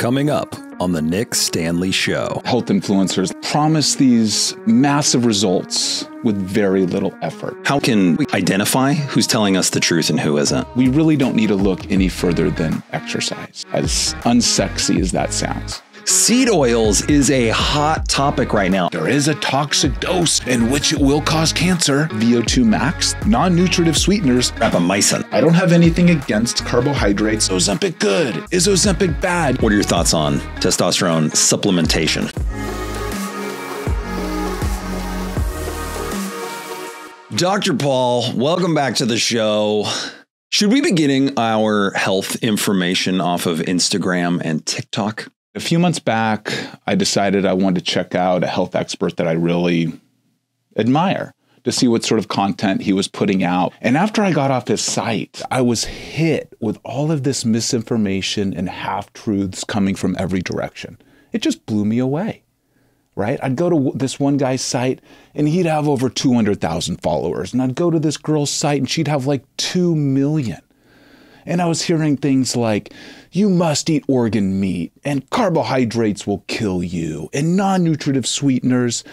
Coming up on the Nick Standlea Show. Health influencers promise these massive results with very little effort. How can we identify who's telling us the truth and who isn't? We really don't need to look any further than exercise, as unsexy as that sounds. Seed oils is a hot topic right now. There is a toxic dose in which it will cause cancer. VO2 Max, non-nutritive sweeteners, Rapamycin. I don't have anything against carbohydrates. Ozempic good? Is Ozempic bad? What are your thoughts on testosterone supplementation? Dr. Paul, welcome back to the show. Should we be getting our health information off of Instagram and TikTok? A few months back, I decided I wanted to check out a health expert that I really admire to see what sort of content he was putting out. And after I got off his site, I was hit with all of this misinformation and half-truths coming from every direction. It just blew me away, right? I'd go to this one guy's site and he'd have over 200,000 followers. And I'd go to this girl's site and she'd have like 2 million. And I was hearing things like, you must eat organ meat, and carbohydrates will kill you, and non-nutritive sweeteners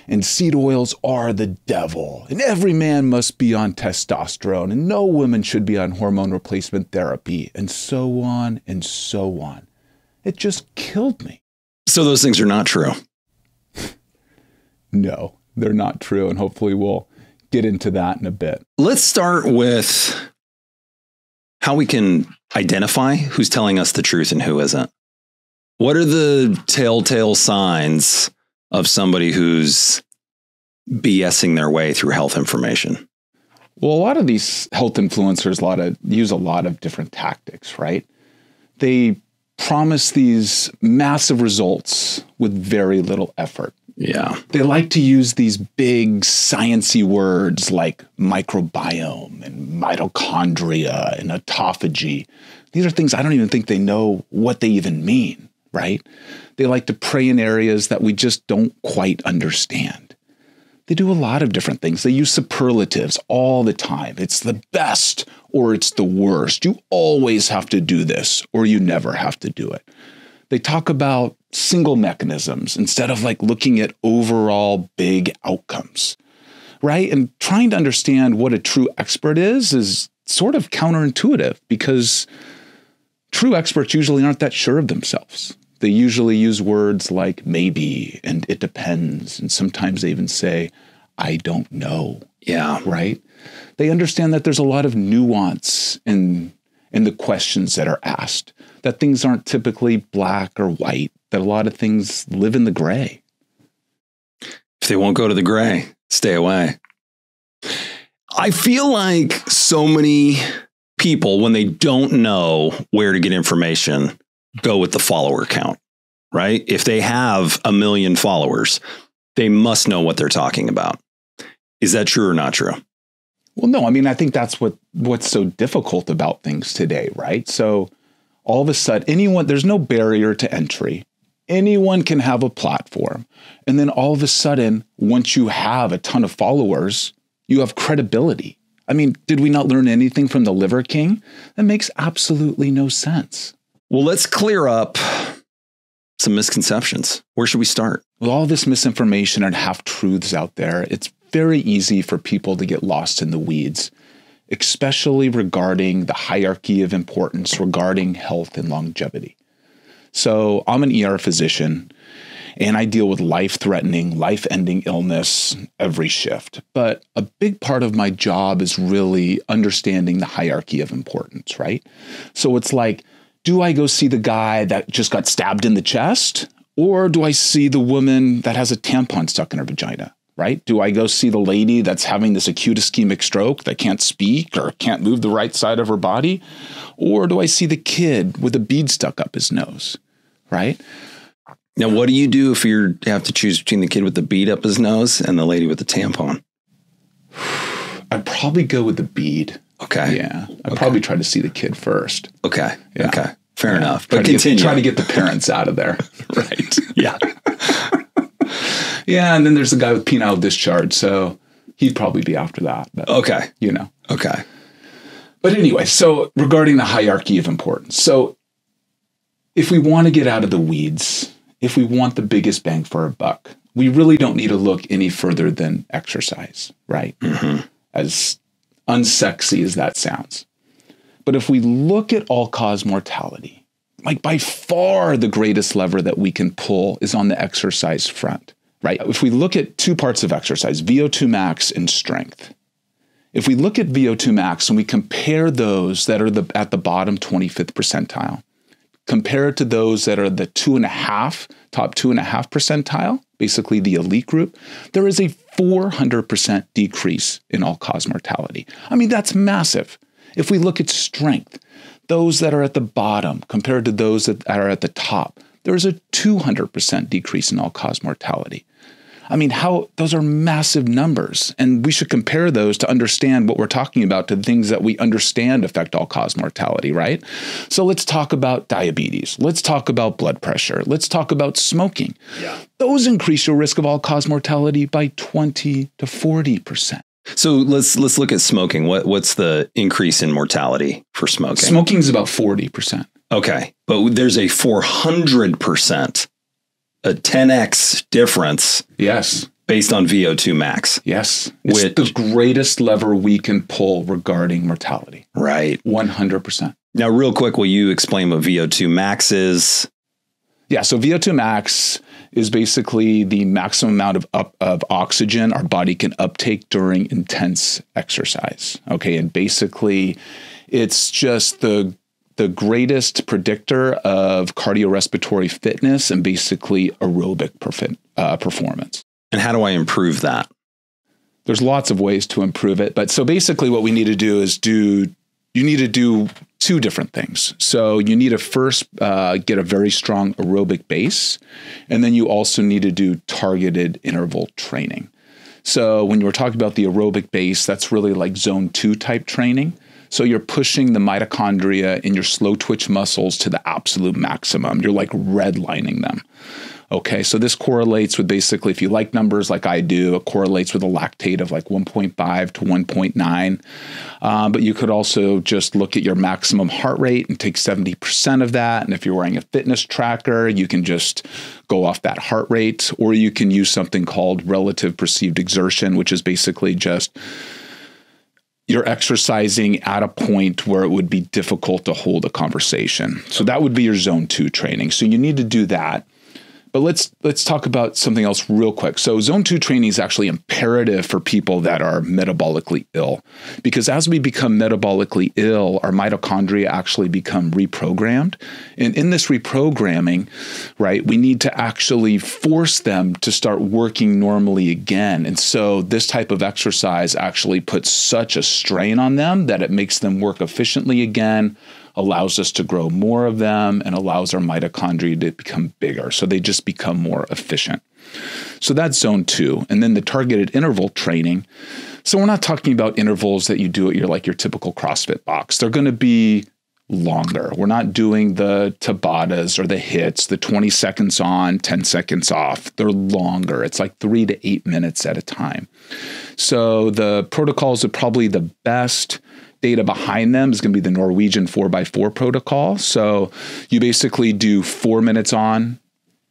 and seed oils are the devil, and every man must be on testosterone, and no woman should be on hormone replacement therapy, and so on and so on. It just killed me. So those things are not true? No, they're not true, and hopefully we'll get into that in a bit. Let's start with how we can identify who's telling us the truth and who isn't. What are the telltale signs of somebody who's BSing their way through health information? Well, a lot of these health influencers use a lot of different tactics, right? They promise these massive results with very little effort. Yeah. They like to use these big sciencey words like microbiome and mitochondria and autophagy. These are things I don't even think they know what they even mean, right? They like to prey in areas that we just don't quite understand. They do a lot of different things. They use superlatives all the time. It's the best or it's the worst. You always have to do this or you never have to do it. They talk about single mechanisms instead of like looking at overall big outcomes, right? And trying to understand what a true expert is sort of counterintuitive because true experts usually aren't that sure of themselves. They usually use words like maybe and it depends. And sometimes they even say, I don't know. Yeah. Right? They understand that there's a lot of nuance in the questions that are asked, that things aren't typically black or white, that a lot of things live in the gray. If they won't go to the gray, stay away. I feel like so many people, when they don't know where to get information, go with the follower count, right? If they have 1 million followers, they must know what they're talking about. Is that true or not true? Well, no, I mean, I think that's what's so difficult about things today, right? So all of a sudden, there's no barrier to entry. Anyone can have a platform. And then all of a sudden, once you have a ton of followers, you have credibility. I mean, did we not learn anything from the Liver King? That makes absolutely no sense. Well, let's clear up some misconceptions. Where should we start? With all this misinformation and half-truths out there, it's very easy for people to get lost in the weeds, especially regarding the hierarchy of importance regarding health and longevity. So I'm an ER physician, and I deal with life-threatening, life-ending illness every shift. But a big part of my job is really understanding the hierarchy of importance, right? So it's like, do I go see the guy that just got stabbed in the chest? Or do I see the woman that has a tampon stuck in her vagina? Right? Do I go see the lady that's having this acute ischemic stroke that can't speak or can't move the right side of her body? Or do I see the kid with a bead stuck up his nose? Right? Now, what do you do if you have to choose between the kid with the bead up his nose and the lady with the tampon? I'd probably go with the bead. Okay. Yeah. I'd probably try to see the kid first. Okay. Yeah. Okay. Fair enough. But continue. Try to get the parents out of there. Right. Yeah. Yeah, and then there's the guy with penile discharge, so he'd probably be after that. But, okay. Okay. But anyway, so regarding the hierarchy of importance. So if we want to get out of the weeds, if we want the biggest bang for our buck, we really don't need to look any further than exercise, right? Mm-hmm. As unsexy as that sounds. But if we look at all-cause mortality, like by far the greatest lever that we can pull is on the exercise front, right? If we look at two parts of exercise, VO2 max and strength. If we look at VO2 max and we compare those that are at the bottom 25th percentile, compare it to those that are the top 2.5 percentile, basically the elite group, there is a 400% decrease in all-cause mortality. I mean, that's massive. If we look at strength, those that are at the bottom compared to those that are at the top, there's a 200% decrease in all-cause mortality. I mean, those are massive numbers, and we should compare those to understand what we're talking about to things that we understand affect all-cause mortality, right? So let's talk about diabetes. Let's talk about blood pressure. Let's talk about smoking. Yeah. Those increase your risk of all-cause mortality by 20 to 40%. So let's look at smoking. What's the increase in mortality for smoking? Smoking is about 40%. Okay, but there's a 400%. A 10x difference. Yes. Based on VO2 max. Yes. It's the greatest lever we can pull regarding mortality. Right. 100%. Now, real quick, will you explain what VO2 max is? Yeah. So VO2 max is basically the maximum amount of oxygen our body can uptake during intense exercise. Okay. And basically, it's just the greatest predictor of cardiorespiratory fitness and basically aerobic performance. And how do I improve that? There's lots of ways to improve it. But so basically what we need to do is you need to do two different things. So you need to first get a very strong aerobic base. And then you also need to do targeted interval training. So when you were talking about the aerobic base, that's really like zone 2 type training. So you're pushing the mitochondria in your slow twitch muscles to the absolute maximum. You're like redlining them. Okay, so this correlates with basically, if you like numbers like I do, it correlates with a lactate of like 1.5 to 1.9. But you could also just look at your maximum heart rate and take 70% of that. And if you're wearing a fitness tracker, you can just go off that heart rate, or you can use something called relative perceived exertion, which is basically just you're exercising at a point where it would be difficult to hold a conversation. So that would be your zone 2 training. So you need to do that. But let's talk about something else real quick. So zone 2 training is actually imperative for people that are metabolically ill, because as we become metabolically ill, our mitochondria actually become reprogrammed. And in this reprogramming, right, we need to actually force them to start working normally again. And so this type of exercise actually puts such a strain on them that it makes them work efficiently again, allows us to grow more of them, and allows our mitochondria to become bigger. So they just become more efficient. So that's zone 2. And then the targeted interval training. So we're not talking about intervals that you do at your typical CrossFit box. They're going to be longer. We're not doing the Tabatas or the hits, the 20 seconds on, 10 seconds off. They're longer. It's like 3 to 8 minutes at a time. So the protocols are probably the best data behind them is going to be the Norwegian 4x4 protocol. So you basically do 4 minutes on,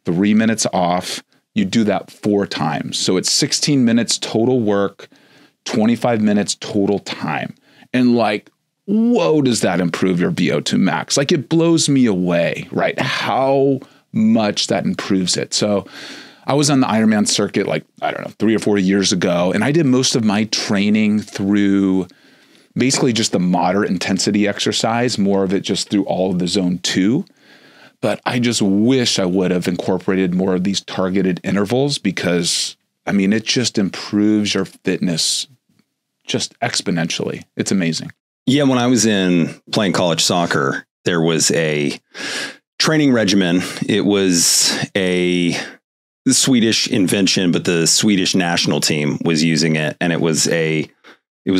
3 minutes off. You do that 4 times. So it's 16 minutes total work, 25 minutes total time. And like, whoa, does that improve your VO2 max? Like, it blows me away, right? How much that improves it. So I was on the Ironman circuit, 3 or 4 years ago, and I did most of my training through basically just the moderate intensity exercise, more of it just through all of the zone 2. But I just wish I would have incorporated more of these targeted intervals, because, I mean, it just improves your fitness just exponentially. It's amazing. Yeah, when I was playing college soccer, there was a training regimen. It was a Swedish invention, but the Swedish national team was using it, and it was a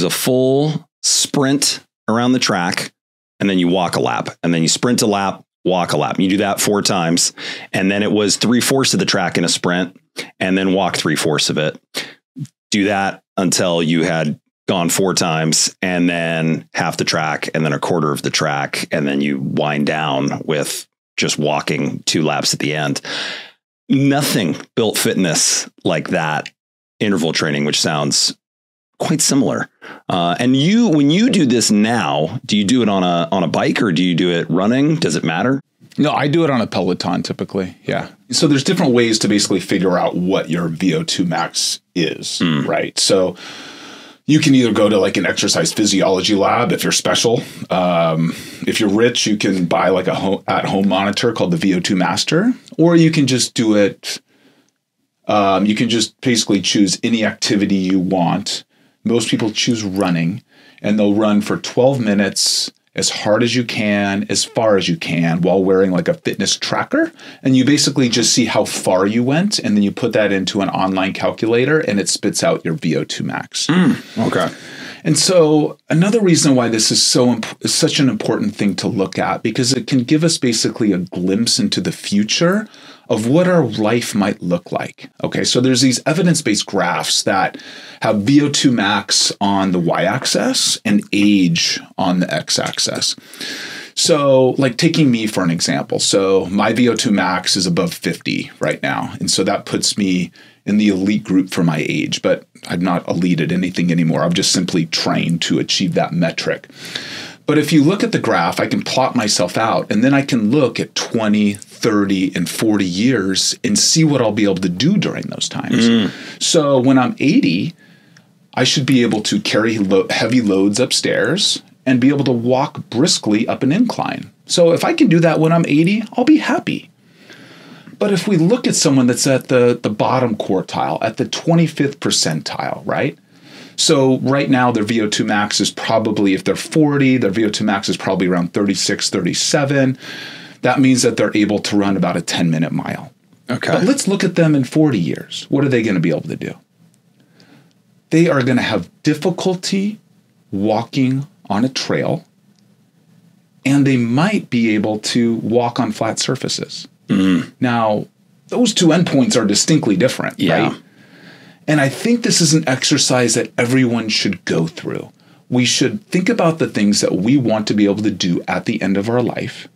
full sprint around the track, and then you walk a lap, and then you sprint a lap, walk a lap. You do that 4 times. And then it was 3/4 of the track in a sprint, and then walk 3/4 of it. Do that until you had gone 4 times, and then half the track, and then 1/4 of the track. And then you wind down with just walking 2 laps at the end. Nothing built fitness like that interval training, which sounds quite similar. And when you do this now, do you do it on a bike or do you do it running? Does it matter? No, I do it on a Peloton typically. Yeah. So there's different ways to basically figure out what your VO2 max is, right? So you can either go to like an exercise physiology lab if you're special. If you're rich, you can buy like a at-home monitor called the VO2 Master, or you can just do it. You can just basically choose any activity you want. Most people choose running, and they'll run for 12 minutes as hard as you can, as far as you can, while wearing like a fitness tracker. And you basically just see how far you went, and then you put that into an online calculator, and it spits out your VO2 max. Okay. And so another reason why this is such an important thing to look at, because it can give us basically a glimpse into the future of what our life might look like. Okay, so there's these evidence-based graphs that have VO2 max on the y-axis and age on the x-axis. So like taking me for an example. So my VO2 max is above 50 right now. And so that puts me in the elite group for my age, but I'm not elite at anything anymore. I'm just simply trained to achieve that metric. But if you look at the graph, I can plot myself out, and then I can look at 20, 30, and 40 years and see what I'll be able to do during those times. So when I'm 80, I should be able to carry heavy loads upstairs and be able to walk briskly up an incline. So if I can do that when I'm 80, I'll be happy. But if we look at someone that's at the bottom quartile, at the 25th percentile, right? So right now their VO2 max is probably, if they're 40, their VO2 max is probably around 36, 37. That means that they're able to run about a 10-minute mile. Okay. But let's look at them in 40 years. What are they going to be able to do? They are going to have difficulty walking on a trail, and they might be able to walk on flat surfaces. Now, those two endpoints are distinctly different, right? And I think this is an exercise that everyone should go through. We should think about the things that we want to be able to do at the end of our life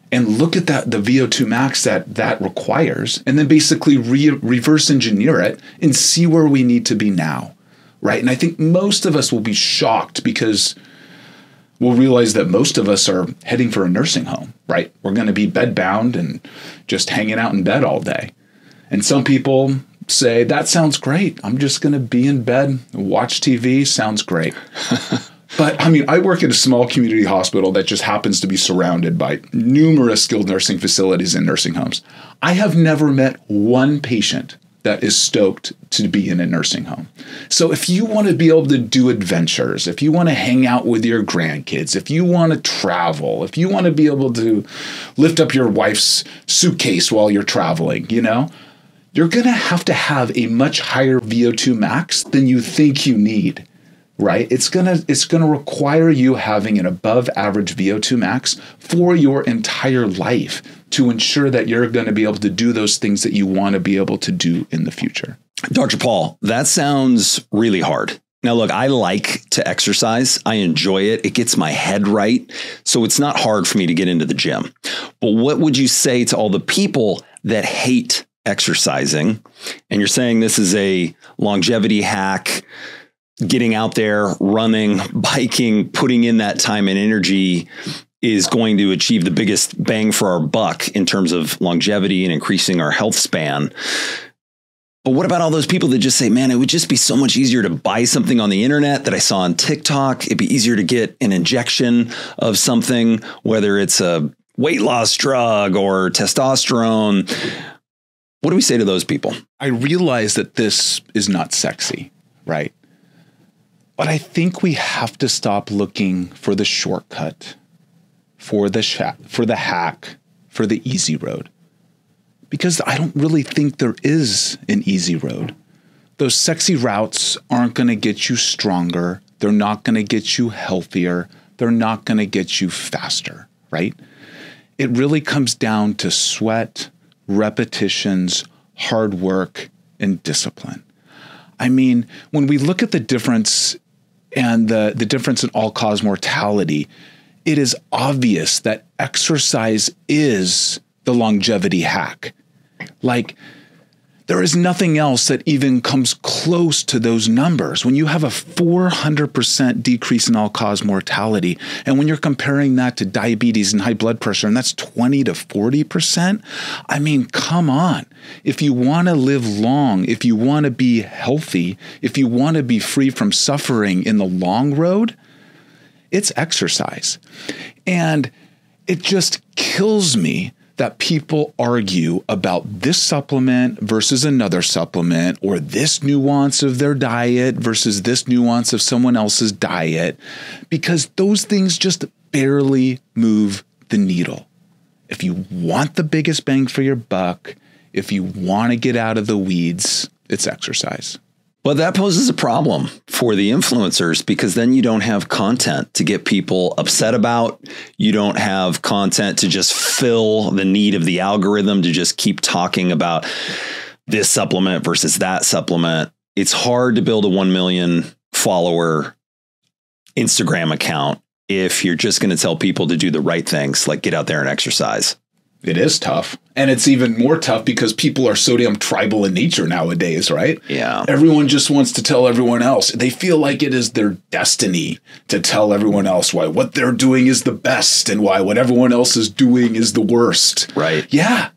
and look at the VO2 max that requires, and then basically reverse engineer it and see where we need to be now, right? And I think most of us will be shocked because we'll realize that most of us are heading for a nursing home, right? We're going to be bedbound and just hanging out in bed all day. And some people say, that sounds great. I'm just going to be in bed and watch TV. Sounds great. But I mean, I work at a small community hospital that just happens to be surrounded by numerous skilled nursing facilities and nursing homes. I have never met one patient that is stoked to be in a nursing home. So if you want to be able to do adventures, if you want to hang out with your grandkids, if you want to travel, if you want to be able to lift up your wife's suitcase while you're traveling, you're going to have a much higher VO2 max than you think you need, right? It's going to require you having an above average VO2 max for your entire life to ensure that you're going to be able to do those things that you want to be able to do in the future. Dr. Paul, that sounds really hard. Now, look, I like to exercise. I enjoy it. It gets my head right. So it's not hard for me to get into the gym. But what would you say to all the people that hate exercising? And you're saying this is a longevity hack, getting out there, running, biking, putting in that time and energy is going to achieve the biggest bang for our buck in terms of longevity and increasing our health span. But what about all those people that just say, man, it would just be so much easier to buy something on the internet that I saw on TikTok. It'd be easier to get an injection of something, whether it's a weight loss drug or testosterone. What do we say to those people? I realize that this is not sexy, right? But I think we have to stop looking for the shortcut, for the hack, for the easy road. Because I don't really think there is an easy road. Those sexy routes aren't going to get you stronger. They're not going to get you healthier. They're not going to get you faster, right? It really comes down to sweat, repetitions, hard work, and discipline. I mean, when we look at the difference and the difference in all-cause mortality, it is obvious that exercise is the longevity hack. Like, there is nothing else that even comes close to those numbers. When you have a 400% decrease in all-cause mortality, and when you're comparing that to diabetes and high blood pressure, and that's 20 to 40%, I mean, come on. If you want to live long, if you want to be healthy, if you want to be free from suffering in the long road, it's exercise. And it just kills me that people argue about this supplement versus another supplement, or this nuance of their diet versus this nuance of someone else's diet, because those things just barely move the needle. If you want the biggest bang for your buck, if you want to get out of the weeds, it's exercise. But that poses a problem for the influencers, because then you don't have content to get people upset about. You don't have content to just fill the need of the algorithm to just keep talking about this supplement versus that supplement. It's hard to build a 1 million follower Instagram account if you're just going to tell people to do the right things, like get out there and exercise. It is tough. And it's even more tough because people are so damn tribal in nature nowadays, right? Yeah. Everyone just wants to tell everyone else. They feel like it is their destiny to tell everyone else why what they're doing is the best and why what everyone else is doing is the worst. Right. Yeah.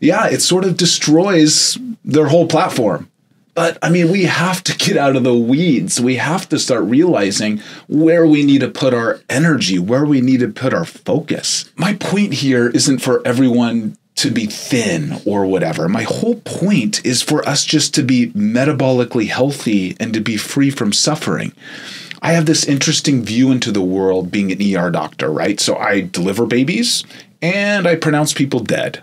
Yeah. It sort of destroys their whole platform. But I mean, we have to get out of the weeds. We have to start realizing where we need to put our energy, where we need to put our focus. My point here isn't for everyone to be thin or whatever. My whole point is for us just to be metabolically healthy and to be free from suffering. I have this interesting view into the world being an ER doctor, right? So I deliver babies and I pronounce people dead.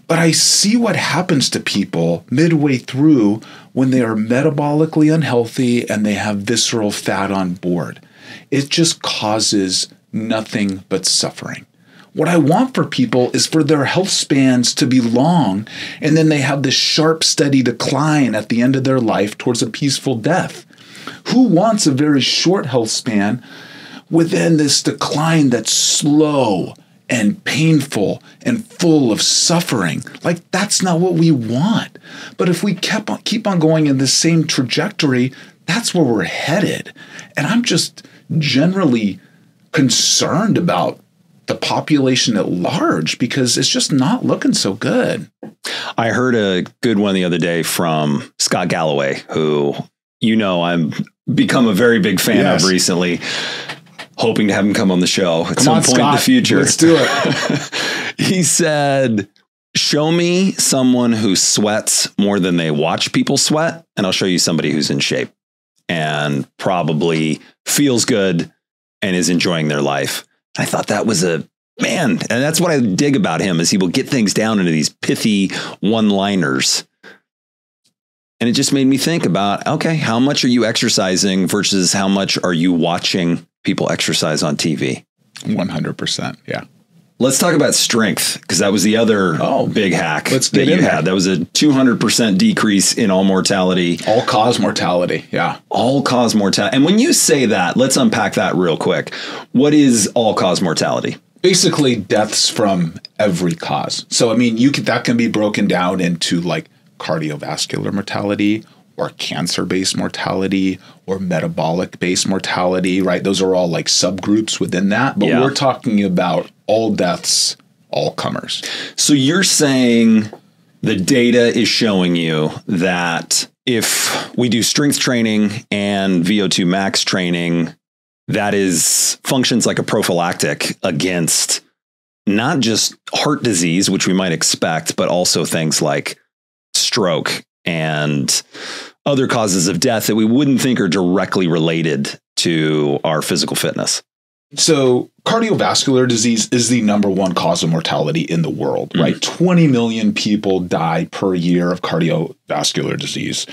But I see what happens to people midway through when they are metabolically unhealthy and they have visceral fat on board. It just causes nothing but suffering. What I want for people is for their health spans to be long, and then they have this sharp, steady decline at the end of their life towards a peaceful death. Who wants a very short health span within this decline that's slow and painful and full of suffering? Like, that's not what we want. But if we keep on going in this same trajectory, that's where we're headed. And I'm just generally concerned about the population at large because it's just not looking so good. I heard a good one the other day from Scott Galloway, who, I'm become a very big fan of recently. Hoping to have him come on the show at some point in the future. Let's do it. He said, show me someone who sweats more than they watch people sweat, and I'll show you somebody who's in shape and probably feels good and is enjoying their life. I thought that was and that's what I dig about him, is he will get things down into these pithy one-liners. And it just made me think about, okay, how much are you exercising versus how much are you watching people exercise on TV? 100%. Yeah. Let's talk about strength, because that was the other big hack that you had. That was a 200% decrease in all mortality. All cause mortality. Yeah. All cause mortality. And when you say that, let's unpack that real quick. What is all cause mortality? Basically deaths from every cause. So, I mean, that can be broken down into like cardiovascular mortality, or cancer-based mortality, or metabolic-based mortality, right? Those are all like subgroups within that. But we're talking about all deaths, all comers. So you're saying the data is showing you that if we do strength training and VO2 max training, that functions like a prophylactic against not just heart disease, which we might expect, but also things like stroke and other causes of death that we wouldn't think are directly related to our physical fitness. So cardiovascular disease is the number one cause of mortality in the world, right? 20 million people die per year of cardiovascular disease.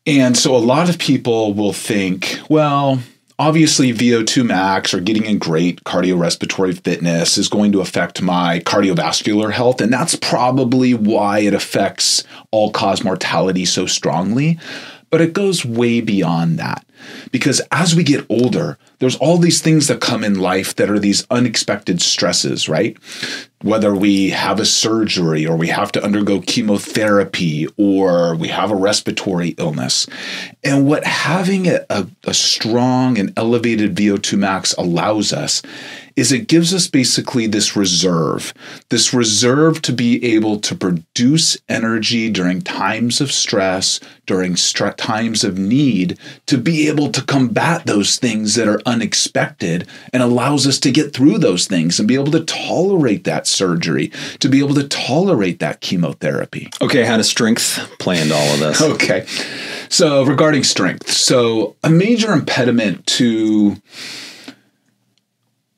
And so a lot of people will think, well, obviously VO2 max or getting in great cardiorespiratory fitness is going to affect my cardiovascular health. And that's probably why it affects all-cause mortality so strongly. But it goes way beyond that. Because as we get older, there's all these things that come in life that are these unexpected stresses, right? Whether we have a surgery or we have to undergo chemotherapy or we have a respiratory illness. And what having a strong and elevated VO2 max allows us is it gives us basically this reserve to be able to produce energy during times of stress, during times of need, to be able to combat those things that are unexpected, and allows us to get through those things and be able to tolerate that surgery, to be able to tolerate that chemotherapy. Okay, how does strength play into all of this? Okay, so regarding strength, so a major impediment to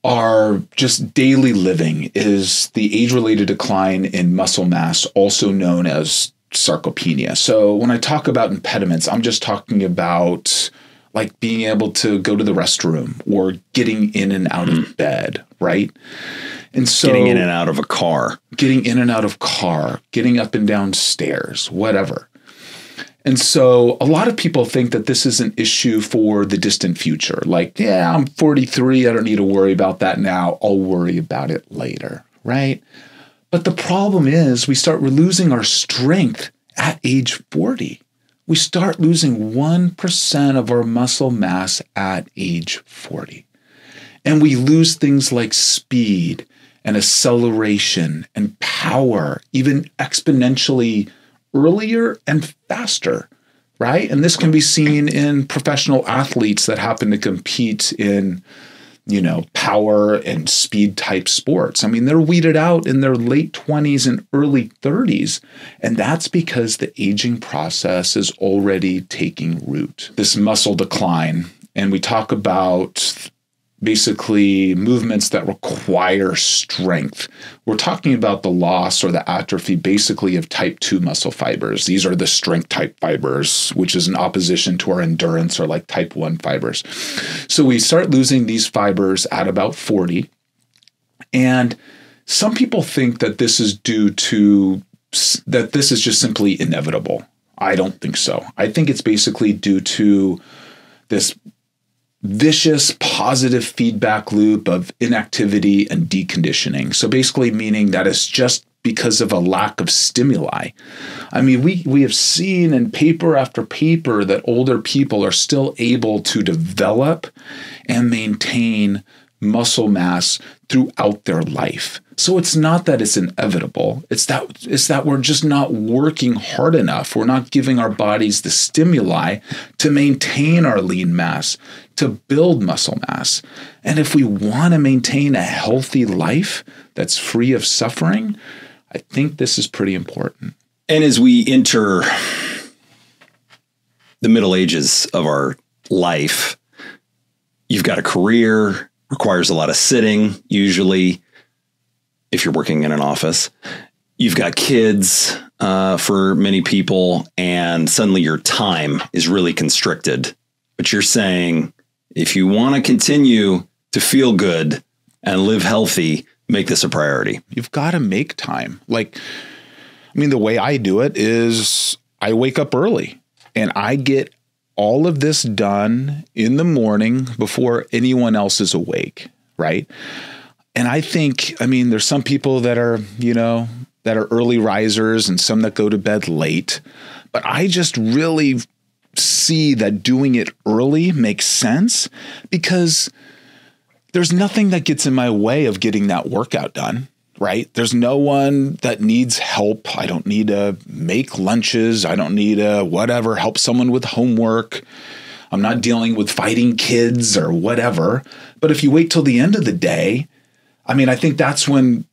our just daily living is the age-related decline in muscle mass, also known as sarcopenia. So when I talk about impediments, I'm just talking about like being able to go to the restroom or getting in and out of bed, right? And so getting in and out of a car, getting up and down stairs, whatever. And so a lot of people think that this is an issue for the distant future. Like, yeah, I'm 43. I don't need to worry about that now. I'll worry about it later, right? But the problem is we start losing our strength at age 40. We start losing 1% of our muscle mass at age 40. And we lose things like speed and acceleration and power, even exponentially earlier and faster, right? And this can be seen in professional athletes that happen to compete in, power and speed type sports. I mean, they're weeded out in their late 20s and early 30s. And that's because the aging process is already taking root. This muscle decline, and we talk about basically movements that require strength. We're talking about the loss or the atrophy basically of type 2 muscle fibers. These are the strength type fibers, which is in opposition to our endurance or like type 1 fibers. So we start losing these fibers at about 40. And some people think that this is just simply inevitable. I don't think so. I think it's basically due to this vicious positive feedback loop of inactivity and deconditioning. So basically meaning that it's just because of a lack of stimuli. I mean, we have seen in paper after paper that older people are still able to develop and maintain muscle mass throughout their life. So it's not that it's inevitable. It's that we're just not working hard enough. We're not giving our bodies the stimuli to maintain our lean mass, to build muscle mass. And if we want to maintain a healthy life that's free of suffering, I think this is pretty important. And as we enter the middle ages of our life, you've got a career, requires a lot of sitting, usually, if you're working in an office. You've got kids for many people, and suddenly your time is really constricted. But you're saying, if you want to continue to feel good and live healthy, make this a priority. You've got to make time. The way I do it is I wake up early and I get all of this done in the morning before anyone else is awake, right? And I think, there's some people that are, that are early risers and some that go to bed late, but I just really see that doing it early makes sense because there's nothing that gets in my way of getting that workout done, right? There's no one that needs help. I don't need to make lunches. I don't need to help someone with homework. I'm not dealing with fighting kids or whatever. But if you wait till the end of the day, I think that's when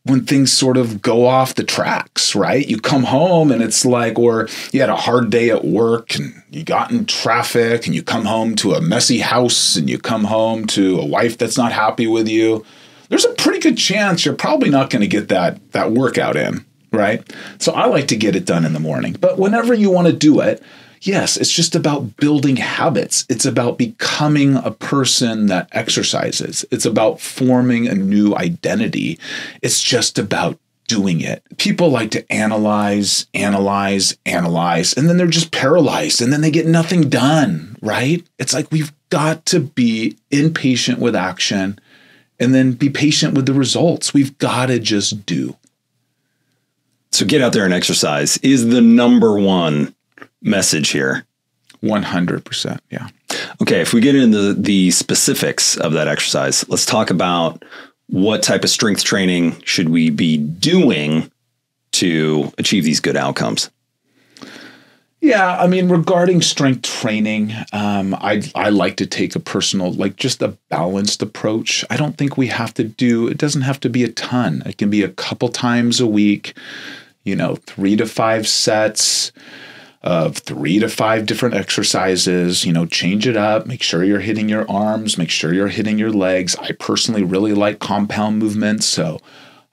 things sort of go off the tracks, right? You come home and it's like, or you had a hard day at work and you got in traffic and you come home to a messy house and you come home to a wife that's not happy with you. There's a pretty good chance you're probably not going to get that workout in, right? So I like to get it done in the morning. But whenever you want to do it, yes, it's just about building habits. It's about becoming a person that exercises. It's about forming a new identity. It's just about doing it. People like to analyze, and then they're just paralyzed and then they get nothing done, right? It's like we've got to be impatient with action and then be patient with the results. We've got to just do. So get out there and exercise is the number one message here. 100%. Yeah. Okay. If we get into the specifics of that exercise, let's talk about what type of strength training should we be doing to achieve these good outcomes. Yeah, I mean, regarding strength training, I like to take a personal, like just a balanced approach. I don't think we have to do, it doesn't have to be a ton. It can be a couple times a week, 3 to 5 sets of 3 to 5 different exercises, change it up, make sure you're hitting your arms, make sure you're hitting your legs. I personally really like compound movements. So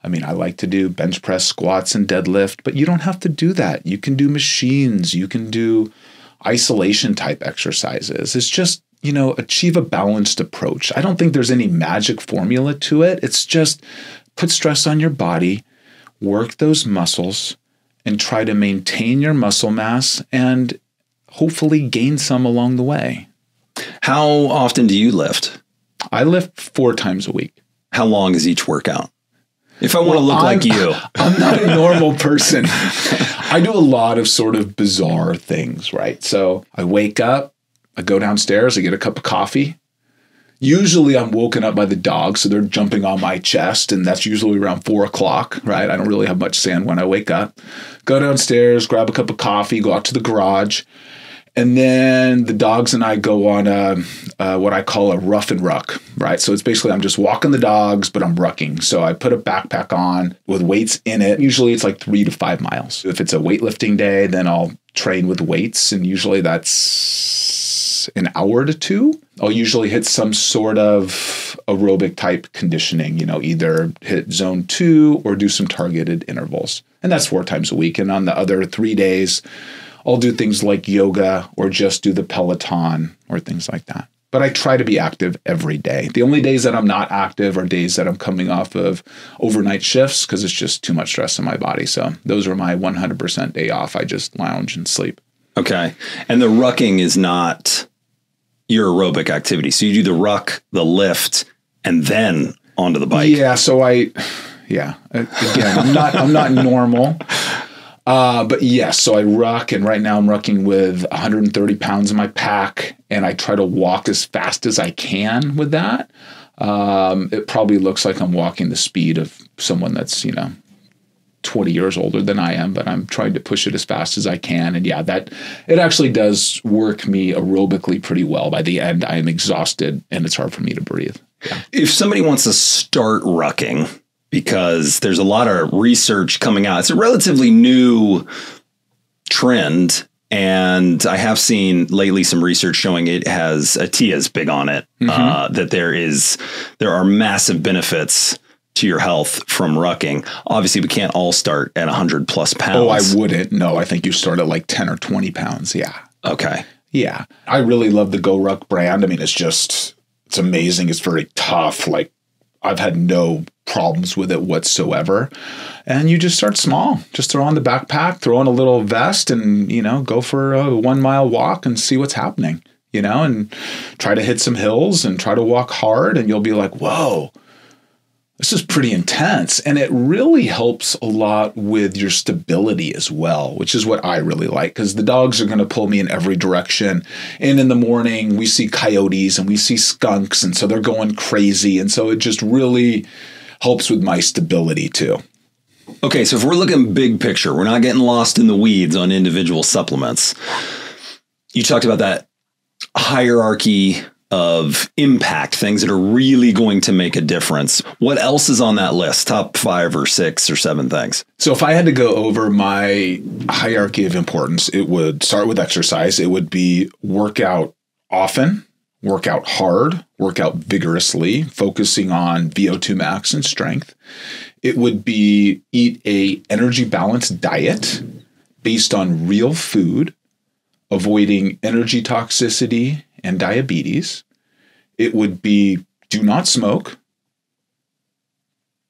I like to do bench press, squats, and deadlift, but you don't have to do that. You can do machines. You can do isolation type exercises. It's just, achieve a balanced approach. I don't think there's any magic formula to it. It's just put stress on your body, work those muscles, and try to maintain your muscle mass and hopefully gain some along the way. How often do you lift? I lift 4 times a week. How long is each workout? If I want to look like you. I'm not a normal person. I do a lot of sort of bizarre things, right? So I wake up, I go downstairs, I get a cup of coffee. Usually I'm woken up by the dogs, so they're jumping on my chest, and that's usually around 4 o'clock, right? I don't really have much sand when I wake up. Go downstairs, grab a cup of coffee, go out to the garage, and then the dogs and I go on what I call a rough and ruck, right? So it's basically I'm just walking the dogs, but I'm rucking. So I put a backpack on with weights in it. Usually it's like 3 to 5 miles. If it's a weightlifting day, then I'll train with weights, and usually that's an hour to 2. I'll usually hit some sort of aerobic type conditioning, either hit zone 2 or do some targeted intervals. And that's 4 times a week. And on the other 3 days, I'll do things like yoga or just do the Peloton or things like that. But I try to be active every day. The only days that I'm not active are days that I'm coming off of overnight shifts because it's just too much stress in my body. So those are my 100% day off. I just lounge and sleep. Okay. And the rucking is not your aerobic activity. So you do the ruck, the lift, and then onto the bike. Yeah. So again, I'm not normal. But yes, so I ruck, and right now I'm rucking with 130 pounds in my pack, and I try to walk as fast as I can with that. It probably looks like I'm walking the speed of someone that's, 20 years older than I am, but I'm trying to push it as fast as I can. And yeah, that it actually does work me aerobically pretty well. By the end, I am exhausted and it's hard for me to breathe. Yeah. If somebody wants to start rucking, because there's a lot of research coming out. It's a relatively new trend. And I have seen lately some research showing Tia's big on it, that there are massive benefits to your health from rucking. Obviously, we can't all start at 100 plus pounds. Oh, I wouldn't. No, I think you start at like 10 or 20 pounds. Yeah. Okay. Yeah. I really love the Go Ruck brand. I mean, it's amazing. It's very tough. Like, I've had no problems with it whatsoever. And you just start small. Just throw on the backpack, throw on a little vest, and, go for a 1 mile walk and see what's happening, and try to hit some hills and try to walk hard. And you'll be like, whoa, this is pretty intense. And it really helps a lot with your stability as well, which is what I really like, because the dogs are going to pull me in every direction. And in the morning, we see coyotes and we see skunks, and so they're going crazy. And so it just really helps with my stability too. Okay, so if we're looking big picture, we're not getting lost in the weeds on individual supplements. You talked about that hierarchy of impact, things that are really going to make a difference. What else is on that list? Top 5 or 6 or 7 things. So if I had to go over my hierarchy of importance, it would start with exercise. It would be workout often, workout hard, workout vigorously, focusing on VO2 max and strength. It would be eat a energy balanced diet based on real food, avoiding energy toxicity and diabetes. It would be do not smoke,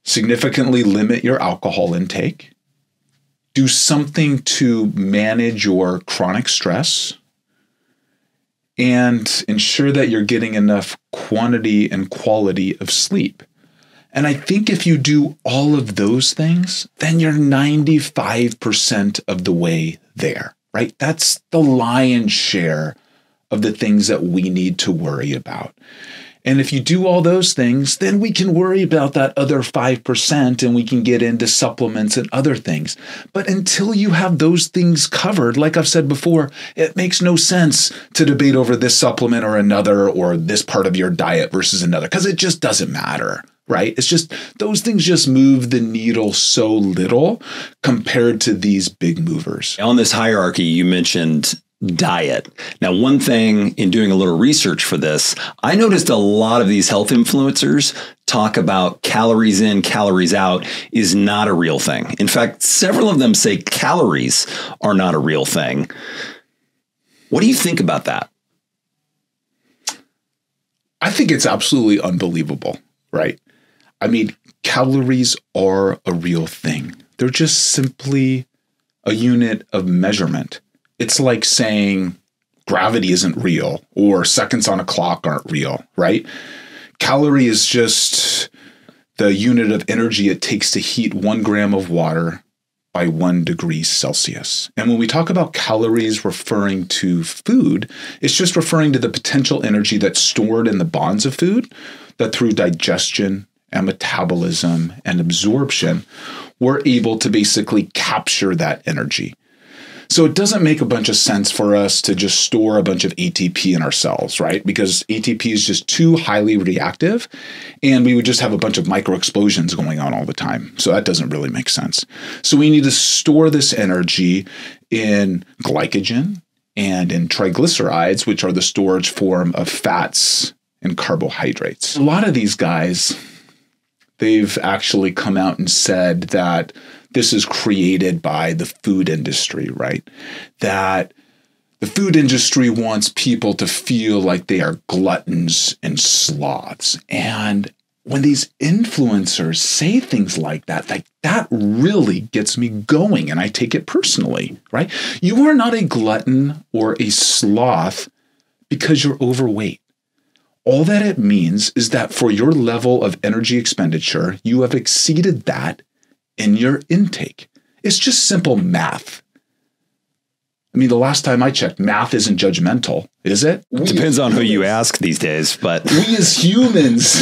significantly limit your alcohol intake, do something to manage your chronic stress, and ensure that you're getting enough quantity and quality of sleep. And I think if you do all of those things, then you're 95% of the way there, right? That's the lion's share of the things that we need to worry about. And if you do all those things, then we can worry about that other 5% and we can get into supplements and other things. But until you have those things covered, like I've said before, it makes no sense to debate over this supplement or another or this part of your diet versus another, because it just doesn't matter, right? It's just those things just move the needle so little compared to these big movers. On this hierarchy, you mentioned diet. Now, one thing in doing a little research for this, I noticed a lot of these health influencers talk about calories in, calories out is not a real thing. In fact, several of them say calories are not a real thing. What do you think about that? I think it's absolutely unbelievable, right? I mean, calories are a real thing. They're just simply a unit of measurement. It's like saying gravity isn't real or seconds on a clock aren't real, right? Calorie is just the unit of energy it takes to heat 1 gram of water by 1 degree Celsius. And when we talk about calories referring to food, it's just referring to the potential energy that's stored in the bonds of food that through digestion and metabolism and absorption, we're able to basically capture that energy. So it doesn't make a bunch of sense for us to just store a bunch of ATP in our cells, right? Because ATP is just too highly reactive and we would just have a bunch of micro explosions going on all the time. So that doesn't really make sense. So we need to store this energy in glycogen and in triglycerides, which are the storage form of fats and carbohydrates. A lot of these guys, they've actually come out and said that this is created by the food industry, right? That the food industry wants people to feel like they are gluttons and sloths. And when these influencers say things like that really gets me going. And I take it personally, right? You are not a glutton or a sloth because you're overweight. All that it means is that for your level of energy expenditure, you have exceeded that in your intake. It's just simple math. I mean, the last time I checked, math isn't judgmental, is it? Depends on who you ask these days, but we as humans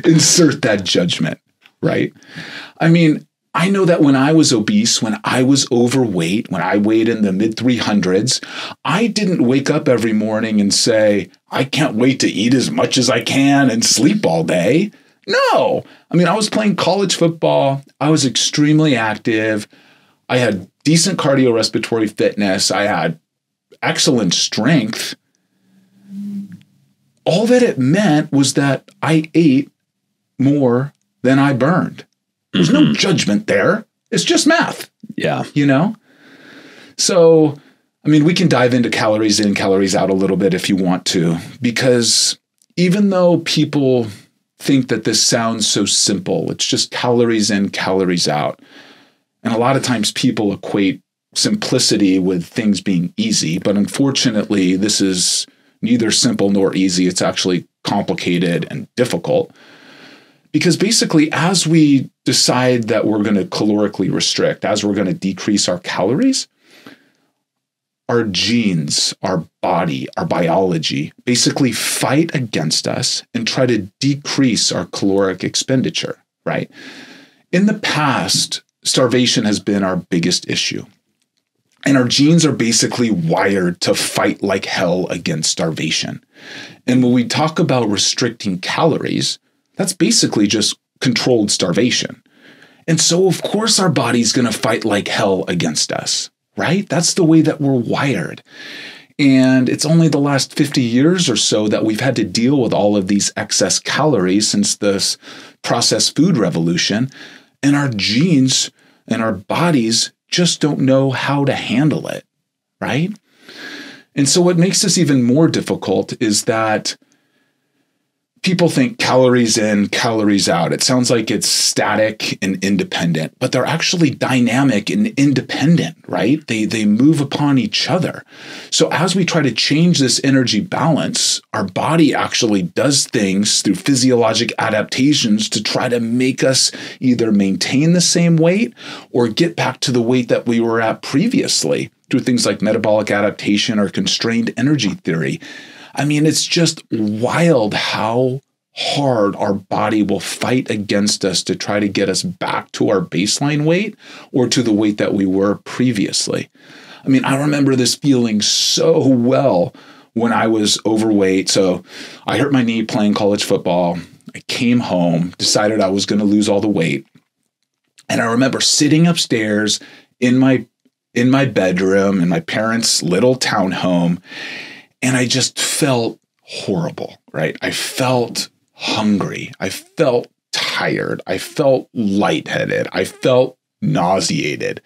insert that judgment, right? I mean, I know that when I was obese, when I was overweight, when I weighed in the mid 300s, I didn't wake up every morning and say, I can't wait to eat as much as I can and sleep all day. No. I mean, I was playing college football. I was extremely active. I had decent cardiorespiratory fitness. I had excellent strength. All that it meant was that I ate more than I burned. There's no judgment there. It's just math. Yeah. You know? So, I mean, we can dive into calories in, calories out a little bit if you want to, because even though people think that this sounds so simple, it's just calories in, calories out. And a lot of times people equate simplicity with things being easy, but unfortunately, this is neither simple nor easy. It's actually complicated and difficult. Because basically, as we decide that we're going to calorically restrict, as we're going to decrease our calories, our genes, our body, our biology basically fight against us and try to decrease our caloric expenditure, right? In the past, starvation has been our biggest issue. And our genes are basically wired to fight like hell against starvation. And when we talk about restricting calories, that's basically just controlled starvation. And so, of course, our body's going to fight like hell against us, right? That's the way that we're wired. And it's only the last 50 years or so that we've had to deal with all of these excess calories since this processed food revolution. And our genes and our bodies just don't know how to handle it, right? And so what makes this even more difficult is that people think calories in, calories out. It sounds like it's static and independent, but they're actually dynamic and independent, right? They move upon each other. So as we try to change this energy balance, our body actually does things through physiologic adaptations to try to make us either maintain the same weight or get back to the weight that we were at previously through things like metabolic adaptation or constrained energy theory. I mean, it's just wild how hard our body will fight against us to try to get us back to our baseline weight or to the weight that we were previously. I mean, I remember this feeling so well when I was overweight. So I hurt my knee playing college football. I came home, decided I was going to lose all the weight. And I remember sitting upstairs in my bedroom in my parents' little townhome. And I just felt horrible, right? I felt hungry. I felt tired. I felt lightheaded. I felt nauseated.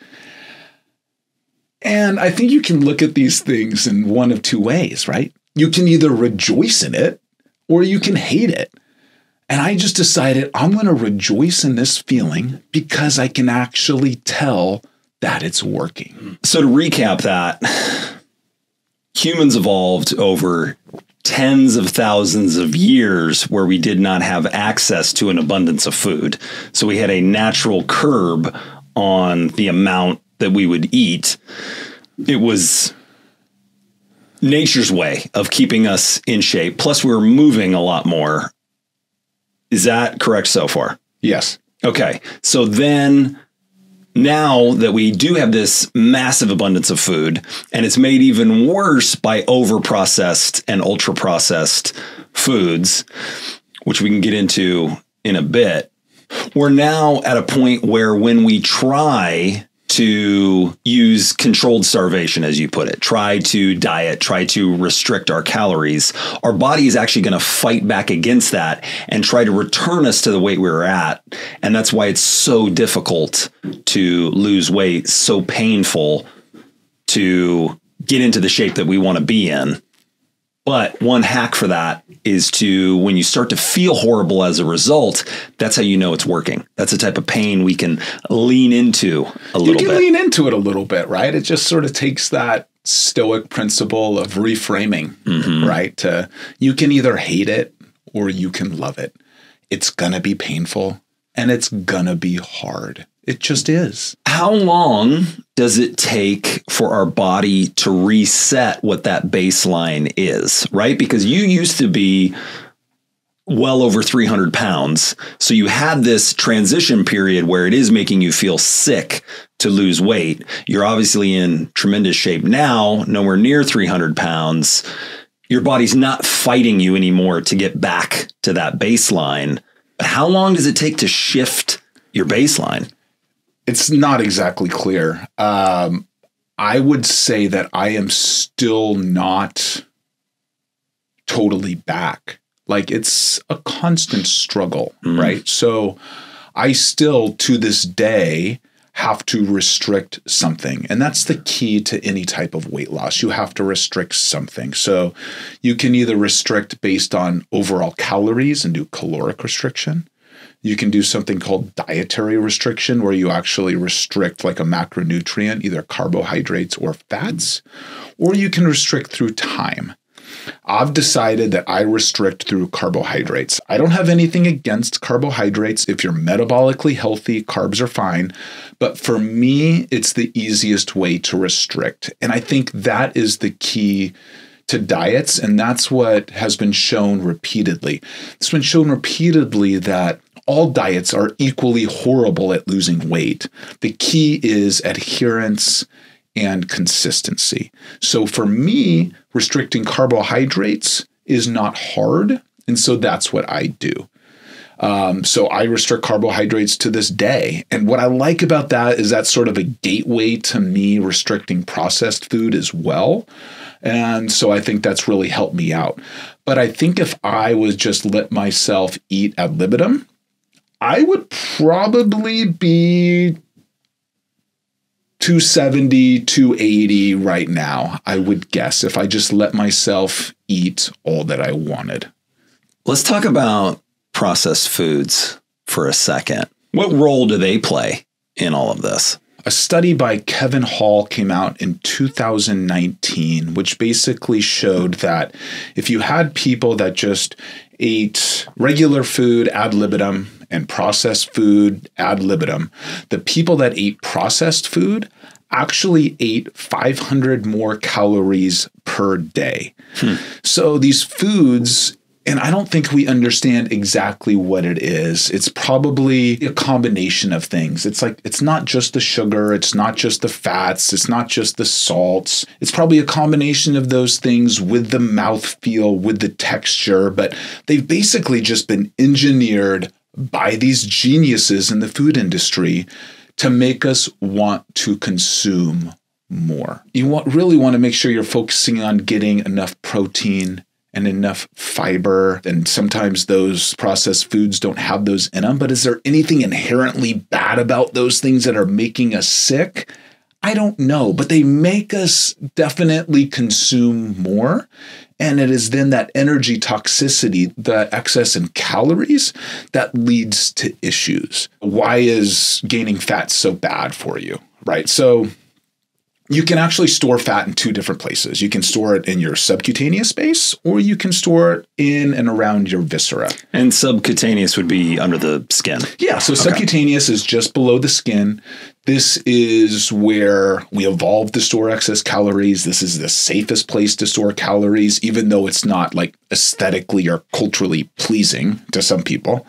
And I think you can look at these things in one of two ways, right? You can either rejoice in it or you can hate it. And I just decided I'm going to rejoice in this feeling because I can actually tell that it's working. So to recap that, humans evolved over tens of thousands of years where we did not have access to an abundance of food. So we had a natural curb on the amount that we would eat. It was nature's way of keeping us in shape. Plus, we were moving a lot more. Is that correct so far? Yes. Okay. So then now that we do have this massive abundance of food, and it's made even worse by over-processed and ultra-processed foods, which we can get into in a bit, we're now at a point where when we try to use controlled starvation, as you put it, try to diet, try to restrict our calories, our body is actually going to fight back against that and try to return us to the weight we were at. And that's why it's so difficult to lose weight, so painful to get into the shape that we want to be in. But one hack for that is to, when you start to feel horrible as a result, that's how you know it's working. That's the type of pain we can lean into a little bit. You can lean into it a little bit, right? It just sort of takes that stoic principle of reframing, right? You can either hate it or you can love it. It's going to be painful and it's going to be hard. It just is. How long does it take for our body to reset what that baseline is, right? Because you used to be well over 300 pounds. So you had this transition period where it is making you feel sick to lose weight. You're obviously in tremendous shape now, nowhere near 300 pounds. Your body's not fighting you anymore to get back to that baseline. But how long does it take to shift your baseline? It's not exactly clear. I would say that I am still not totally back. Like, it's a constant struggle, right? So I still, to this day, have to restrict something. And that's the key to any type of weight loss. You have to restrict something. So you can either restrict based on overall calories and do caloric restriction. You can do something called dietary restriction, where you actually restrict like a macronutrient, either carbohydrates or fats, or you can restrict through time. I've decided that I restrict through carbohydrates. I don't have anything against carbohydrates. If you're metabolically healthy, carbs are fine. But for me, it's the easiest way to restrict. And I think that is the key to diets. And that's what has been shown repeatedly. It's been shown repeatedly that all diets are equally horrible at losing weight. The key is adherence and consistency. So for me, restricting carbohydrates is not hard. And so that's what I do. So I restrict carbohydrates to this day. And what I like about that is that's sort of a gateway to me restricting processed food as well. And so I think that's really helped me out. But I think if I was just let myself eat ad libitum, I would probably be 270, 280 right now, I would guess, if I just let myself eat all that I wanted. Let's talk about processed foods for a second. What role do they play in all of this? A study by Kevin Hall came out in 2019, which basically showed that if you had people that just ate regular food ad libitum and processed food ad libitum, the people that ate processed food actually ate 500 more calories per day. So these foods, and I don't think we understand exactly what it is. It's probably a combination of things. It's not just the sugar. It's not just the fats. It's not just the salts. It's probably a combination of those things with the mouthfeel, with the texture, but they've basically just been engineered by these geniuses in the food industry to make us want to consume more. You really want to make sure you're focusing on getting enough protein and enough fiber. And sometimes those processed foods don't have those in them. But is there anything inherently bad about those things that are making us sick? I don't know, but they make us definitely consume more. And it is then that energy toxicity, the excess in calories, that leads to issues. Why is gaining fat so bad for you, right? So you can actually store fat in two different places. You can store it in your subcutaneous space, or you can store it in and around your viscera. And subcutaneous would be under the skin. Yeah, so subcutaneous is just below the skin. This is where we evolved to store excess calories. This is the safest place to store calories, even though it's not like aesthetically or culturally pleasing to some people.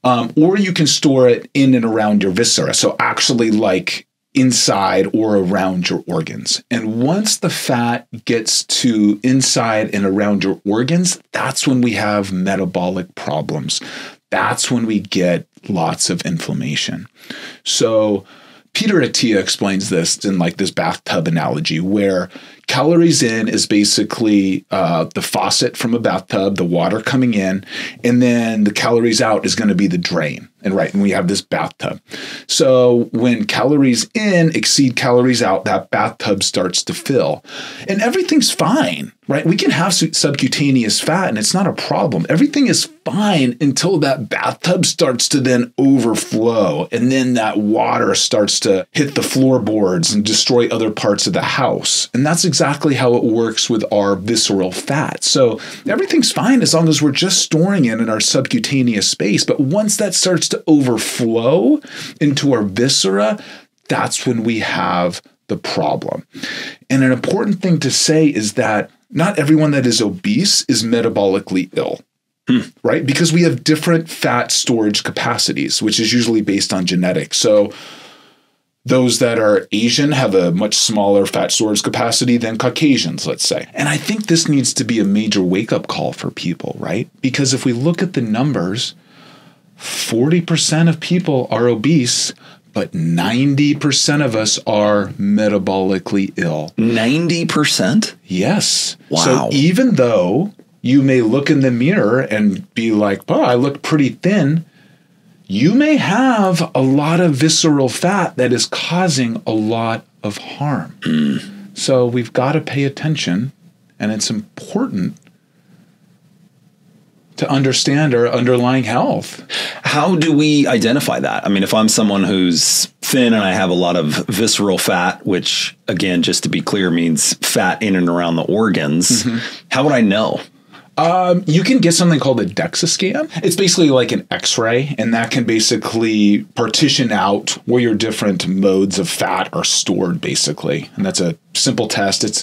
Or you can store it in and around your viscera. So actually like inside or around your organs. And once the fat gets to inside and around your organs, that's when we have metabolic problems. That's when we get lots of inflammation. So Peter Attia explains this in like this bathtub analogy where calories in is basically the faucet from a bathtub, the water coming in, and then the calories out is going to be the drain. And we have this bathtub. So when calories in exceed calories out, that bathtub starts to fill. And everything's fine, right? We can have subcutaneous fat and it's not a problem. Everything is fine until that bathtub starts to then overflow. And then that water starts to hit the floorboards and destroy other parts of the house. And that's exactly how it works with our visceral fat. So everything's fine as long as we're just storing it in our subcutaneous space. But once that starts to overflow into our viscera, that's when we have the problem. And an important thing to say is that not everyone that is obese is metabolically ill, right? Because we have different fat storage capacities, which is usually based on genetics. So those that are Asian have a much smaller fat storage capacity than Caucasians, let's say. And I think this needs to be a major wake-up call for people, right? Because if we look at the numbers, 40% of people are obese, but 90% of us are metabolically ill. 90%? Yes. Wow. So even though you may look in the mirror and be like, oh, I look pretty thin, you may have a lot of visceral fat that is causing a lot of harm. So we've got to pay attention, and it's important to understand our underlying health. How do we identify that? I mean, if I'm someone who's thin and I have a lot of visceral fat, which again, just to be clear, means fat in and around the organs, how would I know? You can get something called a DEXA scan. It's basically like an X-ray, and that can basically partition out where your different modes of fat are stored, basically. And that's a simple test. It's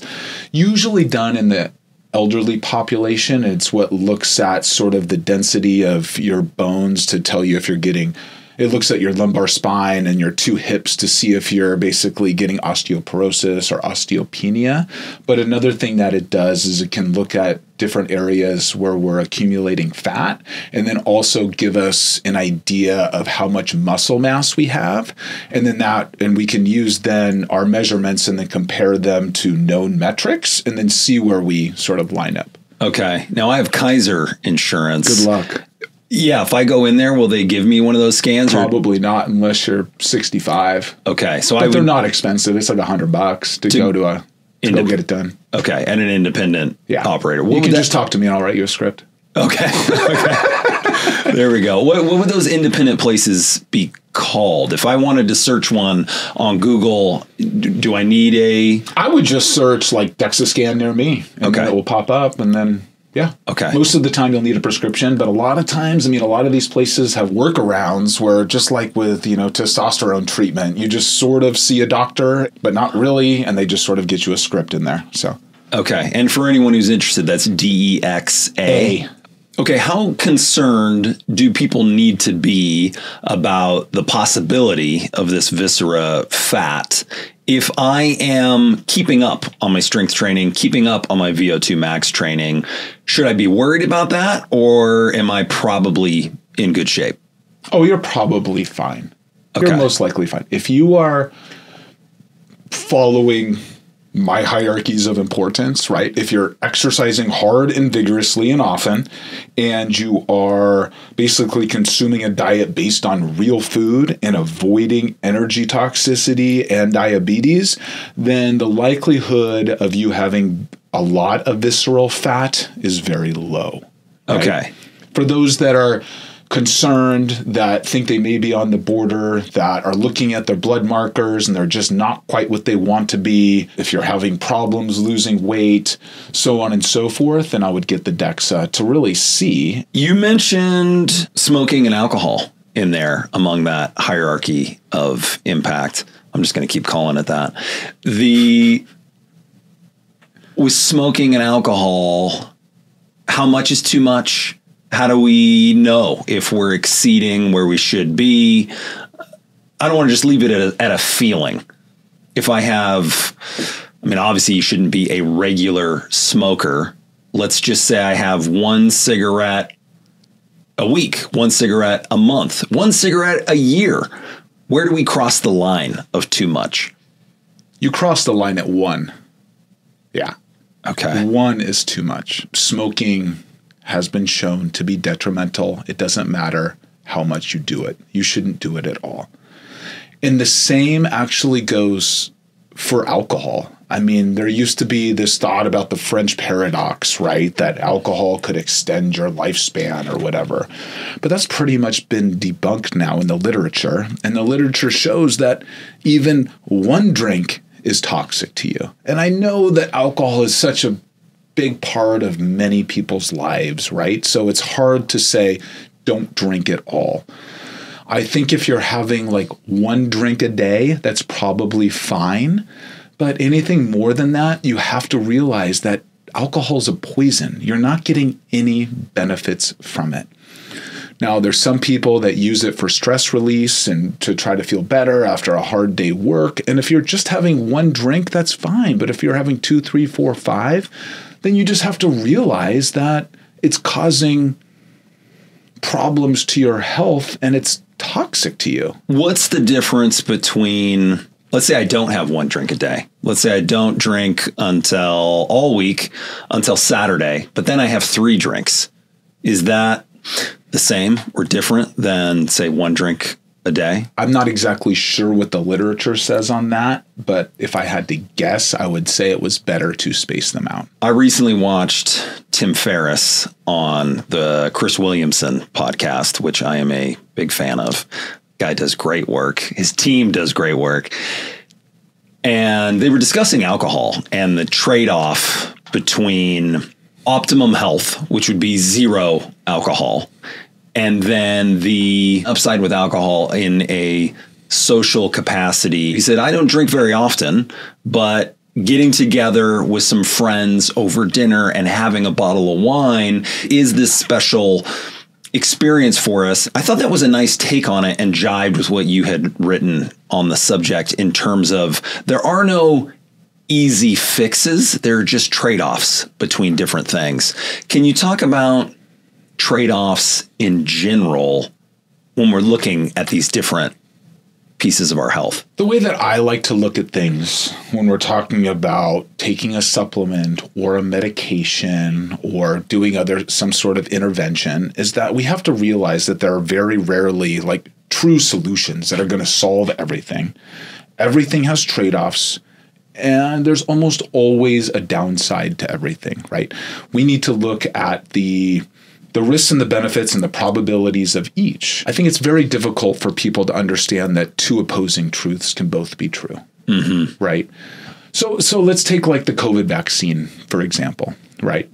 usually done in the elderly population. It's what looks at sort of the density of your bones to tell you if you're getting, it looks at your lumbar spine and your two hips to see if you're basically getting osteoporosis or osteopenia. But another thing that it does is it can look at different areas where we're accumulating fat and then also give us an idea of how much muscle mass we have. And then and we can use then our measurements and then compare them to known metrics and then see where we sort of line up. Okay. Now I have Kaiser insurance. Good luck. Yeah, if I go in there, will they give me one of those scans? Probably not unless you're 65. Okay, so but they're not expensive. It's like $100 to go to go get it done. Okay, and an independent operator. You can just talk to me and I'll write you a script. Okay. Okay. There we go. What would those independent places be called? If I wanted to search one on Google, do I need I would just search like DEXA scan near me. And then it will pop up, and then, yeah. Okay. Most of the time you'll need a prescription, but a lot of times, I mean, a lot of these places have workarounds where, just like with, you know, testosterone treatment, you just sort of see a doctor, but not really, and they just sort of get you a script in there. So. Okay. And for anyone who's interested, that's DEXA. Okay, how concerned do people need to be about the possibility of this viscera fat if I am keeping up on my strength training, keeping up on my VO2 max training? Should I be worried about that, or am I probably in good shape? Oh, you're probably fine. Okay. You're most likely fine. If you are following my hierarchies of importance, right? If you're exercising hard and vigorously and often, and you are basically consuming a diet based on real food and avoiding energy toxicity and diabetes, then the likelihood of you having a lot of visceral fat is very low. Right? Okay. For those that are concerned, that think they may be on the border, that are looking at their blood markers and they're just not quite what they want to be, if you're having problems losing weight, so on and so forth, then I would get the DEXA to really see. You mentioned smoking and alcohol in there among that hierarchy of impact. I'm just going to keep calling it that. With smoking and alcohol, how much is too much? How do we know if we're exceeding where we should be? I don't want to just leave it at a feeling. If I have, I mean, obviously you shouldn't be a regular smoker. Let's just say I have one cigarette a week, one cigarette a month, one cigarette a year. Where do we cross the line of too much? You cross the line at 1. Yeah. Okay. 1 is too much. Smoking has been shown to be detrimental. It doesn't matter how much you do it. You shouldn't do it at all. And the same actually goes for alcohol. I mean, there used to be this thought about the French paradox, right? That alcohol could extend your lifespan or whatever. But that's pretty much been debunked now in the literature. And the literature shows that even one drink is toxic to you. And I know that alcohol is such a big part of many people's lives, right? So it's hard to say, don't drink at all. I think if you're having like one drink a day, that's probably fine. But anything more than that, you have to realize that alcohol is a poison. You're not getting any benefits from it. Now, there's some people that use it for stress release and to try to feel better after a hard day work. And if you're just having one drink, that's fine. But if you're having 2, 3, 4, 5, then you just have to realize that it's causing problems to your health and it's toxic to you. What's the difference between, let's say I don't have one drink a day. Let's say I don't drink until all week, until Saturday, but then I have 3 drinks. Is that the same or different than, say, one drink a day? I'm not exactly sure what the literature says on that, but if I had to guess, I would say it was better to space them out. I recently watched Tim Ferriss on the Chris Williamson podcast, which I am a big fan of. Guy does great work. His team does great work. And they were discussing alcohol and the trade-off between optimum health, which would be 0 alcohol, and then the upside with alcohol in a social capacity. He said, I don't drink very often, but getting together with some friends over dinner and having a bottle of wine is this special experience for us. I thought that was a nice take on it and jived with what you had written on the subject in terms of there are no easy fixes. There are just trade-offs between different things. Can you talk about trade-offs in general when we're looking at these different pieces of our health? The way that I like to look at things when we're talking about taking a supplement or a medication or doing some sort of intervention is that we have to realize that there are very rarely like true solutions that are going to solve everything. Everything has trade-offs. And there's almost always a downside to everything, right? We need to look at the the risks and the benefits and the probabilities of each. I think it's very difficult for people to understand that two opposing truths can both be true, right? So let's take like the COVID vaccine, for example, right?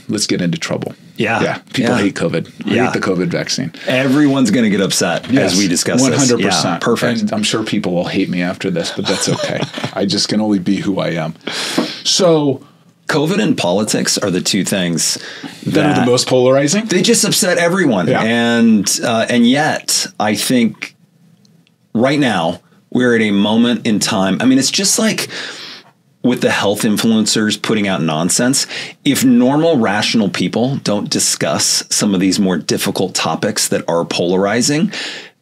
Let's get into trouble. Yeah. People hate COVID. I hate the COVID vaccine. Everyone's going to get upset as we discuss 100%. this. Yeah, perfect. And I'm sure people will hate me after this, but that's okay. I just can only be who I am. So COVID and politics are the two things that are the most polarizing. They just upset everyone. Yeah. And yet I think right now we're at a moment in time. I mean, it's just like with the health influencers putting out nonsense. If normal, rational people don't discuss some of these more difficult topics that are polarizing,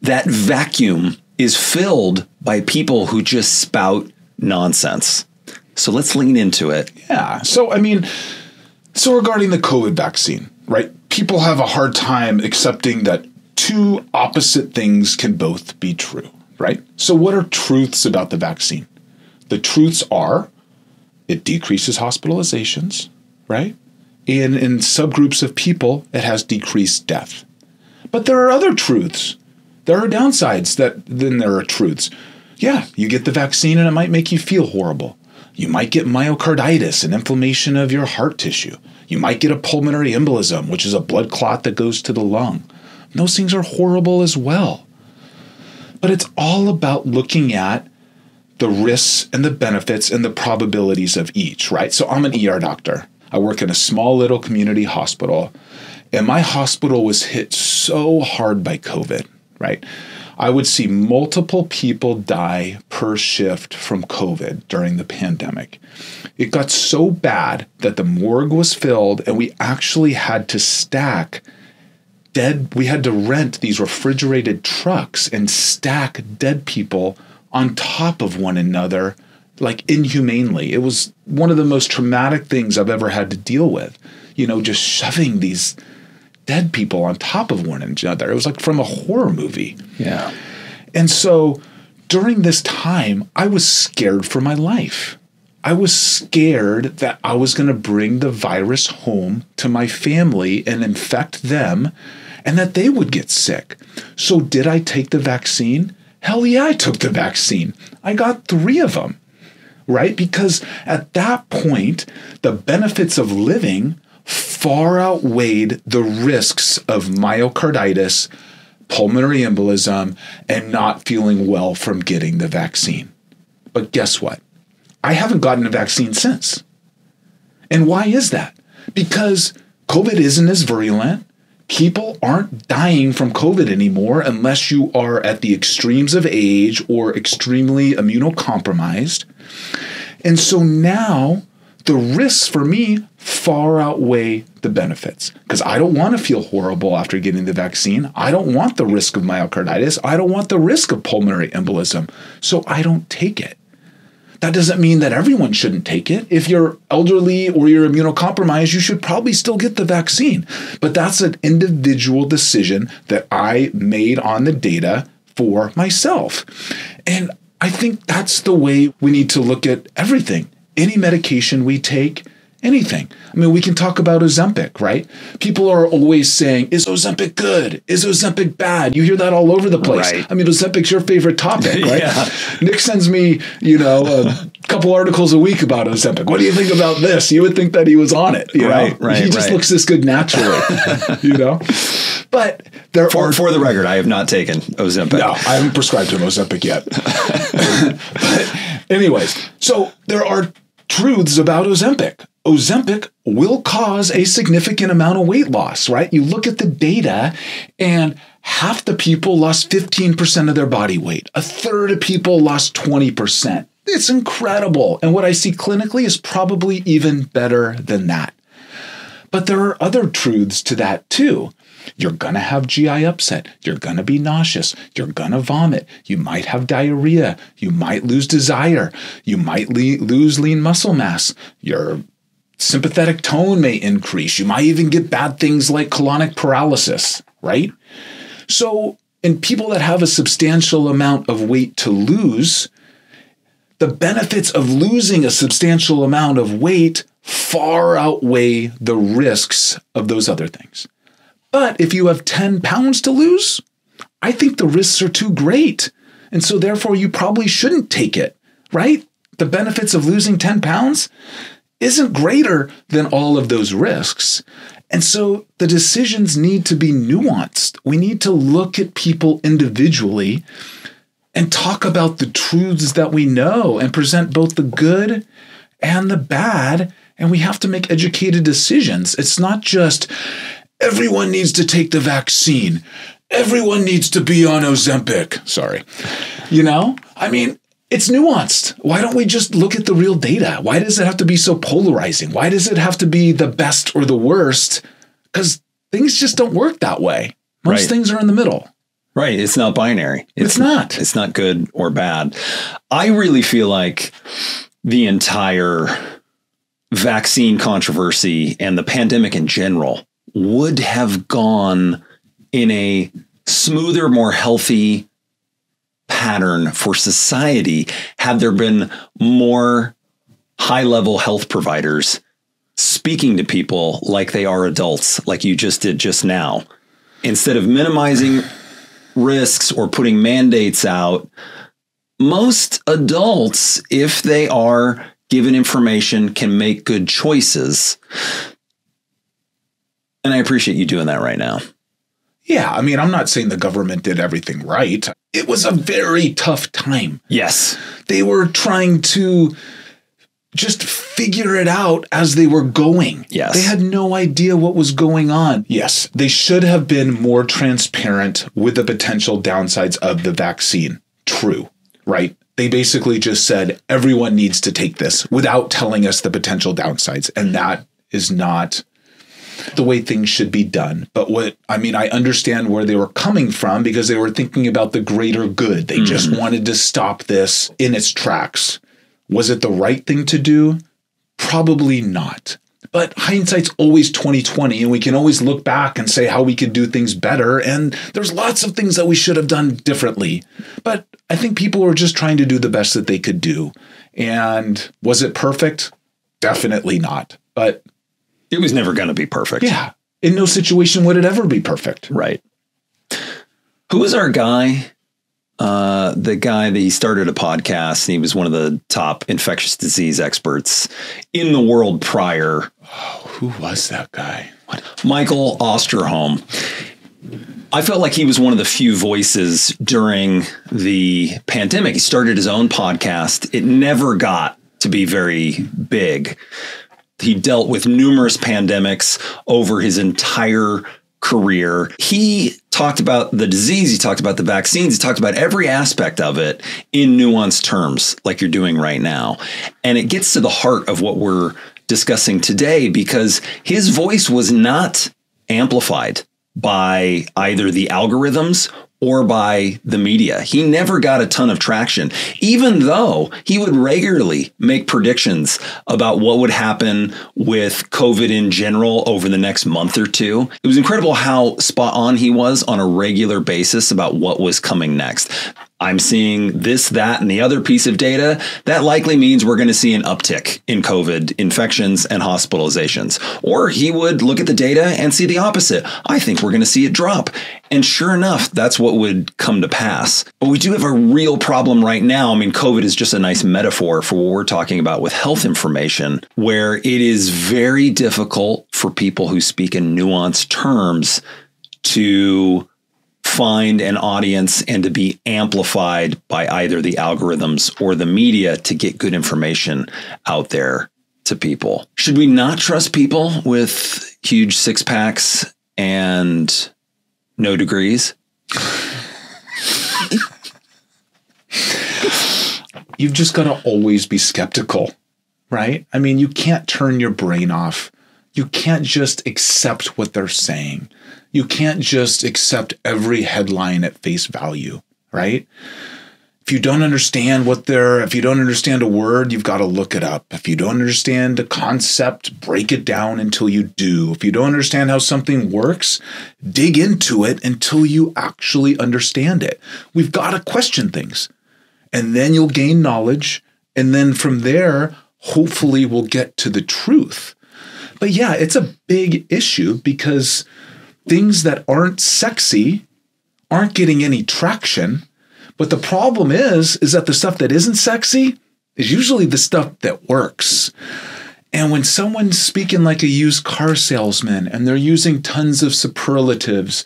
that vacuum is filled by people who just spout nonsense. So let's lean into it. Yeah. So regarding the COVID vaccine, right? People have a hard time accepting that two opposite things can both be true, right? So what are truths about the vaccine? The truths are it decreases hospitalizations, right? And in subgroups of people, it has decreased death. But there are other truths. There are downsides then there are truths. Yeah, you get the vaccine and it might make you feel horrible. You might get myocarditis, an inflammation of your heart tissue. You might get a pulmonary embolism, which is a blood clot that goes to the lung. And those things are horrible as well. But it's all about looking at the risks and the benefits and the probabilities of each, right? So I'm an ER doctor. I work in a small little community hospital, and my hospital was hit so hard by COVID, right? I would see multiple people die per shift from COVID during the pandemic. It got so bad that the morgue was filled and we actually had to stack we had to rent these refrigerated trucks and stack dead people on top of one another, like inhumanely. It was one of the most traumatic things I've ever had to deal with, just shoving these dead people on top of one another. It was like from a horror movie. Yeah. And so during this time, I was scared for my life. I was scared that I was going to bring the virus home to my family and infect them and that they would get sick. So did I take the vaccine? Hell yeah, I took the vaccine. I got 3 of them, right? Because at that point, the benefits of living far outweighed the risks of myocarditis, pulmonary embolism, and not feeling well from getting the vaccine. But guess what? I haven't gotten a vaccine since. And why is that? Because COVID isn't as virulent. People aren't dying from COVID anymore unless you are at the extremes of age or extremely immunocompromised. And so now the risks for me far outweigh the benefits because I don't want to feel horrible after getting the vaccine. I don't want the risk of myocarditis. I don't want the risk of pulmonary embolism. So I don't take it. That doesn't mean that everyone shouldn't take it. If you're elderly or you're immunocompromised, you should probably still get the vaccine. But that's an individual decision that I made on the data for myself. And I think that's the way we need to look at everything. Any medication we take, anything. I mean, we can talk about Ozempic, right? People are always saying, is Ozempic good? Is Ozempic bad? You hear that all over the place. Right. I mean, Ozempic's your favorite topic, right? Yeah. Nick sends me, a couple articles a week about Ozempic. What do you think about this? You would think that he was on it, Right. He just looks this good naturally, But there for the record, I have not taken Ozempic. No, I haven't prescribed him Ozempic yet. But anyways, so there are truths about Ozempic. Ozempic will cause a significant amount of weight loss, right? You look at the data and half the people lost 15% of their body weight. A third of people lost 20%. It's incredible. And what I see clinically is probably even better than that. But there are other truths to that too. You're going to have GI upset. You're going to be nauseous. You're going to vomit. You might have diarrhea. You might lose desire. You might lose lean muscle mass. Your sympathetic tone may increase. You might even get bad things like colonic paralysis, right? So in people that have a substantial amount of weight to lose, the benefits of losing a substantial amount of weight far outweigh the risks of those other things. But if you have 10 pounds to lose, I think the risks are too great. And so therefore you probably shouldn't take it, right? The benefits of losing 10 pounds isn't greater than all of those risks. And so the decisions need to be nuanced. We need to look at people individually and talk about the truths that we know and present both the good and the bad. And we have to make educated decisions. It's not just everyone needs to take the vaccine. Everyone needs to be on Ozempic. Sorry. I mean, it's nuanced. Why don't we just look at the real data? Why does it have to be so polarizing? Why does it have to be the best or the worst? Because things just don't work that way. Most things are in the middle. Right. It's not binary. It's not. It's not good or bad. I really feel like the entire vaccine controversy and the pandemic in general would have gone in a smoother, more healthy pattern for society had there been more high-level health providers speaking to people like they are adults, like you just did just now, instead of minimizing risks or putting mandates out. Most adults, if they are given information, can make good choices. And I appreciate you doing that right now. Yeah, I mean, I'm not saying the government did everything right. It was a very tough time. Yes. They were trying to just figure it out as they were going. Yes. They had no idea what was going on. Yes, they should have been more transparent with the potential downsides of the vaccine. True, right? They basically just said, everyone needs to take this without telling us the potential downsides. And that is not the way things should be done. But I understand where they were coming from because they were thinking about the greater good. They just wanted to stop this in its tracks. Was it the right thing to do? Probably not. But hindsight's always 20/20, and we can always look back and say how we could do things better. And there's lots of things that we should have done differently. But I think people were just trying to do the best that they could do. And was it perfect? Definitely not. But it was never going to be perfect. Yeah. In no situation would it ever be perfect. Right. Who was our guy? The guy that he started a podcast, and he was one of the top infectious disease experts in the world prior. Oh, who was that guy? What? Michael Osterholm. I felt like he was one of the few voices during the pandemic. He started his own podcast. It never got to be very big. He dealt with numerous pandemics over his entire career. He talked about the disease. He talked about the vaccines. He talked about every aspect of it in nuanced terms, like you're doing right now. And it gets to the heart of what we're discussing today, because his voice was not amplified by either the algorithms or by the media. He never got a ton of traction, even though he would regularly make predictions about what would happen with COVID in general over the next month or two. It was incredible how spot on he was on a regular basis about what was coming next. I'm seeing this, that, and the other piece of data. That likely means we're going to see an uptick in COVID infections and hospitalizations. Or he would look at the data and see the opposite. I think we're going to see it drop. And sure enough, that's what would come to pass. But we do have a real problem right now. I mean, COVID is just a nice metaphor for what we're talking about with health information, where it is very difficult for people who speak in nuanced terms to find an audience and to be amplified by either the algorithms or the media to get good information out there to people. Should we not trust people with huge six packs and no degrees? You've just got to always be skeptical, right? I mean, you can't turn your brain off. You can't just accept what they're saying. You can't just accept every headline at face value, right? If you don't understand if you don't understand a word, you've got to look it up. If you don't understand a concept, break it down until you do. If you don't understand how something works, dig into it until you actually understand it. We've got to question things, and then you'll gain knowledge. And then from there, hopefully we'll get to the truth. But yeah, it's a big issue because things that aren't sexy aren't getting any traction. But the problem is that the stuff that isn't sexy is usually the stuff that works. And when someone's speaking like a used car salesman and they're using tons of superlatives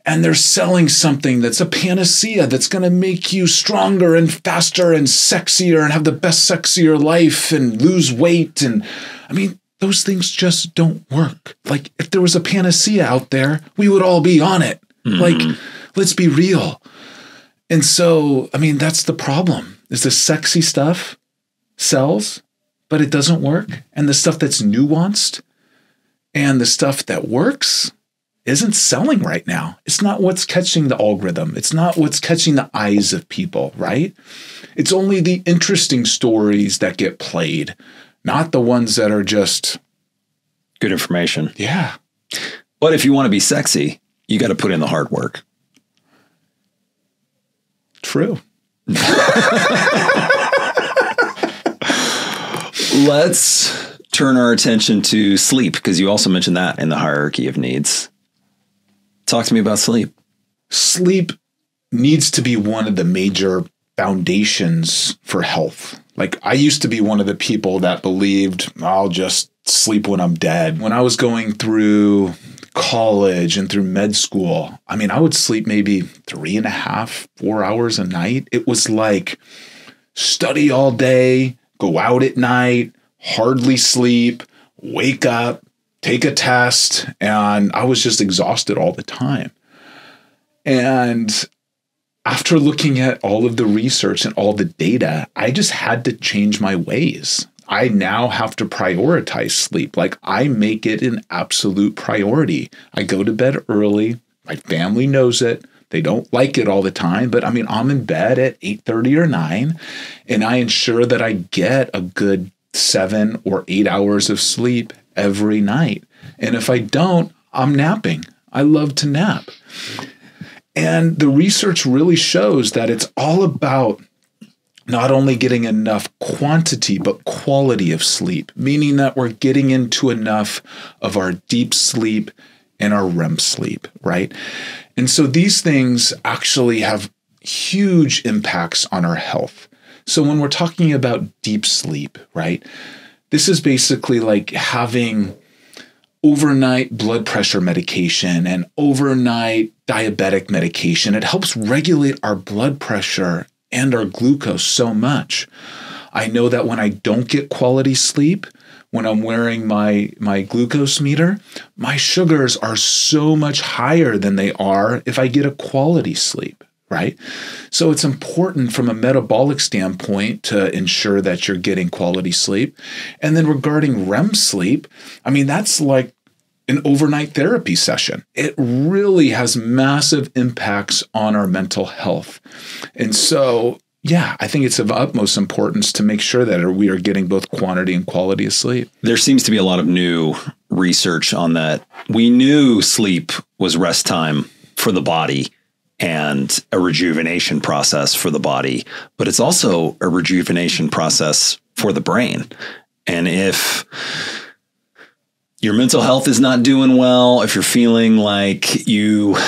and they're selling something that's a panacea that's going to make you stronger and faster and sexier and have the best sexier life and lose weight. And I mean, those things just don't work. Like if there was a panacea out there, we would all be on it. Mm-hmm. Like, let's be real. And so, I mean, that's the problem is the sexy stuff sells, but it doesn't work. And the stuff that's nuanced and the stuff that works isn't selling right now. It's not what's catching the algorithm. It's not what's catching the eyes of people, right? It's only the interesting stories that get played, not the ones that are just good information. Yeah. But if you want to be sexy, you got to put in the hard work. True. Let's turn our attention to sleep, because you also mentioned that in the hierarchy of needs. Talk to me about sleep. Sleep needs to be one of the major foundations for health. Like I used to be one of the people that believed I'll just sleep when I'm dead. When I was going through college and through med school, I mean, I would sleep maybe 3.5, 4 hours a night. It was like study all day, go out at night, hardly sleep, wake up, take a test, and I was just exhausted all the time. And after looking at all of the research and all the data, I just had to change my ways. I now have to prioritize sleep. Like I make it an absolute priority. I go to bed early. My family knows it. They don't like it all the time, but I mean, I'm in bed at 8:30 or 9, and I ensure that I get a good 7 or 8 hours of sleep every night. And if I don't, I'm napping. I love to nap. And the research really shows that it's all about not only getting enough quantity, but quality of sleep, meaning that we're getting into enough of our deep sleep and our REM sleep, right? And so these things actually have huge impacts on our health. So when we're talking about deep sleep, right, this is basically like having overnight blood pressure medication and overnight diabetic medication. It helps regulate our blood pressure and our glucose so much. I know that when I don't get quality sleep, when I'm wearing my glucose meter, my sugars are so much higher than they are if I get a quality sleep, right? So it's important from a metabolic standpoint to ensure that you're getting quality sleep. And then regarding REM sleep, I mean, that's like an overnight therapy session. It really has massive impacts on our mental health. And so, yeah, I think it's of utmost importance to make sure that we are getting both quantity and quality of sleep. There seems to be a lot of new research on that. We knew sleep was rest time for the body and a rejuvenation process for the body, but it's also a rejuvenation process for the brain. And if your mental health is not doing well, if you're feeling like you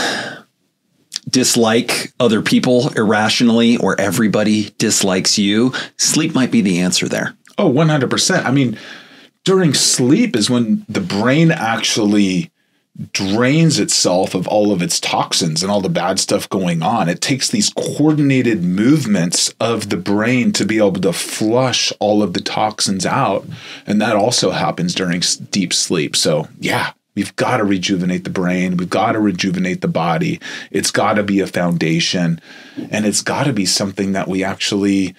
dislike other people irrationally or everybody dislikes you, sleep might be the answer there. Oh, 100%. I mean, during sleep is when the brain actually drains itself of all of its toxins and all the bad stuff going on. It takes these coordinated movements of the brain to be able to flush all of the toxins out. And that also happens during deep sleep. So yeah, we've got to rejuvenate the brain. We've got to rejuvenate the body. It's got to be a foundation, and it's got to be something that we actually,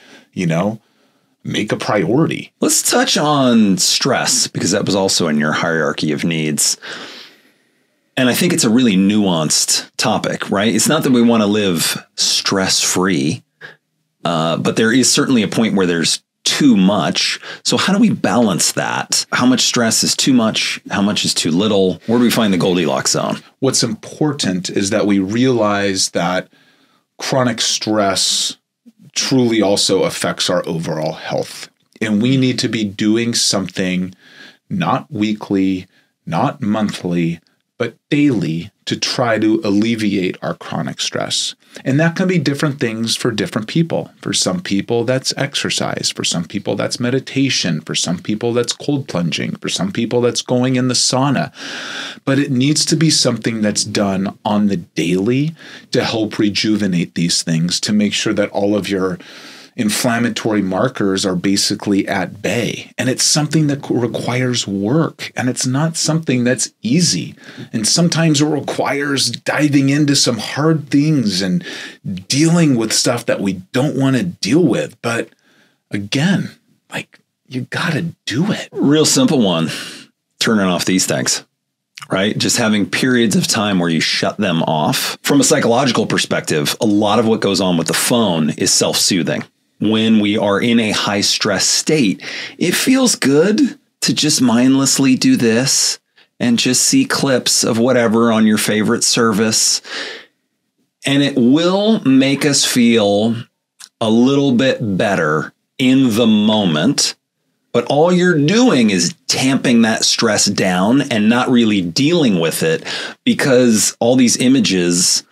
make a priority. Let's touch on stress, because that was also in your hierarchy of needs. And I think it's a really nuanced topic, right? It's not that we want to live stress-free, but there is certainly a point where there's too much. So how do we balance that? How much stress is too much? How much is too little? Where do we find the Goldilocks zone? What's important is that we realize that chronic stress truly also affects our overall health. And we need to be doing something not weekly, not monthly, but daily, to try to alleviate our chronic stress. And that can be different things for different people. For some people, that's exercise. For some people, that's meditation. For some people, that's cold plunging. For some people, that's going in the sauna. But it needs to be something that's done on the daily to help rejuvenate these things, to make sure that all of your inflammatory markers are basically at bay. And it's something that requires work, and it's not something that's easy. And sometimes it requires diving into some hard things and dealing with stuff that we don't want to deal with. But again, like, you got to do it. Real simple one, turning off these things. Right? Just having periods of time where you shut them off. From a psychological perspective, a lot of what goes on with the phone is self-soothing. When we are in a high stress state, it feels good to just mindlessly do this and just see clips of whatever on your favorite service. And it will make us feel a little bit better in the moment. But all you're doing is tamping that stress down and not really dealing with it, because all these images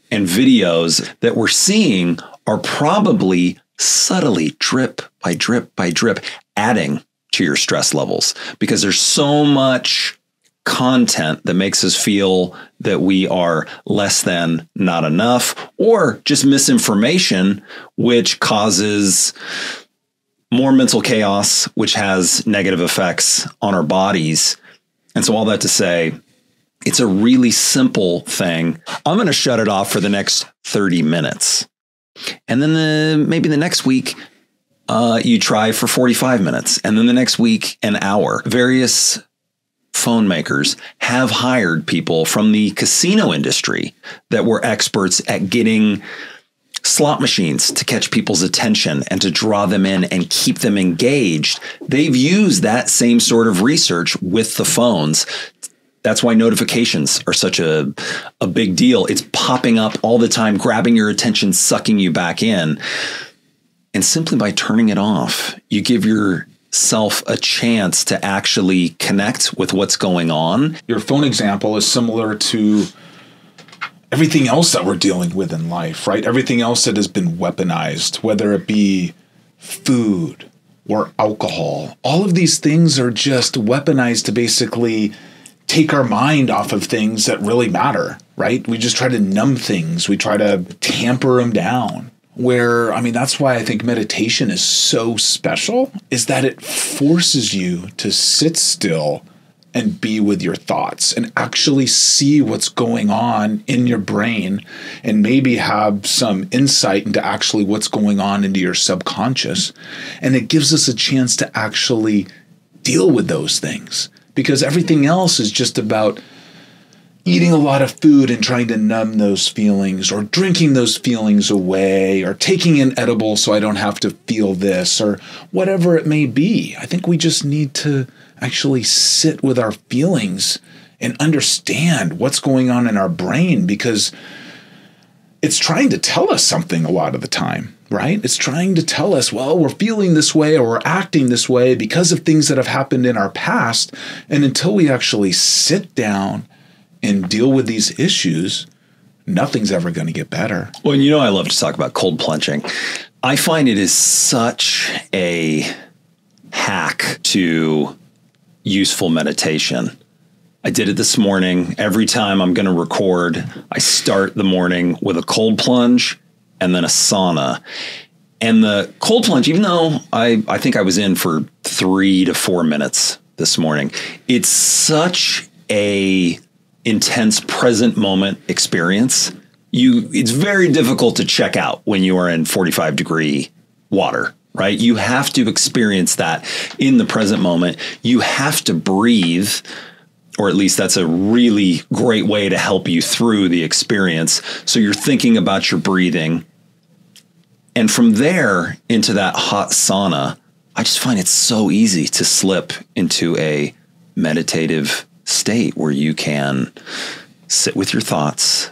and videos that we're seeing are probably subtly, drip by drip by drip, adding to your stress levels, because there's so much content that makes us feel that we are less than, not enough, or just misinformation, which causes more mental chaos, which has negative effects on our bodies. And so all that to say, it's a really simple thing. I'm going to shut it off for the next 30 minutes. And then maybe the next week, you try for 45 minutes. And then the next week, an hour. Various phone makers have hired people from the casino industry that were experts at getting slot machines to catch people's attention and to draw them in and keep them engaged. They've used that same sort of research with the phones. That's why notifications are such a big deal. It's popping up all the time, grabbing your attention, sucking you back in. And simply by turning it off, you give yourself a chance to actually connect with what's going on. Your phone example is similar to everything else that we're dealing with in life, right? Everything else that has been weaponized, whether it be food or alcohol. All of these things are just weaponized to basically take our mind off of things that really matter, right? We just try to numb things. We try to tamper them down. That's why I think meditation is so special, is that it forces you to sit still and be with your thoughts and actually see what's going on in your brain, and maybe have some insight into actually what's going on into your subconscious. And it gives us a chance to actually deal with those things, because everything else is just about eating a lot of food and trying to numb those feelings, or drinking those feelings away, or taking an edible so I don't have to feel this, or whatever it may be. I think we just need to actually sit with our feelings and understand what's going on in our brain, because it's trying to tell us something a lot of the time, right? It's trying to tell us, well, we're feeling this way or we're acting this way because of things that have happened in our past. And until we actually sit down and deal with these issues, nothing's ever going to get better. Well, I love to talk about cold plunging. I find it is such a hack to useful meditation. I did it this morning. Every time I'm going to record, I start the morning with a cold plunge and then a sauna. And the cold plunge, even though I think I was in for 3 to 4 minutes this morning, it's such a intense present moment experience. It's very difficult to check out when you are in 45-degree water, right? You have to experience that in the present moment. You have to breathe, or at least that's a really great way to help you through the experience. So you're thinking about your breathing. And from there into that hot sauna, I just find it so easy to slip into a meditative state where you can sit with your thoughts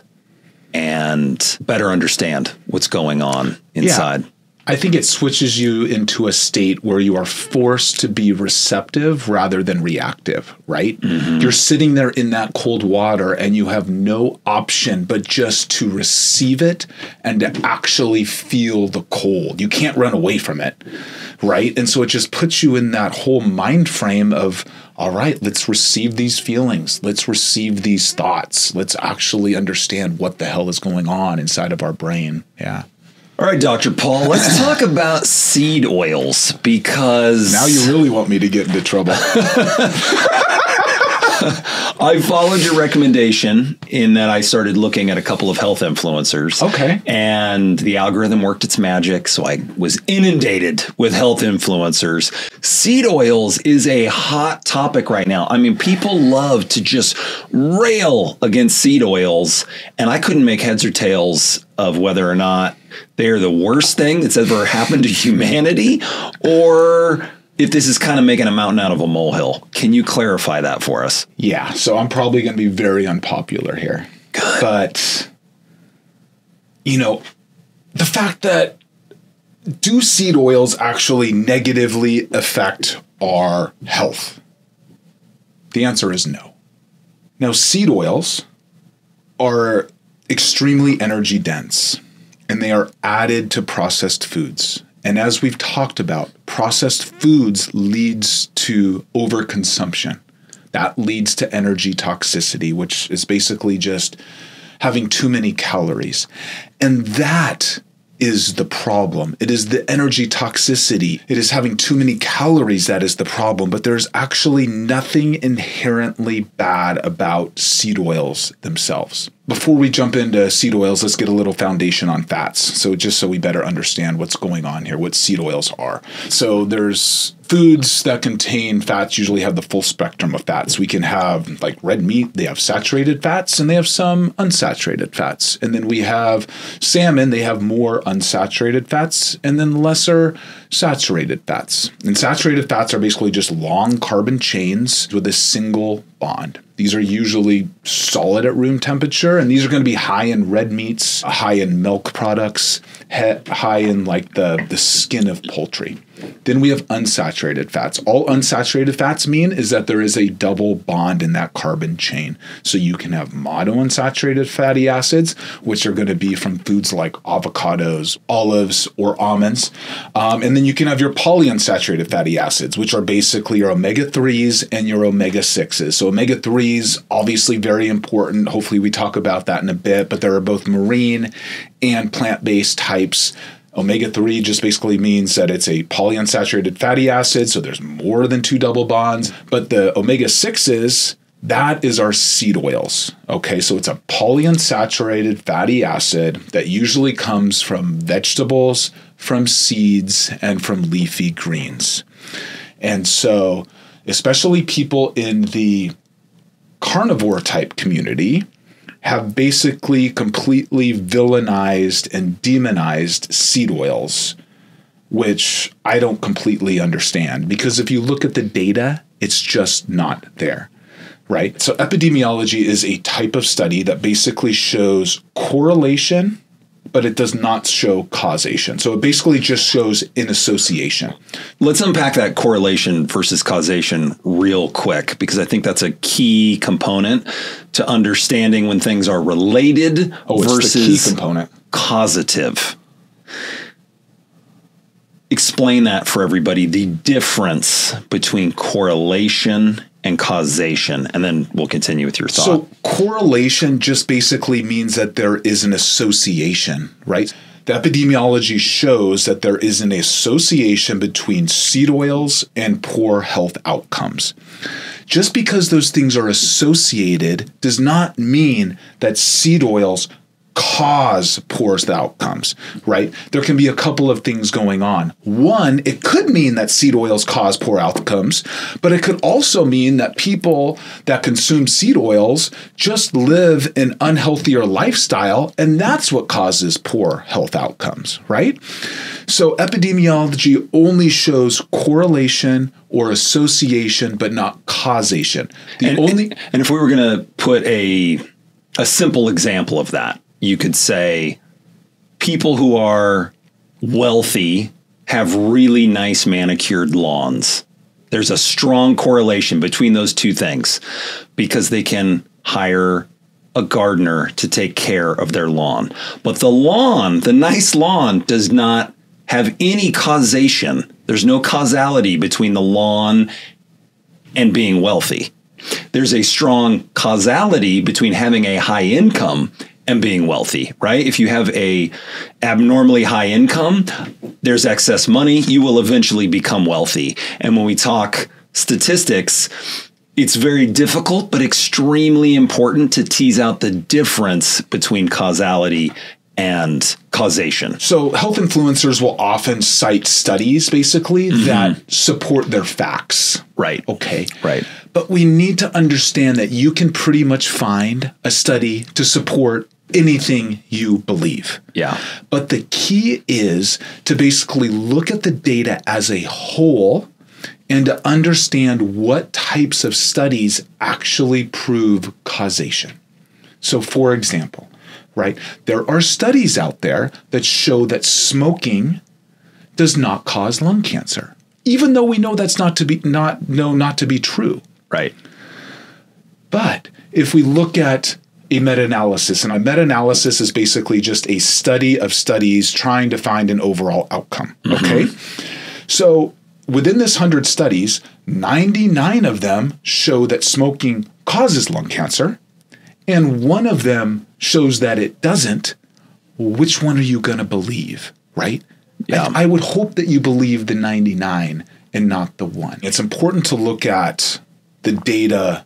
and better understand what's going on inside. Yeah. I think it switches you into a state where you are forced to be receptive rather than reactive, right? Mm-hmm. You're sitting there in that cold water and you have no option but just to receive it and to actually feel the cold. You can't run away from it, right? And so it just puts you in that whole mind frame of, all right, let's receive these feelings. Let's receive these thoughts. Let's actually understand what the hell is going on inside of our brain. Yeah. All right, Dr. Paul, let's talk about seed oils, because now you really want me to get into trouble. I followed your recommendation in that I started looking at a couple of health influencers. Okay. And the algorithm worked its magic, so I was inundated with health influencers. Seed oils is a hot topic right now. I mean, people love to just rail against seed oils, and I couldn't make heads or tails of whether or not they're the worst thing that's ever happened to humanity, or if this is kind of making a mountain out of a molehill. Can you clarify that for us? Yeah, so I'm probably going to be very unpopular here. Good. But, you know, the fact that do seed oils actually negatively affect our health? The answer is no. Now, seed oils are extremely energy dense, and they are added to processed foods. And as we've talked about, processed foods leads to overconsumption. That leads to energy toxicity, which is basically just having too many calories. And that is the problem. It is the energy toxicity. It is having too many calories that is the problem. But there's actually nothing inherently bad about seed oils themselves. Before we jump into seed oils, let's get a little foundation on fats. So just so we better understand what's going on here, what seed oils are. So there's foods that contain fats usually have the full spectrum of fats. We can have like red meat, they have saturated fats, and they have some unsaturated fats. And then we have salmon, they have more unsaturated fats, and then lesser saturated fats. And saturated fats are basically just long carbon chains with a single bond. These are usually solid at room temperature, and these are going to be high in red meats, high in milk products, high in like the skin of poultry. Then we have unsaturated fats. All unsaturated fats mean is that there is a double bond in that carbon chain. So you can have monounsaturated fatty acids, which are going to be from foods like avocados, olives, or almonds. And then you can have your polyunsaturated fatty acids, which are basically your omega-3s and your omega-6s. So omega-3s, obviously very important. Hopefully we talk about that in a bit, but there are both marine and plant-based types. Omega-3 just basically means that it's a polyunsaturated fatty acid, so there's more than two double bonds. But the omega-6s, that is our seed oils. Okay, so it's a polyunsaturated fatty acid that usually comes from vegetables, from seeds, and from leafy greens. And so, especially people in the carnivore type community have basically completely villainized and demonized seed oils, which I don't completely understand, because if you look at the data, it's just not there, right? So epidemiology is a type of study that basically shows correlation, but it does not show causation. So it basically just shows an association. Let's unpack that correlation versus causation real quick, because I think that's a key component to understanding when things are related versus the key component. Causative. Explain that for everybody, the difference between correlation and causation, and then we'll continue with your thought. So correlation just basically means that there is an association, right? The epidemiology shows that there is an association between seed oils and poor health outcomes. Just because those things are associated does not mean that seed oils cause poor outcomes, right? There can be a couple of things going on. One, it could mean that seed oils cause poor outcomes, but it could also mean that people that consume seed oils just live an unhealthier lifestyle, and that's what causes poor health outcomes, right? So epidemiology only shows correlation or association, but not causation. And if we were going to put a simple example of that, you could say people who are wealthy have really nice manicured lawns. There's a strong correlation between those two things because they can hire a gardener to take care of their lawn. But the lawn, the nice lawn, does not have any causation. There's no causality between the lawn and being wealthy. There's a strong causality between having a high income and being wealthy, right? If you have a abnormally high income, there's excess money, you will eventually become wealthy. And when we talk statistics, it's very difficult, but extremely important to tease out the difference between causality and causation. So health influencers will often cite studies, basically, that support their facts. Right. Okay. Right. But we need to understand that you can pretty much find a study to support anything you believe. Yeah. But the key is to basically look at the data as a whole and to understand what types of studies actually prove causation. So for example, right, there are studies out there that show that smoking does not cause lung cancer, even though we know that's not to be true. Right. But if we look at a meta-analysis, and a meta-analysis is basically just a study of studies trying to find an overall outcome, okay? So within this 100 studies, 99 of them show that smoking causes lung cancer, and one of them shows that it doesn't. Which one are you going to believe, right? Yeah. I would hope that you believe the 99 and not the one. It's important to look at the data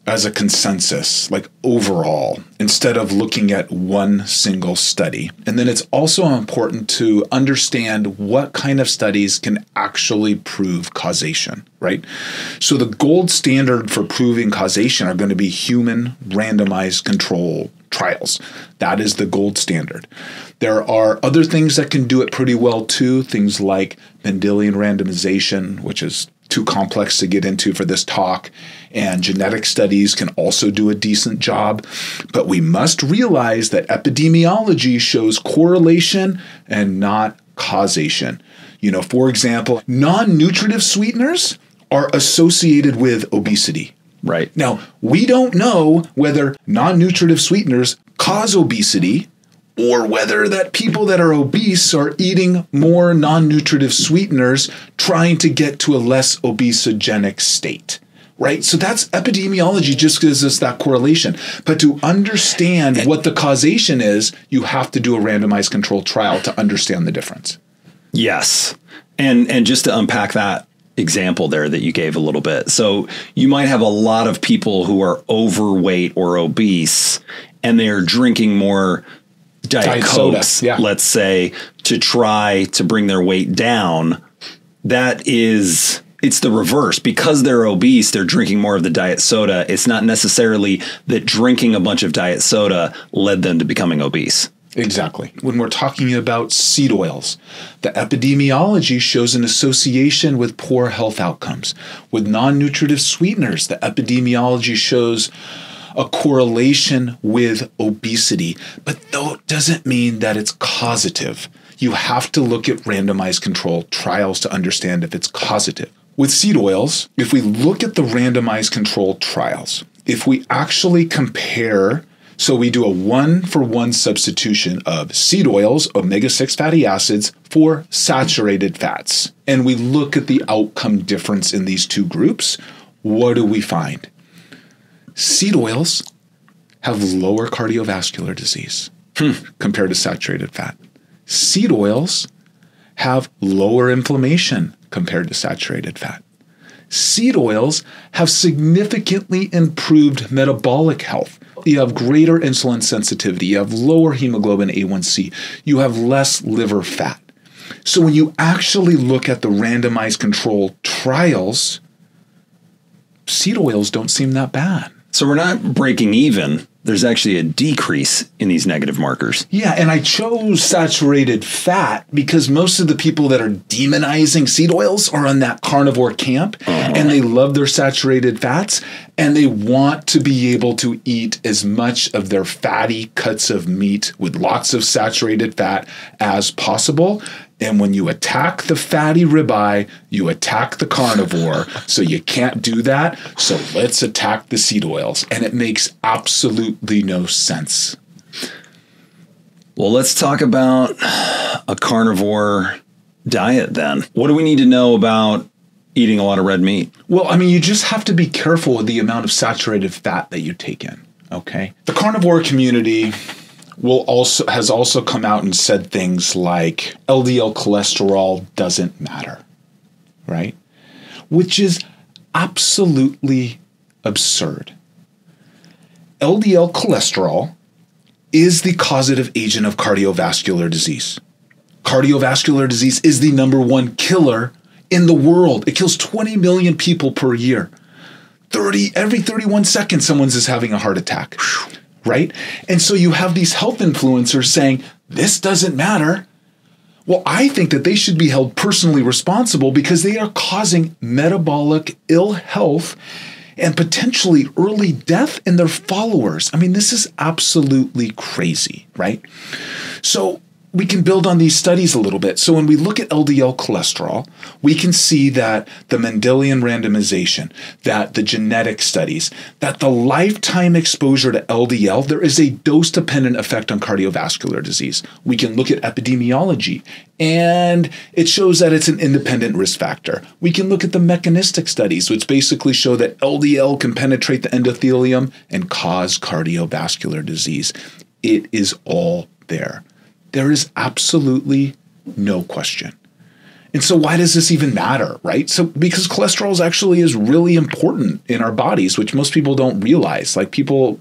as a consensus, like overall, instead of looking at one single study. And then it's also important to understand what kind of studies can actually prove causation, right? So the gold standard for proving causation are going to be human randomized control trials. That is the gold standard. There are other things that can do it pretty well too, things like Mendelian randomization, which is too complex to get into for this talk, and genetic studies can also do a decent job. But we must realize that epidemiology shows correlation and not causation. You know, for example, non-nutritive sweeteners are associated with obesity. Right. Now, we don't know whether non-nutritive sweeteners cause obesity or whether that people that are obese are eating more non-nutritive sweeteners trying to get to a less obesogenic state, right? So that's epidemiology, just gives us that correlation. But to understand what the causation is, you have to do a randomized controlled trial to understand the difference. Yes. And just to unpack that example there that you gave a little bit. So you might have a lot of people who are overweight or obese, and they're drinking more Diet Cokes, let's say, to try to bring their weight down. It's the reverse. Because they're obese, they're drinking more of the diet soda. It's not necessarily that drinking a bunch of diet soda led them to becoming obese. Exactly. When we're talking about seed oils, the epidemiology shows an association with poor health outcomes. With non-nutritive sweeteners, the epidemiology shows a correlation with obesity, but though it doesn't mean that it's causative. You have to look at randomized controlled trials to understand if it's causative. With seed oils, if we look at the randomized controlled trials, if we actually compare, so we do a 1-for-1 substitution of seed oils, omega-6 fatty acids, for saturated fats, and we look at the outcome difference in these two groups, what do we find? Seed oils have lower cardiovascular disease compared to saturated fat. Seed oils have lower inflammation compared to saturated fat. Seed oils have significantly improved metabolic health. You have greater insulin sensitivity. You have lower hemoglobin A1C. You have less liver fat. So when you actually look at the randomized controlled trials, seed oils don't seem that bad. So we're not breaking even there's actually a decrease in these negative markers. Yeah, and I chose saturated fat because most of the people that are demonizing seed oils are on that carnivore camp, and they love their saturated fats, and they want to be able to eat as much of their fatty cuts of meat with lots of saturated fat as possible. And when you attack the fatty ribeye, you attack the carnivore. So you can't do that. So let's attack the seed oils. And it makes absolutely no sense. Well, let's talk about a carnivore diet then. What do we need to know about eating a lot of red meat? Well, I mean, you just have to be careful with the amount of saturated fat that you take in. Okay. The carnivore community has also come out and said things like LDL cholesterol doesn't matter, right? Which is absolutely absurd. LDL cholesterol is the causative agent of cardiovascular disease. Cardiovascular disease is the #1 killer in the world. It kills 20 million people per year. Every 31 seconds, someone's is having a heart attack. Right? And so you have these health influencers saying, this doesn't matter. Well, I think that they should be held personally responsible because they are causing metabolic ill health and potentially early death in their followers. I mean, this is absolutely crazy, right? So we can build on these studies a little bit. So when we look at LDL cholesterol, we can see that the Mendelian randomization, that the genetic studies, that the lifetime exposure to LDL, there is a dose-dependent effect on cardiovascular disease. We can look at epidemiology, and it shows that it's an independent risk factor. We can look at the mechanistic studies, which basically show that LDL can penetrate the endothelium and cause cardiovascular disease. It is all there. There is absolutely no question. And so why does this even matter, right? So because cholesterol actually is really important in our bodies, which most people don't realize. Like people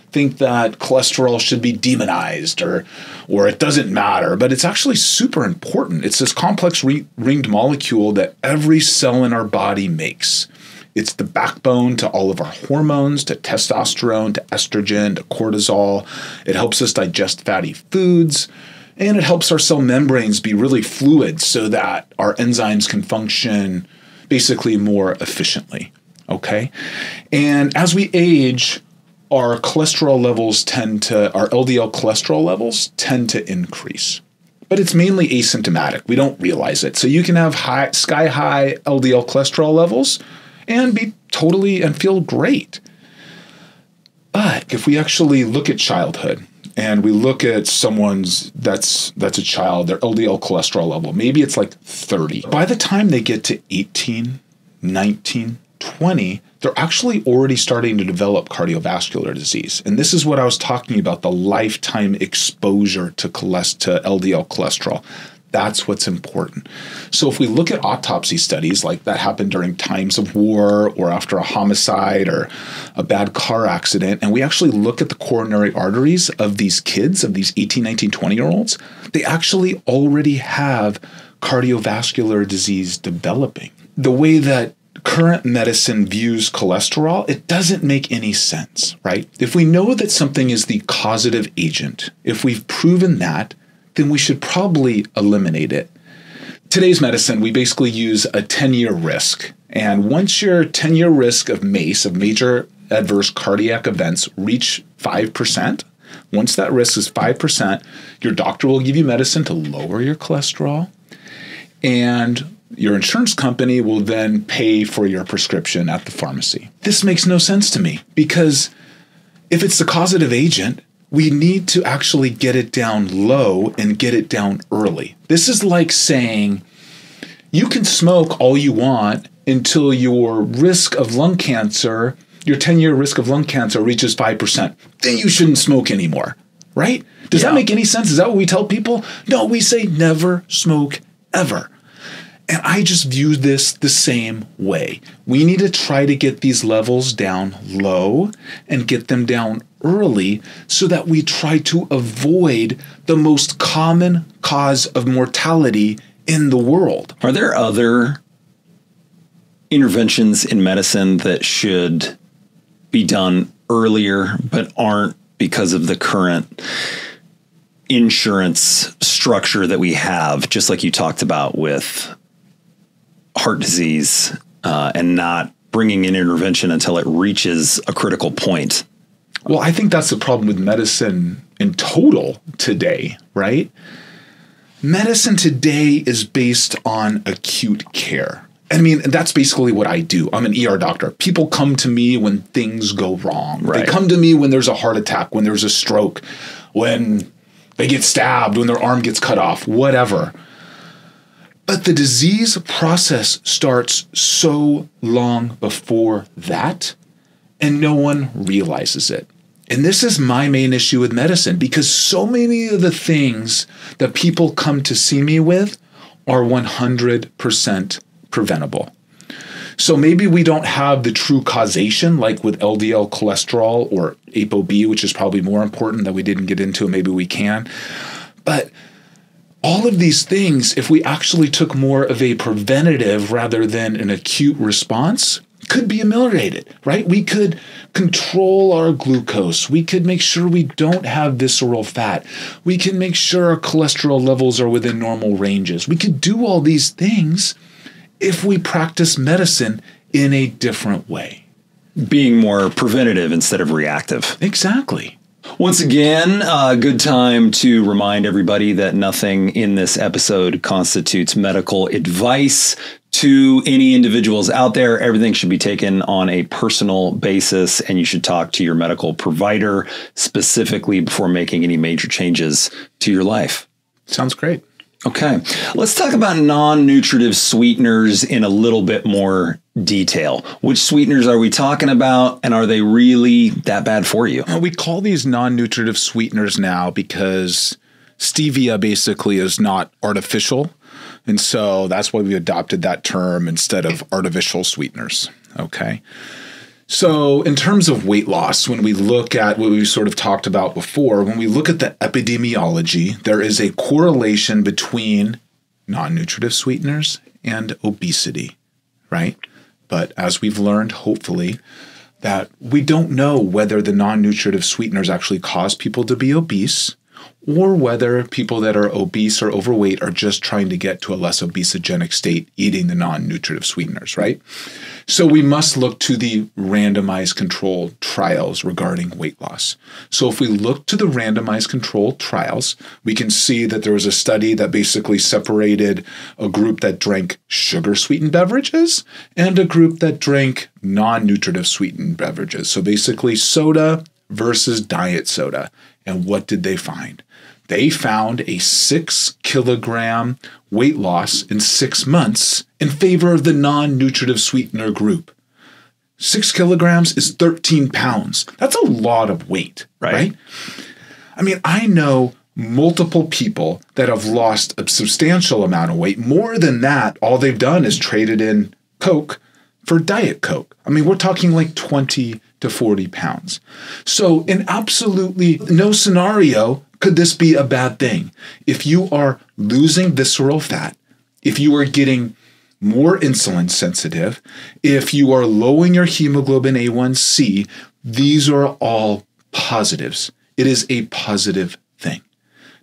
think that cholesterol should be demonized or it doesn't matter, but it's actually super important. It's this complex ringed molecule that every cell in our body makes. It's the backbone to all of our hormones, to testosterone, to estrogen, to cortisol. It helps us digest fatty foods. And it helps our cell membranes be really fluid so that our enzymes can function basically more efficiently, okay? And as we age, our LDL cholesterol levels tend to increase. But it's mainly asymptomatic. We don't realize it. So you can have sky-high LDL cholesterol levels and feel great. But if we actually look at childhood, and we look at someone's that's a child, their LDL cholesterol level, maybe it's like 30. By the time they get to 18, 19, 20, they're actually already starting to develop cardiovascular disease. And this is what I was talking about, the lifetime exposure to LDL cholesterol. That's what's important. So if we look at autopsy studies like that happened during times of war or after a homicide or a bad car accident, and we actually look at the coronary arteries of these kids, of these 18, 19, 20-year-olds, they actually already have cardiovascular disease developing. The way that current medicine views cholesterol, it doesn't make any sense, right? If we know that something is the causative agent, if we've proven that, then we should probably eliminate it. Today's medicine, we basically use a 10-year risk. And once your 10-year risk of MACE, of major adverse cardiac events, reach 5%, once that risk is 5%, your doctor will give you medicine to lower your cholesterol. And your insurance company will then pay for your prescription at the pharmacy. This makes no sense to me because if it's the causative agent, we need to actually get it down low and get it down early. This is like saying you can smoke all you want until your risk of lung cancer, your 10-year risk of lung cancer reaches 5%. Then you shouldn't smoke anymore, right? Does that make any sense? Is that what we tell people? No, we say never smoke ever. And I just view this the same way. We need to try to get these levels down low and get them down early so that we try to avoid the most common cause of mortality in the world. Are there other interventions in medicine that should be done earlier but aren't because of the current insurance structure that we have, just like you talked about with heart disease, and not bringing in intervention until it reaches a critical point. Well, I think that's the problem with medicine in total today, right? Medicine today is based on acute care. I mean, that's basically what I do. I'm an ER doctor. People come to me when things go wrong. Right. They come to me when there's a heart attack, when there's a stroke, when they get stabbed, when their arm gets cut off, whatever. But the disease process starts so long before that, and no one realizes it. And this is my main issue with medicine, because so many of the things that people come to see me with are 100% preventable. So maybe we don't have the true causation like with LDL cholesterol or ApoB, which is probably more important that we didn't get into, and maybe we can. But all of these things, if we actually took more of a preventative rather than an acute response, could be ameliorated, right? We could control our glucose. We could make sure we don't have visceral fat. We can make sure our cholesterol levels are within normal ranges. We could do all these things if we practice medicine in a different way. Being more preventative instead of reactive. Exactly. Once again, a good time to remind everybody that nothing in this episode constitutes medical advice to any individuals out there. Everything should be taken on a personal basis, and you should talk to your medical provider specifically before making any major changes to your life. Sounds great. Okay, let's talk about non-nutritive sweeteners in a little bit more detail. Which sweeteners are we talking about, and are they really that bad for you? We call these non-nutritive sweeteners now because stevia basically is not artificial. And so that's why we adopted that term instead of artificial sweeteners. Okay. So in terms of weight loss, when we look at what we sort of talked about before, when we look at the epidemiology, there is a correlation between non-nutritive sweeteners and obesity, right? But as we've learned, hopefully, that we don't know whether the non-nutritive sweeteners actually cause people to be obese, or whether people that are obese or overweight are just trying to get to a less obesogenic state eating the non-nutritive sweeteners, right? So we must look to the randomized controlled trials regarding weight loss. So if we look to the randomized controlled trials, we can see that there was a study that basically separated a group that drank sugar-sweetened beverages and a group that drank non-nutritive sweetened beverages. So basically soda versus diet soda. And what did they find? They found a 6 kilogram weight loss in 6 months in favor of the non-nutritive sweetener group. 6 kilograms is 13 pounds. That's a lot of weight, right? I mean, I know multiple people that have lost a substantial amount of weight. More than that, all they've done is traded in Coke for Diet Coke. I mean, we're talking like 20 to 40 pounds. So in absolutely no scenario could this be a bad thing. If you are losing visceral fat, if you are getting more insulin sensitive, if you are lowering your hemoglobin A1C, these are all positives. It is a positive thing.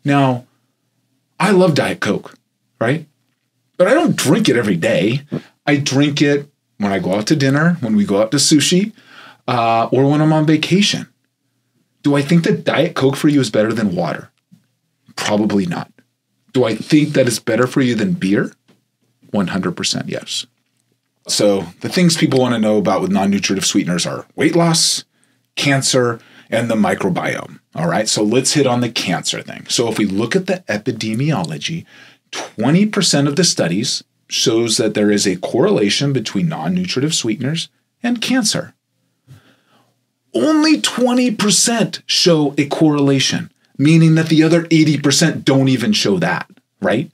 Now, I love Diet Coke, right? But I don't drink it every day. I drink it when I go out to dinner, when we go out to sushi, or when I'm on vacation. Do I think that Diet Coke for you is better than water? Probably not. Do I think that it's better for you than beer? 100% yes. So the things people want to know about with non-nutritive sweeteners are weight loss, cancer, and the microbiome. All right, so let's hit on the cancer thing. So if we look at the epidemiology, 20% of the studies shows that there is a correlation between non-nutritive sweeteners and cancer. Only 20% show a correlation, meaning that the other 80% don't even show that, right?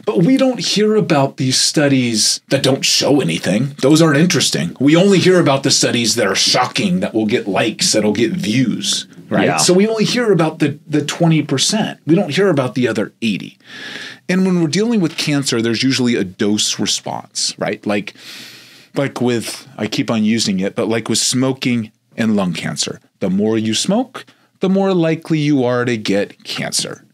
But we don't hear about these studies that don't show anything. Those aren't interesting. We only hear about the studies that are shocking, that will get likes, that'll get views, right? Yeah. So we only hear about the 20%. We don't hear about the other 80. And when we're dealing with cancer, there's usually a dose response, right? Like with, I keep on using it, but like with smoking and lung cancer. The more you smoke, the more likely you are to get cancer.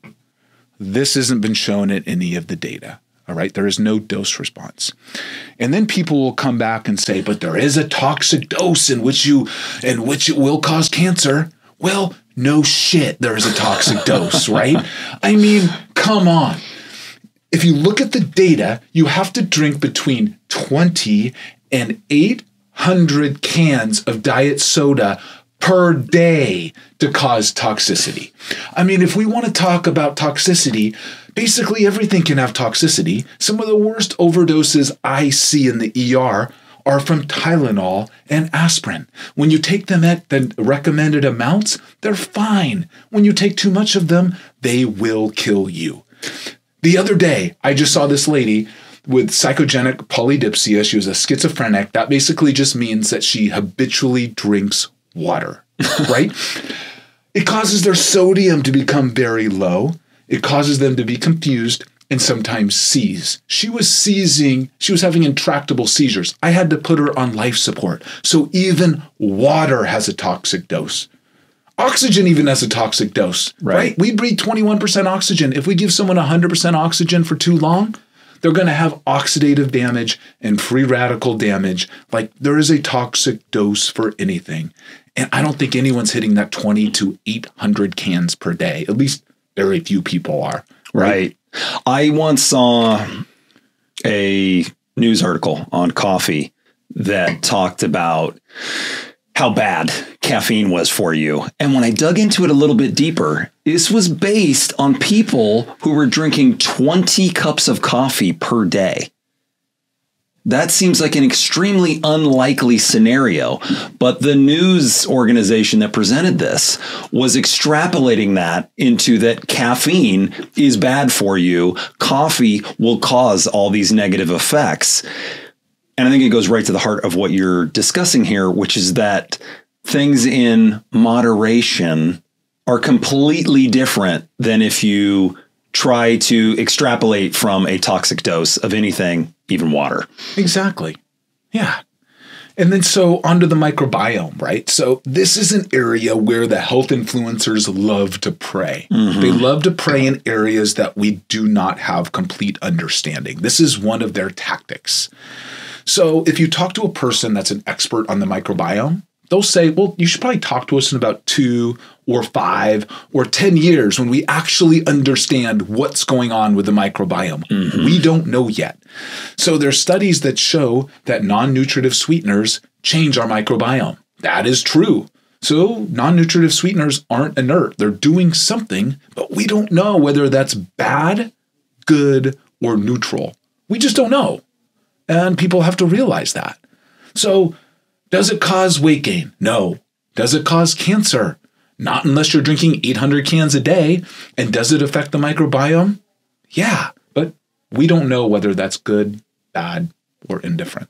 This hasn't been shown in any of the data. All right. There is no dose response. And then people will come back and say, but there is a toxic dose in which it will cause cancer. Well, no shit, there is a toxic dose, right? I mean, come on. If you look at the data, you have to drink between 20 and 800 cans of diet soda per day to cause toxicity. I mean, if we want to talk about toxicity, basically everything can have toxicity. Some of the worst overdoses I see in the ER are from Tylenol and aspirin. When you take them at the recommended amounts, they're fine. When you take too much of them, they will kill you. The other day, I just saw this lady with psychogenic polydipsia. She was a schizophrenic. That basically just means that she habitually drinks water, right? It causes their sodium to become very low. It causes them to be confused and sometimes seize. She was having intractable seizures. I had to put her on life support. So even water has a toxic dose. Oxygen even has a toxic dose, right? We breathe 21% oxygen. If we give someone 100% oxygen for too long, they're going to have oxidative damage and free radical damage. Like, there is a toxic dose for anything. And I don't think anyone's hitting that 20 to 800 cans per day. At least very few people are. Right. I once saw a news article on coffee that talked about how bad caffeine was for you. And when I dug into it a little bit deeper, this was based on people who were drinking 20 cups of coffee per day. That seems like an extremely unlikely scenario, but the news organization that presented this was extrapolating that into that caffeine is bad for you. Coffee will cause all these negative effects. And I think it goes right to the heart of what you're discussing here, which is that things in moderation are completely different than if you try to extrapolate from a toxic dose of anything, even water. Exactly. Yeah. And then so onto the microbiome, right? So this is an area where the health influencers love to prey. Mm-hmm. They love to prey in areas that we do not have complete understanding. This is one of their tactics. So if you talk to a person that's an expert on the microbiome, they'll say, well, you should probably talk to us in about 2 or 5 or 10 years when we actually understand what's going on with the microbiome. Mm-hmm. We don't know yet. So there's studies that show that non-nutritive sweeteners change our microbiome. That is true. So non-nutritive sweeteners aren't inert. They're doing something, but we don't know whether that's bad, good, or neutral. We just don't know. And people have to realize that. So does it cause weight gain? No. Does it cause cancer? Not unless you're drinking 800 cans a day. And does it affect the microbiome? Yeah, but we don't know whether that's good, bad, or indifferent.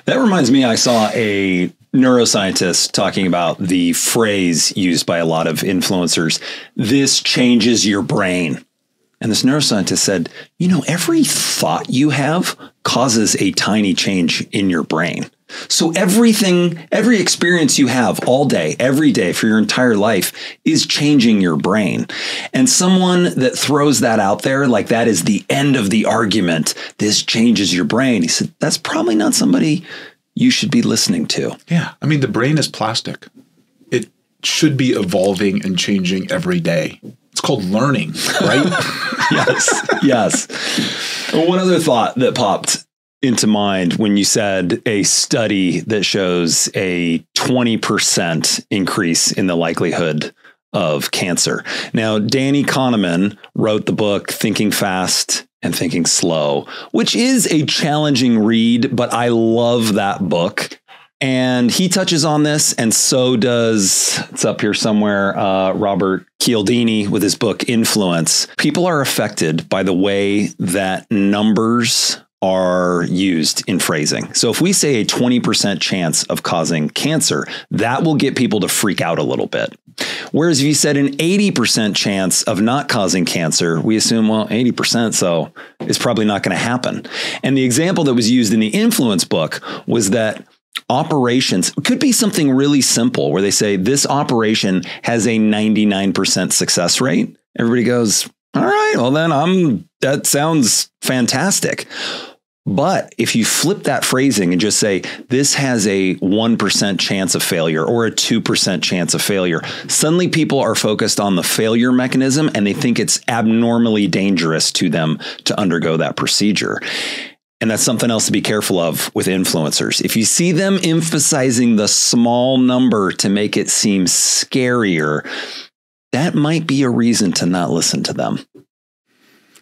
That reminds me, I saw a neuroscientist talking about the phrase used by a lot of influencers, this changes your brain. And this neuroscientist said, you know, every thought you have causes a tiny change in your brain. So every experience you have all day, every day for your entire life is changing your brain. And someone that throws that out there, like that is the end of the argument, this changes your brain. He said, that's probably not somebody you should be listening to. Yeah. I mean, the brain is plastic. It should be evolving and changing every day. It's called learning, right? Yes. One other thought that popped into mind when you said a study that shows a 20% increase in the likelihood of cancer. Now, Danny Kahneman wrote the book Thinking Fast and Thinking Slow, which is a challenging read, but I love that book. And he touches on this, and so does, it's up here somewhere, Robert Cialdini with his book Influence. People are affected by the way that numbers are used in phrasing. So if we say a 20% chance of causing cancer, that will get people to freak out a little bit. Whereas if you said an 80% chance of not causing cancer, we assume, well, 80%, so it's probably not going to happen. And the example that was used in the Influence book was that operations could be something really simple where they say this operation has a 99% success rate. Everybody goes, all right, well then that sounds fantastic. But if you flip that phrasing and just say this has a 1% chance of failure or a 2% chance of failure, suddenly people are focused on the failure mechanism and they think it's abnormally dangerous to them to undergo that procedure. And that's something else to be careful of with influencers. If you see them emphasizing the small number to make it seem scarier, that might be a reason to not listen to them.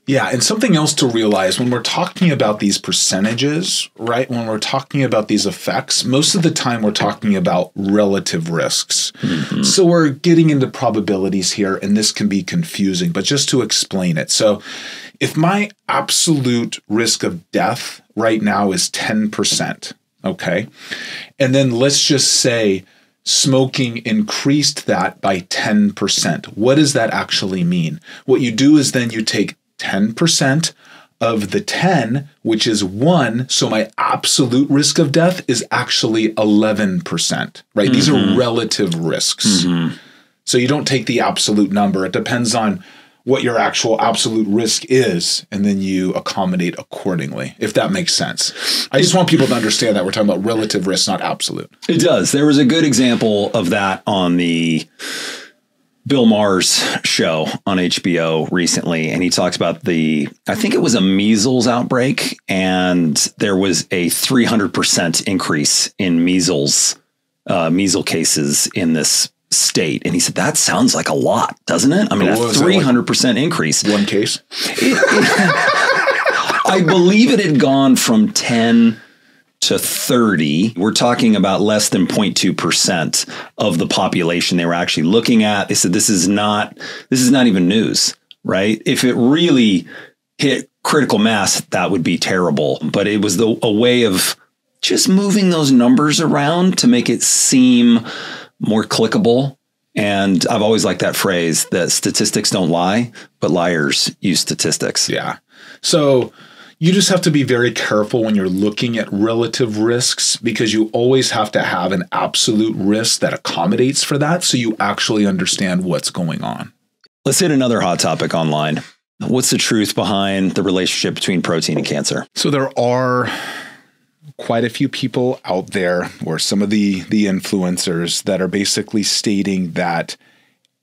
Yeah, and something else to realize when we're talking about these percentages, right? When we're talking about these effects, most of the time we're talking about relative risks. Mm-hmm. So we're getting into probabilities here, and this can be confusing, but just to explain it. So if my absolute risk of death right now is 10%, okay? And then let's just say smoking increased that by 10%. What does that actually mean? What you do is then you take 10% of the 10, which is 1. So my absolute risk of death is actually 11%, right? Mm-hmm. These are relative risks. Mm-hmm. So you don't take the absolute number. It depends on what your actual absolute risk is, and then you accommodate accordingly, if that makes sense. I just want people to understand that we're talking about relative risk, not absolute. It does. There was a good example of that on the Bill Maher's show on HBO recently, and he talks about I think it was a measles outbreak, and there was a 300% increase in measles cases in this state. And he said, that sounds like a lot, doesn't it? I mean, a 300% increase. One case? I believe it had gone from 10 to 30. We're talking about less than 0.2% of the population they were actually looking at. They said, this is not even news, right? If it really hit critical mass, that would be terrible. But it was a way of just moving those numbers around to make it seem more clickable. And I've always liked that phrase that statistics don't lie, but liars use statistics. Yeah. So you just have to be very careful when you're looking at relative risks, because you always have to have an absolute risk that accommodates for that, so you actually understand what's going on. Let's hit another hot topic online. What's the truth behind the relationship between protein and cancer? So there are quite a few people out there, or some of the influencers, that are basically stating that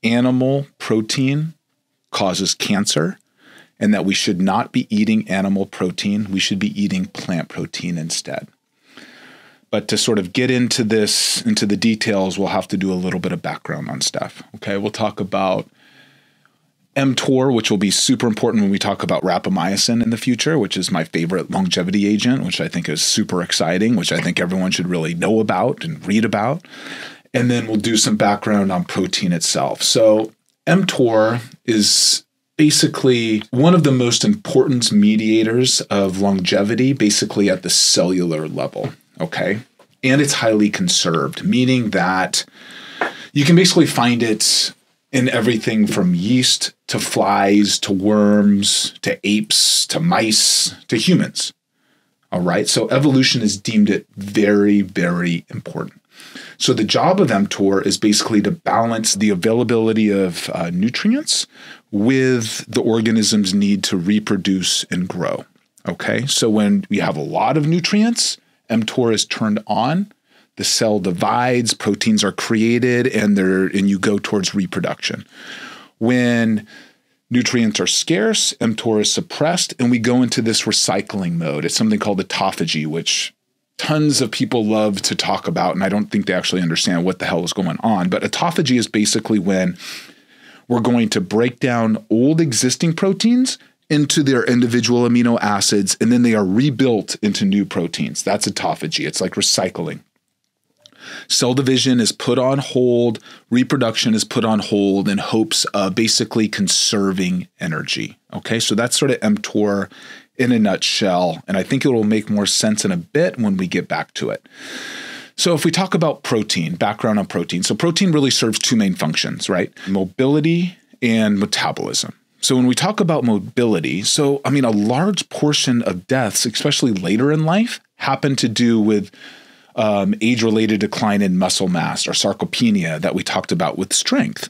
animal protein causes cancer and that we should not be eating animal protein. We should be eating plant protein instead. But to sort of get into the details, we'll have to do a little bit of background on stuff. Okay, we'll talk about mTOR, which will be super important when we talk about rapamycin in the future, which is my favorite longevity agent, which I think is super exciting, which I think everyone should really know about and read about. And then we'll do some background on protein itself. So mTOR is basically one of the most important mediators of longevity, basically at the cellular level, okay? And it's highly conserved, meaning that you can basically find it in everything from yeast to flies to worms to apes to mice to humans. All right. So evolution has deemed it very, very important. So the job of mTOR is basically to balance the availability of nutrients with the organism's need to reproduce and grow. Okay. So when we have a lot of nutrients, mTOR is turned on. The cell divides, proteins are created, and you go towards reproduction. When nutrients are scarce, mTOR is suppressed, and we go into this recycling mode. It's something called autophagy, which tons of people love to talk about, and I don't think they actually understand what the hell is going on. But autophagy is basically when we're going to break down old existing proteins into their individual amino acids, and then they are rebuilt into new proteins. That's autophagy. It's like recycling. Cell division is put on hold, reproduction is put on hold in hopes of basically conserving energy. Okay, so that's sort of mTOR in a nutshell, and I think it will make more sense in a bit when we get back to it. So if we talk about protein, background on protein, so protein really serves two main functions, right? Mobility and metabolism. So when we talk about mobility, a large portion of deaths, especially later in life, happen to do with age-related decline in muscle mass or sarcopenia that we talked about with strength.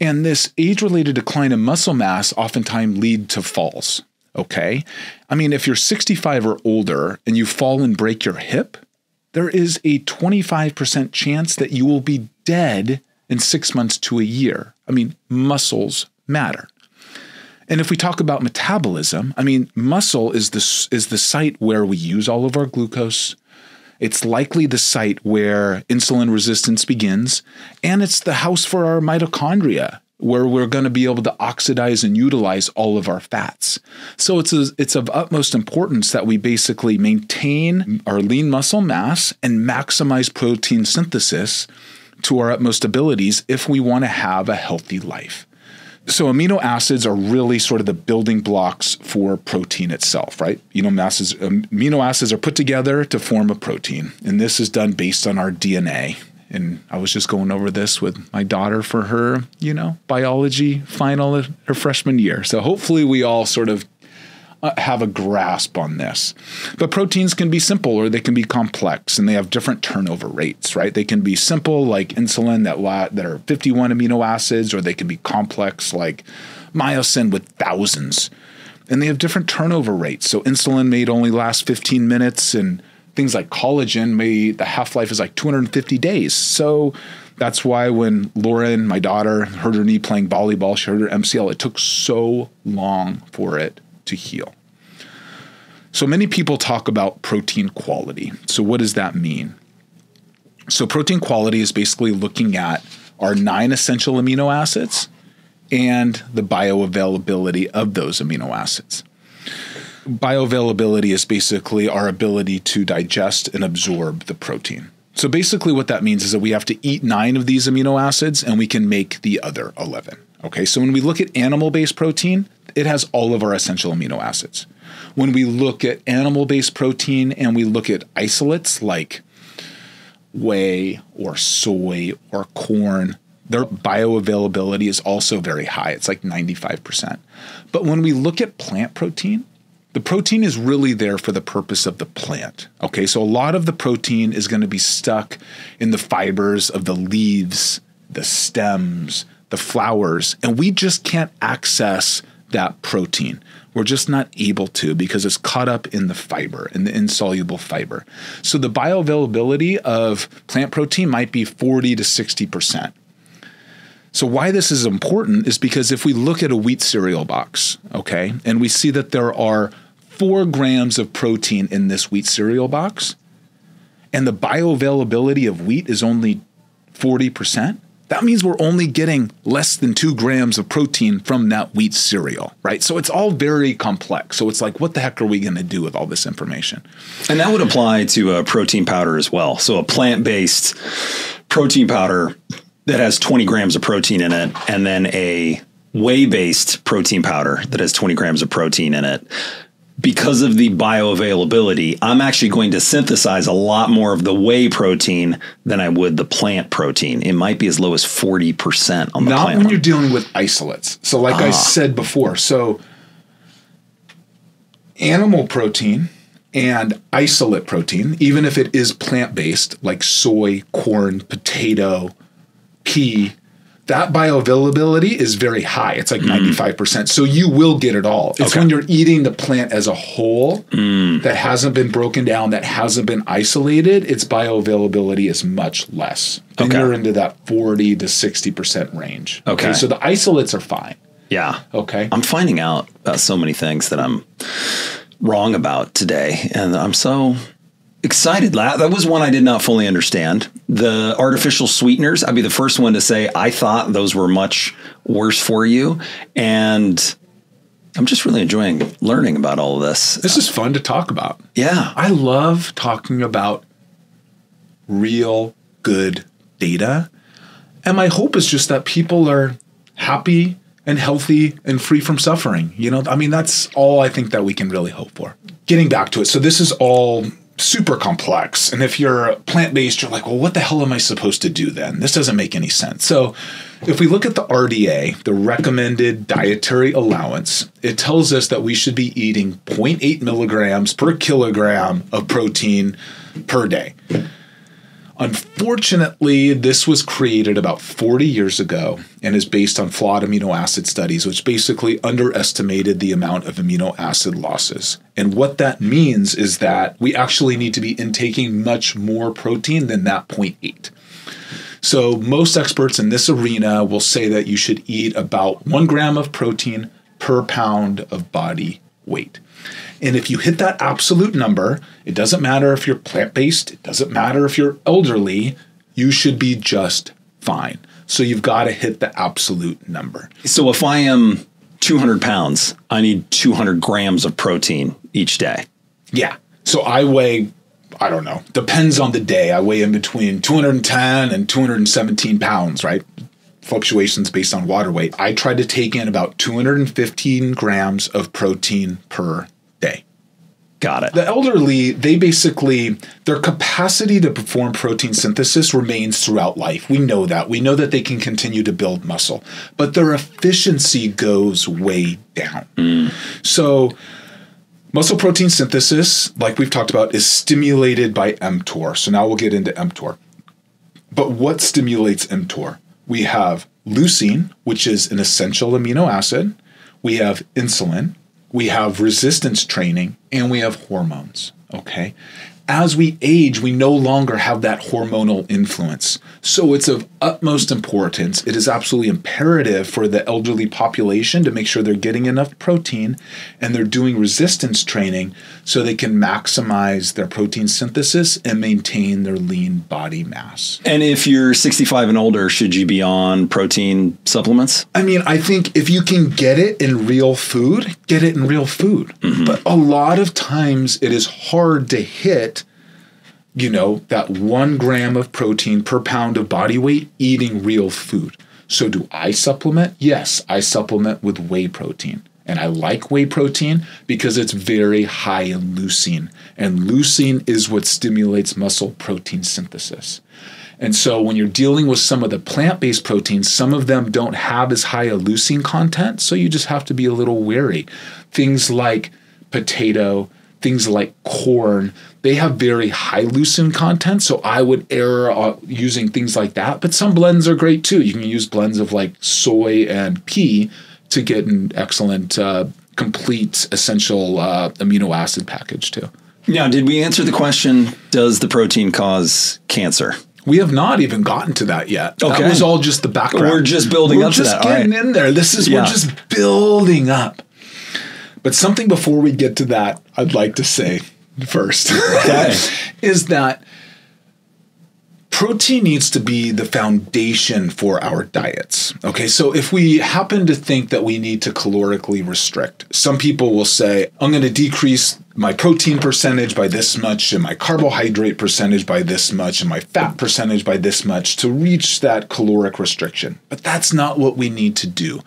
And this age-related decline in muscle mass oftentimes lead to falls, okay? I mean, if you're 65 or older and you fall and break your hip, there is a 25% chance that you will be dead in 6 months to a year. I mean, muscles matter. And if we talk about metabolism, I mean, muscle is the site where we use all of our glucose. It's likely the site where insulin resistance begins, and it's the house for our mitochondria, where we're going to be able to oxidize and utilize all of our fats. So it's of utmost importance that we basically maintain our lean muscle mass and maximize protein synthesis to our utmost abilities if we want to have a healthy life. So amino acids are really sort of the building blocks for protein itself, right? Amino acids are put together to form a protein, and this is done based on our DNA. And I was just going over this with my daughter for her, biology final her freshman year. So hopefully we all sort of have a grasp on this. But proteins can be simple or they can be complex, and they have different turnover rates, right? They can be simple like insulin that are 51 amino acids, or they can be complex like myosin with thousands. And they have different turnover rates. So insulin may only last 15 minutes, and things like collagen the half-life is like 250 days. So that's why when Lauren, my daughter, hurt her knee playing volleyball, she hurt her MCL, it took so long for it to heal. So many people talk about protein quality. So what does that mean? So protein quality is basically looking at our 9 essential amino acids and the bioavailability of those amino acids. Bioavailability is basically our ability to digest and absorb the protein. So basically what that means is that we have to eat 9 of these amino acids and we can make the other 11. Okay, so when we look at animal-based protein, it has all of our essential amino acids. When we look at animal-based protein and we look at isolates like whey or soy or corn, their bioavailability is also very high. It's like 95%. But when we look at plant protein, the protein is really there for the purpose of the plant. Okay, so a lot of the protein is going to be stuck in the fibers of the leaves, the stems, the flowers, and we just can't access that protein. We're just not able to because it's caught up in the fiber, in the insoluble fiber. So the bioavailability of plant protein might be 40 to 60%. So why this is important is because if we look at a wheat cereal box, okay, and we see that there are 4 grams of protein in this wheat cereal box, and the bioavailability of wheat is only 40%, that means we're only getting less than 2 grams of protein from that wheat cereal, right? So it's all very complex. So it's like, what the heck are we going to do with all this information? And that would apply to a protein powder as well. So a plant-based protein powder that has 20 grams of protein in it, and then a whey-based protein powder that has 20 grams of protein in it. Because of the bioavailability, I'm actually going to synthesize a lot more of the whey protein than I would the plant protein. It might be as low as 40% on the Not plant when one. you're dealing with isolates. So like I said before, so animal protein and isolate protein, even if it is plant-based, like soy, corn, potato, pea, that bioavailability is very high. It's like 95%. So you will get it all. It's when you're eating the plant as a whole that hasn't been broken down, that hasn't been isolated, its bioavailability is much less. And you're into that 40 to 60% range. Okay. So the isolates are fine. Yeah. Okay. I'm finding out about so many things that I'm wrong about today. And I'm so excited. That was one I did not fully understand. The artificial sweeteners, I'd be the first one to say I thought those were much worse for you. And I'm just really enjoying learning about all of this. This is fun to talk about. Yeah. I love talking about real good data. And my hope is just that people are happy and healthy and free from suffering. That's all I think that we can really hope for. Getting back to it. So this is all super complex. And if you're plant-based, you're like, well, what the hell am I supposed to do then? This doesn't make any sense. So if we look at the RDA, the recommended dietary allowance, it tells us that we should be eating 0.8 milligrams per kilogram of protein per day. Unfortunately, this was created about 40 years ago and is based on flawed amino acid studies, which basically underestimated the amount of amino acid losses. And what that means is that we actually need to be intaking much more protein than that 0.8. So most experts in this arena will say that you should eat about 1 gram of protein per pound of body weight. And if you hit that absolute number, it doesn't matter if you're plant-based, it doesn't matter if you're elderly, you should be just fine. So you've got to hit the absolute number. So if I am 200 pounds, I need 200 grams of protein each day. Yeah. So I weigh, I don't know, depends on the day. I weigh in between 210 and 217 pounds, right? Fluctuations based on water weight. I try to take in about 215 grams of protein per day. Got it. The elderly, they basically, their capacity to perform protein synthesis remains throughout life. We know that. We know that they can continue to build muscle, but their efficiency goes way down. So muscle protein synthesis, like we've talked about, is stimulated by mTOR. So now we'll get into mTOR. But what stimulates mTOR? We have leucine, which is an essential amino acid. We have insulin. We have resistance training, and we have hormones, okay? As we age, we no longer have that hormonal influence. So it's of utmost importance. It is absolutely imperative for the elderly population to make sure they're getting enough protein and they're doing resistance training so they can maximize their protein synthesis and maintain their lean body mass. And if you're 65 and older, should you be on protein supplements? I mean, I think if you can get it in real food, get it in real food. Mm-hmm. But a lot of times it is hard to hit, you know, that 1 gram of protein per pound of body weight eating real food. So do I supplement? Yes, I supplement with whey protein. And I like whey protein because it's very high in leucine. And leucine is what stimulates muscle protein synthesis. And so when you're dealing with some of the plant-based proteins, some of them don't have as high a leucine content, so you just have to be a little wary. Things like potato, things like corn, they have very high leucine content, so I would err using things like that. But some blends are great too. You can use blends of like soy and pea to get an excellent, complete, essential amino acid package too. Now, did we answer the question, does the protein cause cancer? We have not even gotten to that yet. Okay. That was all just the background. We're just building up to that. We're just getting in there. We're just building up. But something before we get to that, I'd like to say first, okay, is that protein needs to be the foundation for our diets. Okay, so if we happen to think that we need to calorically restrict, some people will say, I'm going to decrease my protein percentage by this much and my carbohydrate percentage by this much and my fat percentage by this much to reach that caloric restriction. But that's not what we need to do.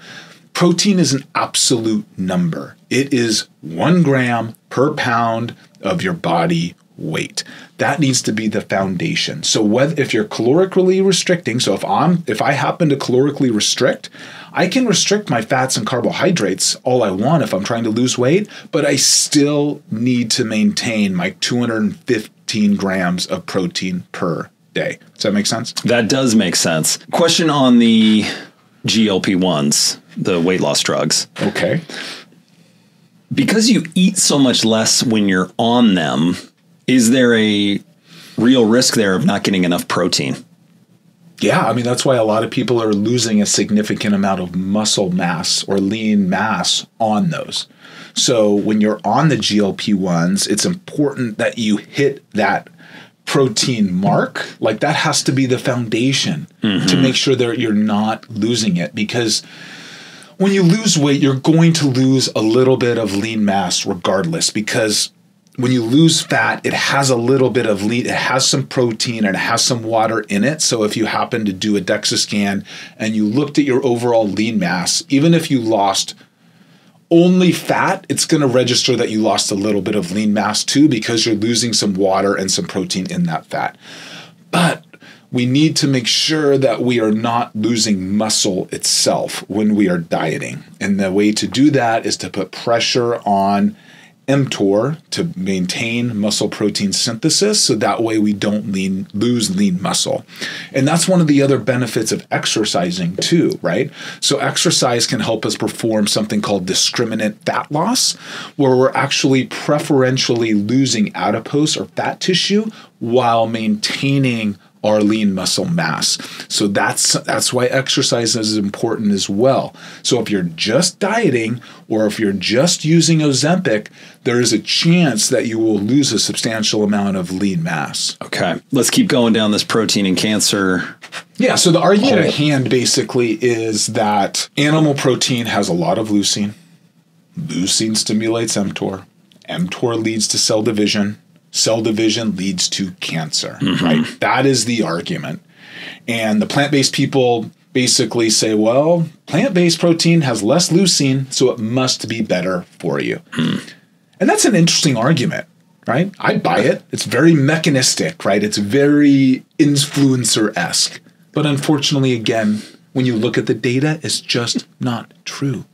Protein is an absolute number. It is 1 gram per pound of your body weight. That needs to be the foundation. So if you're calorically restricting, so if I happen to calorically restrict, I can restrict my fats and carbohydrates all I want if I'm trying to lose weight, but I still need to maintain my 215 grams of protein per day. Does that make sense? That does make sense. Question on the GLP-1s, the weight loss drugs. Okay. Because you eat so much less when you're on them, is there a real risk there of not getting enough protein? Yeah, I mean, that's why a lot of people are losing a significant amount of muscle mass or lean mass on those. So when you're on the GLP-1s, it's important that you hit that protein mark. Like that has to be the foundation to make sure that you're not losing it, because when you lose weight, you're going to lose a little bit of lean mass regardless, because when you lose fat, it has a little bit of lean, it has some protein and it has some water in it. So if you happen to do a DEXA scan and you looked at your overall lean mass, even if you lost only fat, it's going to register that you lost a little bit of lean mass too, because you're losing some water and some protein in that fat. But we need to make sure that we are not losing muscle itself when we are dieting. And the way to do that is to put pressure on mTOR to maintain muscle protein synthesis, so that way we don't lose lean muscle. And that's one of the other benefits of exercising too, right? So exercise can help us perform something called discriminant fat loss, where we're actually preferentially losing adipose or fat tissue while maintaining our lean muscle mass. So that's why exercise is important as well. So if you're just dieting or if you're just using Ozempic, there is a chance that you will lose a substantial amount of lean mass. Okay, let's keep going down this protein and cancer. Yeah, so the argument at hand basically is that animal protein has a lot of leucine. Leucine stimulates mTOR. mTOR leads to cell division. Cell division leads to cancer, right? That is the argument. And the plant-based people basically say, well, plant-based protein has less leucine, so it must be better for you. And that's an interesting argument, right? I buy it. It's very mechanistic, right? It's very influencer-esque. But unfortunately, again, when you look at the data, it's just not true.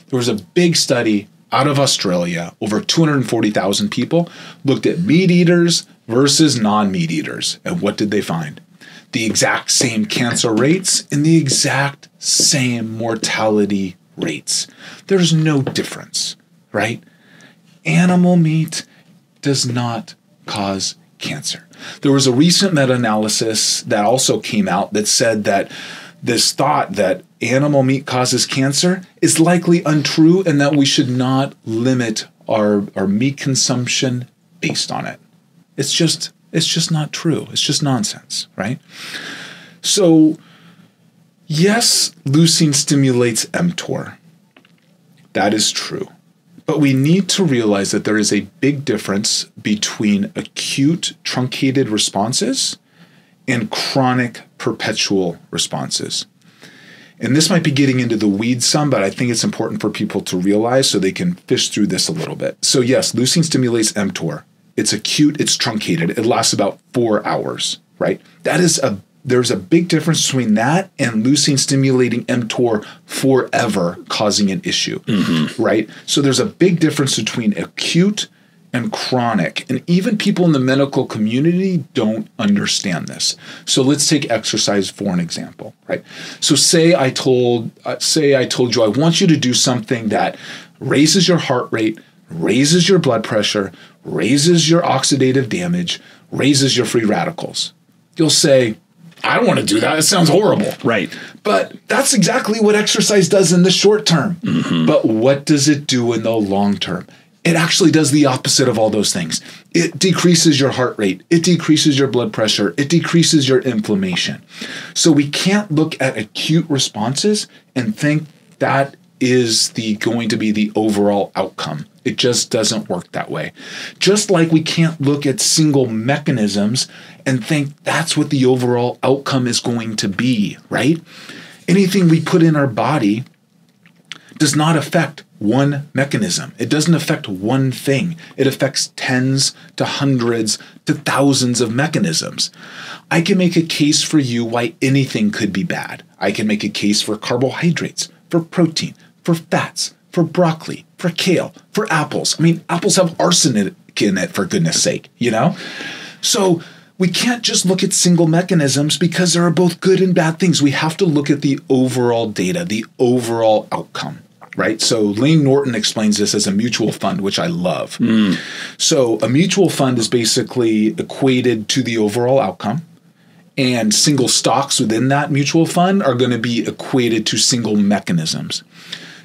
There was a big study out of Australia, over 240,000 people, looked at meat eaters versus non-meat eaters. And what did they find? The exact same cancer rates and the exact same mortality rates. There's no difference, right? Animal meat does not cause cancer. There was a recent meta-analysis that also came out that said that this thought that animal meat causes cancer is likely untrue and that we should not limit our meat consumption based on it. It's just not true. It's just nonsense, right? So, yes, leucine stimulates mTOR. That is true. But we need to realize that there is a big difference between acute truncated responses and chronic perpetual responses. And this might be getting into the weeds some, but I think it's important for people to realize so they can fish through this a little bit. So yes, leucine stimulates mTOR. It's acute, it's truncated. It lasts about 4 hours, right? There's a big difference between that and leucine stimulating mTOR forever causing an issue, right? So there's a big difference between acute and chronic. And even people in the medical community don't understand this. So let's take exercise for an example, right? So say I told you I want you to do something that raises your heart rate, raises your blood pressure, raises your oxidative damage, raises your free radicals. You'll say, I don't want to do that. It sounds horrible. Right. But that's exactly what exercise does in the short term. But what does it do in the long term? It actually does the opposite of all those things. It decreases your heart rate. It decreases your blood pressure. It decreases your inflammation. So we can't look at acute responses and think that is going to be the overall outcome. It just doesn't work that way. Just like we can't look at single mechanisms and think that's what the overall outcome is going to be, right? Anything we put in our body does not affect one mechanism. It doesn't affect one thing. It affects tens to hundreds to thousands of mechanisms. I can make a case for you why anything could be bad. I can make a case for carbohydrates, for protein, for fats, for broccoli, for kale, for apples. I mean, apples have arsenic in it, for goodness sake, you know? So we can't just look at single mechanisms because there are both good and bad things. We have to look at the overall data, the overall outcome, right? So Lane Norton explains this as a mutual fund, which I love. So a mutual fund is basically equated to the overall outcome, and single stocks within that mutual fund are going to be equated to single mechanisms.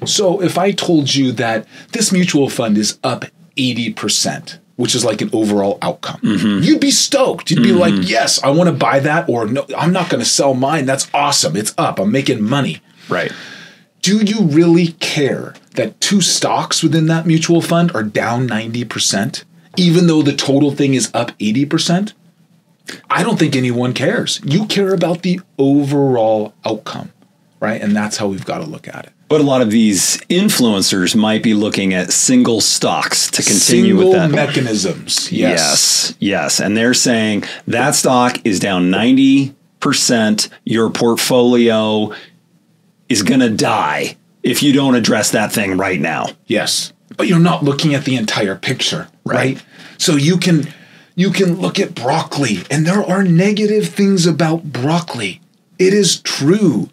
So if I told you that this mutual fund is up 80%, which is like an overall outcome, you'd be stoked. You'd be like, yes, I want to buy that, or no, I'm not going to sell mine. That's awesome. It's up. I'm making money. Right. Do you really care that two stocks within that mutual fund are down 90%, even though the total thing is up 80%? I don't think anyone cares. You care about the overall outcome, right? And that's how we've got to look at it. But a lot of these influencers might be looking at single stocks to continue with that. Single mechanisms. Yes. Yes. And they're saying that stock is down 90%. Your portfolio is going to die if you don't address that thing right now. Yes. but you're not looking at the entire picture, right? So you can look at broccoli, and there are negative things about broccoli. It is true.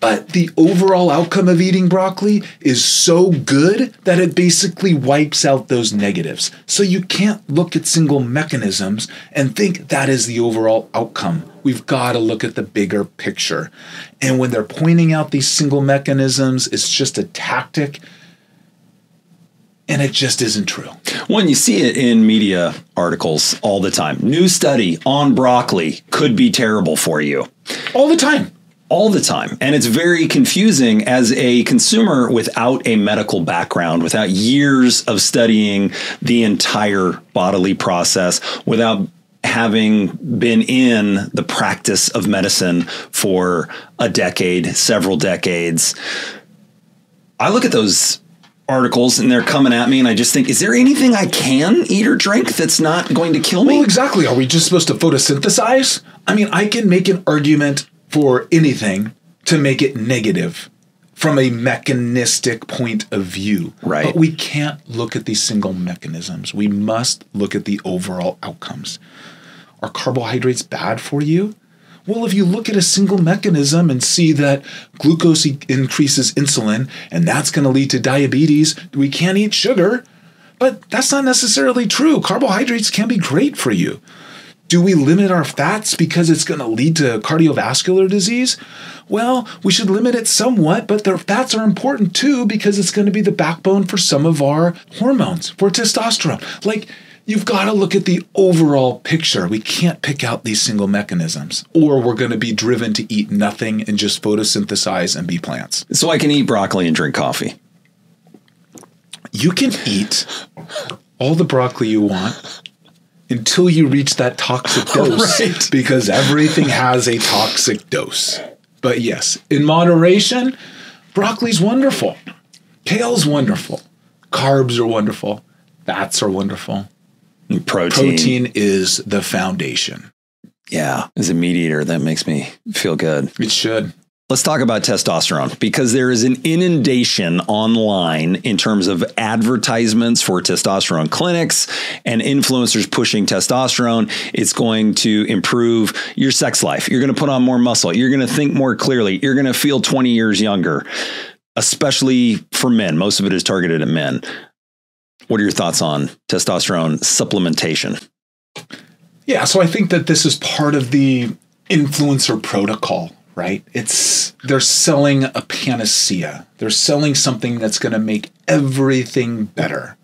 But the overall outcome of eating broccoli is so good that it basically wipes out those negatives. So you can't look at single mechanisms and think that is the overall outcome. We've got to look at the bigger picture. And when they're pointing out these single mechanisms, it's just a tactic. And it just isn't true. When you see it in media articles all the time, new study on broccoli could be terrible for you. All the time. All the time. And it's very confusing as a consumer without a medical background, without years of studying the entire bodily process, without having been in the practice of medicine for a decade, several decades. I look at those articles and they're coming at me and I just think, is there anything I can eat or drink that's not going to kill me? Well, exactly. Are we just supposed to photosynthesize? I mean, I can make an argument for anything to make it negative from a mechanistic point of view. Right. But we can't look at these single mechanisms. We must look at the overall outcomes. Are carbohydrates bad for you? Well, if you look at a single mechanism and see that glucose increases insulin and that's going to lead to diabetes, we can't eat sugar. But that's not necessarily true. Carbohydrates can be great for you. Do we limit our fats because it's going to lead to cardiovascular disease? Well, we should limit it somewhat, but the fats are important too because it's going to be the backbone for some of our hormones, for testosterone. Like, you've got to look at the overall picture. We can't pick out these single mechanisms, or we're going to be driven to eat nothing and just photosynthesize and be plants. So I can eat broccoli and drink coffee. You can eat all the broccoli you want until you reach that toxic dose, Right. Because everything has a toxic dose. But yes, in moderation, broccoli's wonderful. Kale's wonderful. Carbs are wonderful. Fats are wonderful. Protein is the foundation. Yeah. As a meat eater, that makes me feel good. It should. Let's talk about testosterone because there is an inundation online in terms of advertisements for testosterone clinics and influencers pushing testosterone. It's going to improve your sex life. You're going to put on more muscle. You're going to think more clearly. You're going to feel 20 years younger, especially for men. Most of it is targeted at men. What are your thoughts on testosterone supplementation? Yeah, so I think that this is part of the influencer protocol, right? They're selling a panacea. They're selling something that's going to make everything better.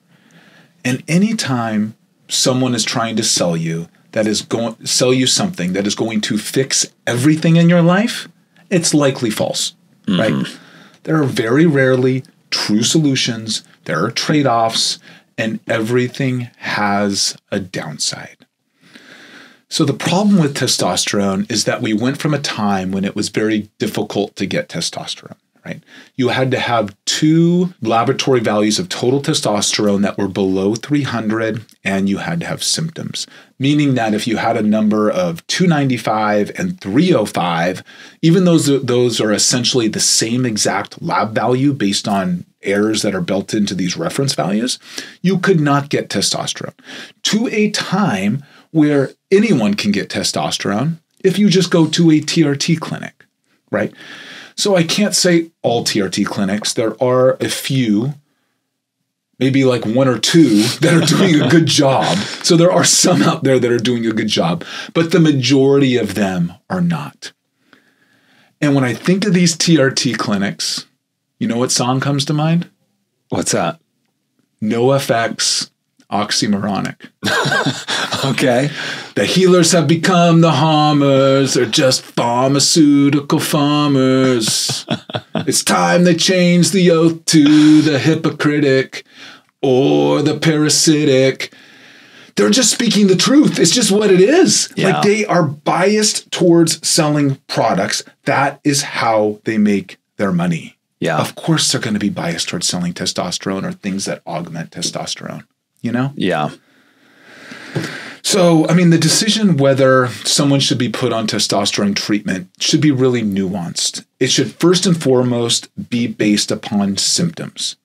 And anytime someone is trying to sell you something that is going to fix everything in your life, it's likely false, right? There are very rarely true solutions. There are trade-offs, and everything has a downside. So the problem with testosterone is that we went from a time when it was very difficult to get testosterone, right? You had to have 2 laboratory values of total testosterone that were below 300, and you had to have symptoms, meaning that if you had a number of 295 and 305, even though those are essentially the same exact lab value based on errors that are built into these reference values, you could not get testosterone. To a time where anyone can get testosterone if you just go to a TRT clinic, right? So I can't say all TRT clinics. There are a few, maybe like 1 or 2 that are doing a good job. So there are some out there that are doing a good job, but the majority of them are not. And when I think of these TRT clinics, you know what song comes to mind? What's that? NoFX, oxymoronic. Okay. The healers have become the harmers. They're just pharmaceutical farmers. It's time they change the oath to the hypocritic or the parasitic. They're just speaking the truth. It's just what it is. Yeah. Like, they are biased towards selling products. That is how they make their money. Yeah. Of course, they're going to be biased towards selling testosterone or things that augment testosterone, you know? Yeah. So, I mean, the decision whether someone should be put on testosterone treatment should be really nuanced. It should first and foremost be based upon symptoms.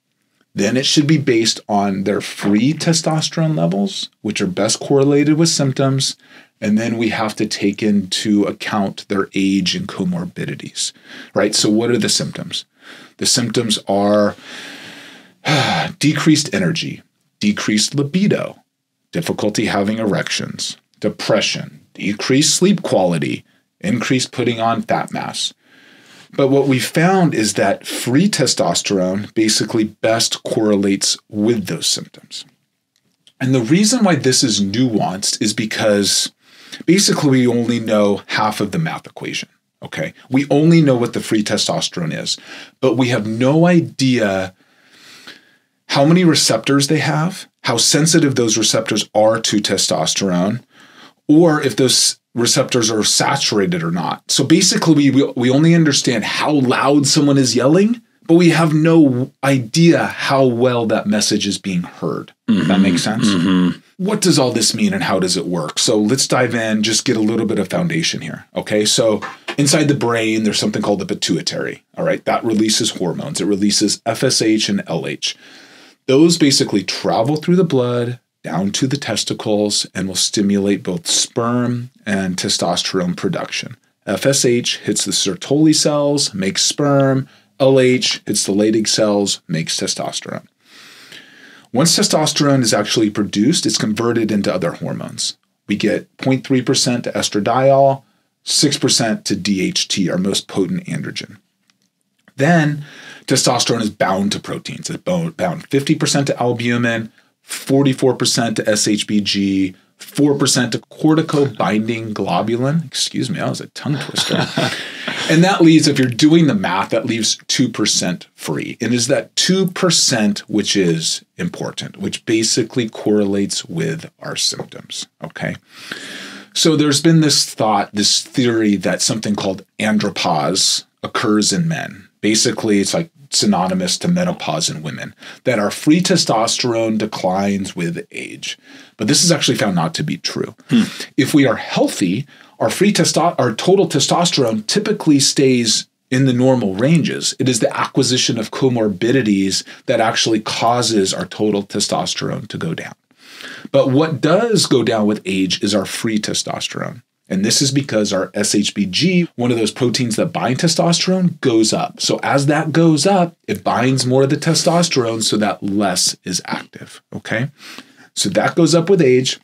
Then it should be based on their free testosterone levels, which are best correlated with symptoms. And then we have to take into account their age and comorbidities, right? So what are the symptoms? The symptoms are decreased energy, decreased libido, difficulty having erections, depression, decreased sleep quality, increased putting on fat mass. But what we found is that free testosterone basically best correlates with those symptoms. And the reason why this is nuanced is because basically we only know half of the math equation, okay? We only know what the free testosterone is, but we have no idea how many receptors they have, how sensitive those receptors are to testosterone, or if those receptors are saturated or not. So basically, we only understand how loud someone is yelling, but we have no idea how well that message is being heard. That makes sense? What does all this mean and how does it work? So let's dive in, just get a little bit of foundation here. Okay, so inside the brain, there's something called the pituitary. All right, that releases hormones. It releases FSH and LH. Those basically travel through the blood down to the testicles and will stimulate both sperm and testosterone production. FSH hits the Sertoli cells, makes sperm. LH hits the Leydig cells, makes testosterone. Once testosterone is actually produced, it's converted into other hormones. We get 0.3% to estradiol, 6% to DHT, our most potent androgen. Then testosterone is bound to proteins. It's bound 50% to albumin, 44% to SHBG, 4% to corticobinding globulin. Excuse me, that was a tongue twister. And that leaves, if you're doing the math, that leaves 2% free. And is that 2% which is important, which basically correlates with our symptoms, okay? So there's been this thought, this theory that something called andropause occurs in men. Basically, it's like synonymous to menopause in women, that our free testosterone declines with age. But this is actually found not to be true. If we are healthy, our total testosterone typically stays in the normal ranges. It is the acquisition of comorbidities that actually causes our total testosterone to go down. But what does go down with age is our free testosterone. And this is because our SHBG, one of those proteins that bind testosterone, goes up. So as that goes up, it binds more of the testosterone so that less is active, okay? So that goes up with age.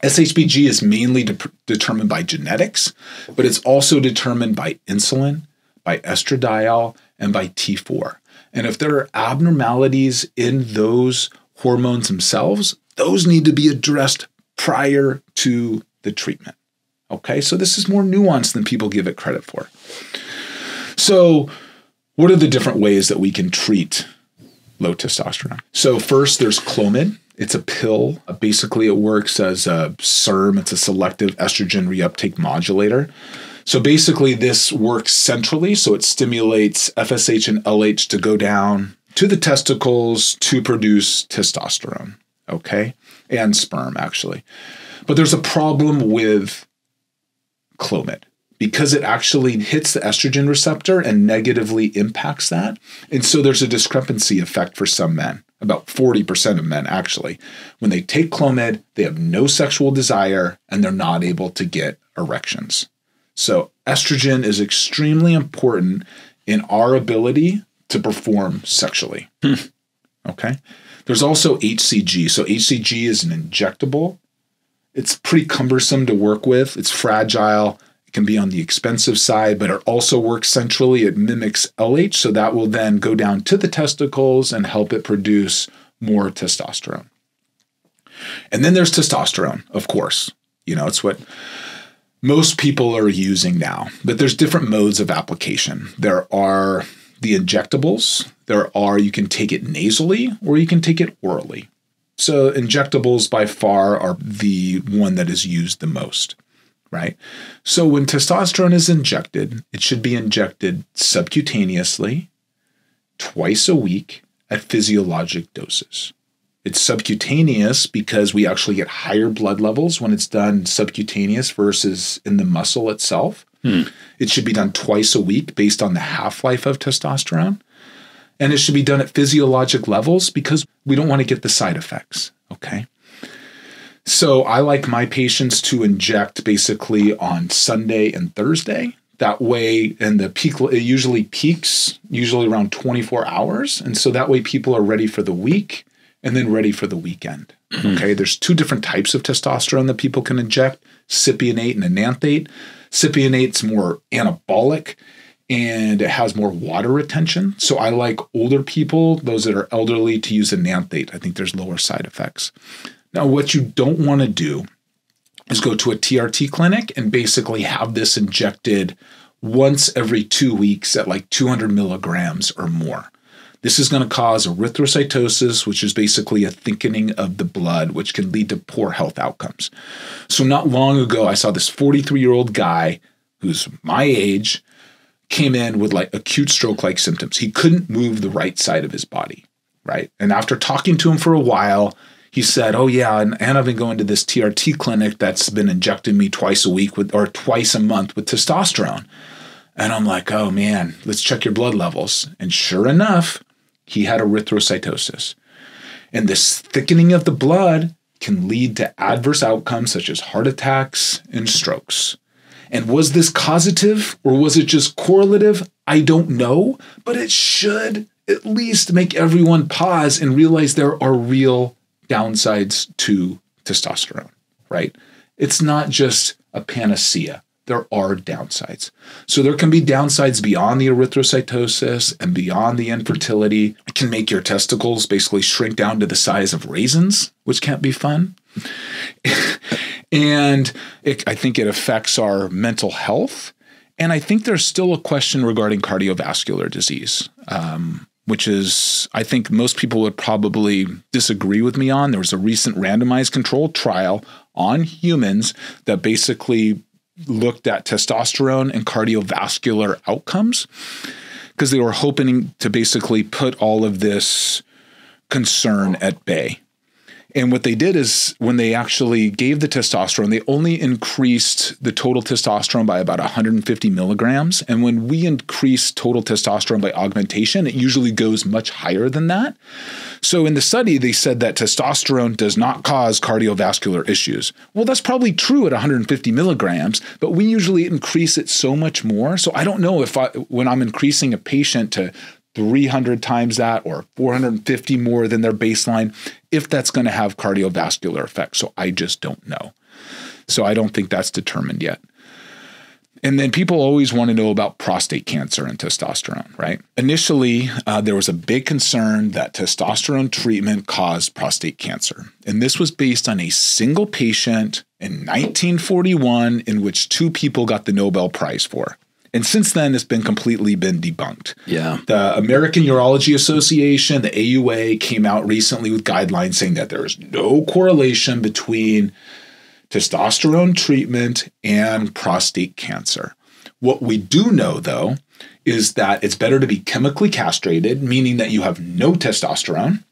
SHBG is mainly determined by genetics, but it's also determined by insulin, by estradiol, and by T4. And if there are abnormalities in those hormones themselves, those need to be addressed prior to the treatment. Okay, so this is more nuanced than people give it credit for. So what are the different ways that we can treat low testosterone? So first, there's Clomid. It's a pill. Basically, it works as a SERM. It's a selective estrogen reuptake modulator. So basically, this works centrally. So it stimulates FSH and LH to go down to the testicles to produce testosterone, okay? And sperm, actually. But there's a problem with Clomid because it actually hits the estrogen receptor and negatively impacts that. And so there's a discrepancy effect for some men, about 40% of men actually. When they take Clomid, they have no sexual desire and they're not able to get erections. So estrogen is extremely important in our ability to perform sexually. Okay. There's also HCG. So HCG is an injectable. It's pretty cumbersome to work with. It's fragile. It can be on the expensive side, but it also works centrally. It mimics LH, so that will then go down to the testicles and help it produce more testosterone. And then there's testosterone, of course. You know, it's what most people are using now, but there's different modes of application. There are the injectables. You can take it nasally or you can take it orally. So injectables by far are the one that is used the most, right? So when testosterone is injected, it should be injected subcutaneously twice a week at physiologic doses. It's subcutaneous because we actually get higher blood levels when it's done subcutaneous versus in the muscle itself. It should be done twice a week based on the half-life of testosterone. and it should be done at physiologic levels because we don't want to get the side effects. Okay. So I like my patients to inject basically on Sunday and Thursday. That way, and the peak, it usually peaks usually around 24 hours. And so that way people are ready for the week and then ready for the weekend. Okay. There's two different types of testosterone that people can inject, cypionate and enanthate. Cypionate's more anabolic and it has more water retention. So I like older people, those that are elderly, to use enanthate. I think there's lower side effects. Now, what you don't want to do is go to a TRT clinic and basically have this injected once every 2 weeks at like 200 milligrams or more. This is going to cause erythrocytosis, which is basically a thickening of the blood, which can lead to poor health outcomes. So not long ago, I saw this 43-year-old guy who's my age, came in with like acute stroke-like symptoms. He couldn't move the right side of his body, right? And after talking to him for a while, he said, oh yeah, and I've been going to this TRT clinic that's been injecting me twice a week or twice a month with testosterone. And I'm like, oh man, let's check your blood levels. And sure enough, he had erythrocytosis. And this thickening of the blood can lead to adverse outcomes such as heart attacks and strokes. And was this causative or was it just correlative? I don't know, but it should at least make everyone pause and realize there are real downsides to testosterone, right? It's not just a panacea. There are downsides. So there can be downsides beyond the erythrocytosis and beyond the infertility. It can make your testicles basically shrink down to the size of raisins, which can't be fun. And I think it affects our mental health. And I think there's still a question regarding cardiovascular disease, which is, I think most people would probably disagree with me on. There was a recent randomized controlled trial on humans that basically looked at testosterone and cardiovascular outcomes because they were hoping to basically put all of this concern at bay. And what they did is when they actually gave the testosterone, they only increased the total testosterone by about 150 milligrams. And when we increase total testosterone by augmentation, it usually goes much higher than that. So in the study, they said that testosterone does not cause cardiovascular issues. Well, that's probably true at 150 milligrams, but we usually increase it so much more. So I don't know if when I'm increasing a patient to 300 times that or 450 more than their baseline, if that's going to have cardiovascular effects. So I just don't know. So I don't think that's determined yet. And then people always want to know about prostate cancer and testosterone, right? Initially, there was a big concern that testosterone treatment caused prostate cancer. And this was based on a single patient in 1941 in which two people got the Nobel Prize for. And since then, it's been completely debunked. Yeah. The American Urology Association, the AUA, came out recently with guidelines saying that there is no correlation between testosterone treatment and prostate cancer. What we do know, though, is that it's better to be chemically castrated, meaning that you have no testosterone.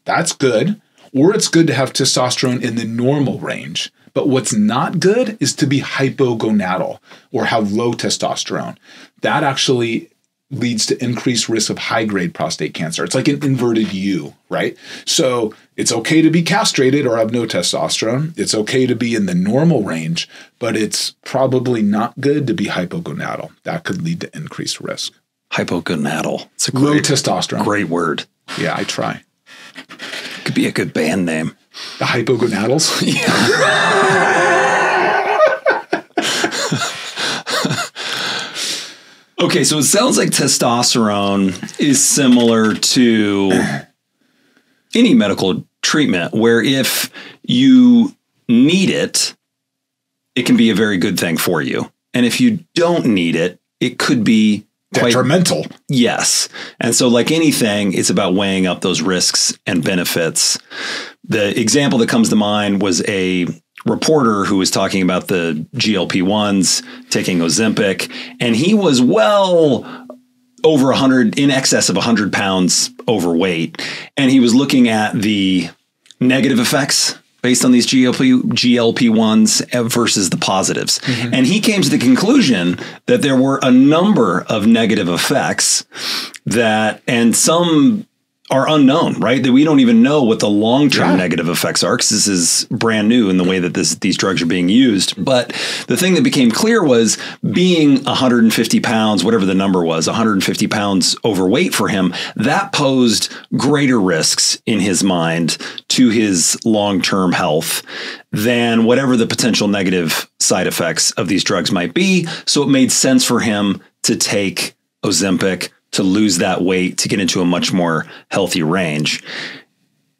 That's good. Or it's good to have testosterone in the normal range. But what's not good is to be hypogonadal or have low testosterone. That actually leads to increased risk of high-grade prostate cancer. It's like an inverted U, right? So it's okay to be castrated or have no testosterone. It's okay to be in the normal range, but it's probably not good to be hypogonadal. That could lead to increased risk. Hypogonadal. It's a low testosterone. Great word. Yeah, I try. Could be a good band name. The Hypogonadals? Okay, so it sounds like testosterone is similar to any medical treatment where if you need it, it can be a very good thing for you. And if you don't need it, it could be detrimental. Yes. And so like anything, it's about weighing up those risks and benefits. The example that comes to mind was a reporter who was talking about the GLP-1s, taking Ozempic, and he was well over 100, in excess of 100 pounds overweight. And he was looking at the negative effects based on these GLP-1s versus the positives. And he came to the conclusion that there were a number of negative effects and some are unknown, right? That we don't even know what the long-term negative effects are, because this is brand new in the way that these drugs are being used. But the thing that became clear was being 150 pounds, whatever the number was, 150 pounds overweight for him, that posed greater risks in his mind to his long-term health than whatever the potential negative side effects of these drugs might be. So it made sense for him to take Ozempic, to lose that weight, to get into a much more healthy range.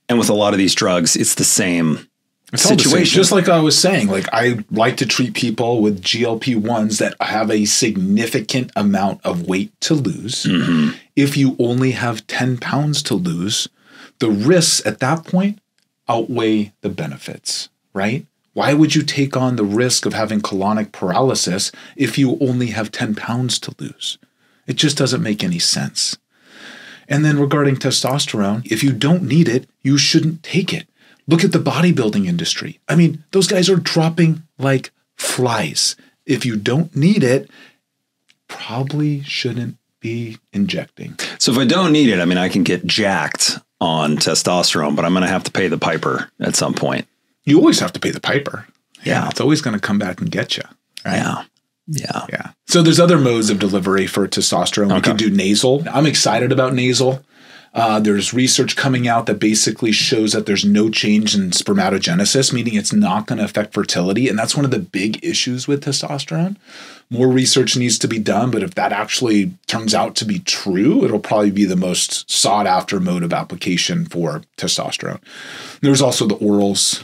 And with a lot of these drugs, it's the same situation. Just like I was saying, like I like to treat people with GLP-1s that have a significant amount of weight to lose. If you only have 10 pounds to lose, the risks at that point outweigh the benefits, right? Why would you take on the risk of having colonic paralysis if you only have 10 pounds to lose? It just doesn't make any sense. And then regarding testosterone, if you don't need it, you shouldn't take it. Look at the bodybuilding industry. I mean, those guys are dropping like flies. If you don't need it, probably shouldn't be injecting. So if I don't need it, I mean, I can get jacked on testosterone, but I'm going to have to pay the piper at some point. You always have to pay the piper. Yeah. It's always going to come back and get you. Right? Yeah. So there's other modes of delivery for testosterone. We can do nasal. I'm excited about nasal. There's research coming out that basically shows that there's no change in spermatogenesis, meaning it's not going to affect fertility. And that's one of the big issues with testosterone. More research needs to be done, but if that actually turns out to be true, it'll probably be the most sought after mode of application for testosterone. There's also the orals.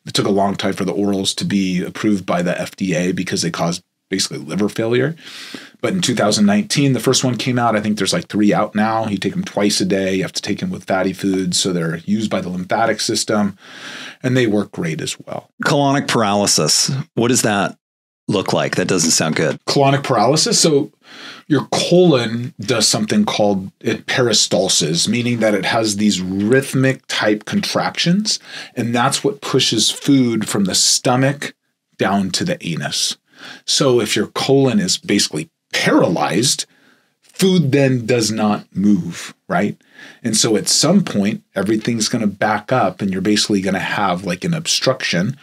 It took a long time for the orals to be approved by the FDA because they cause basically liver failure. But in 2019, the first one came out. I think there's like 3 out now. You take them twice a day. You have to take them with fatty foods. So they're used by the lymphatic system and they work great as well. Colonic paralysis. What does that look like? That doesn't sound good. Colonic paralysis. So your colon does something called peristalsis, meaning that it has these rhythmic type contractions. And that's what pushes food from the stomach down to the anus. So if your colon is basically paralyzed, food then does not move, right? And so at some point, everything's going to back up and you're basically going to have like an obstruction,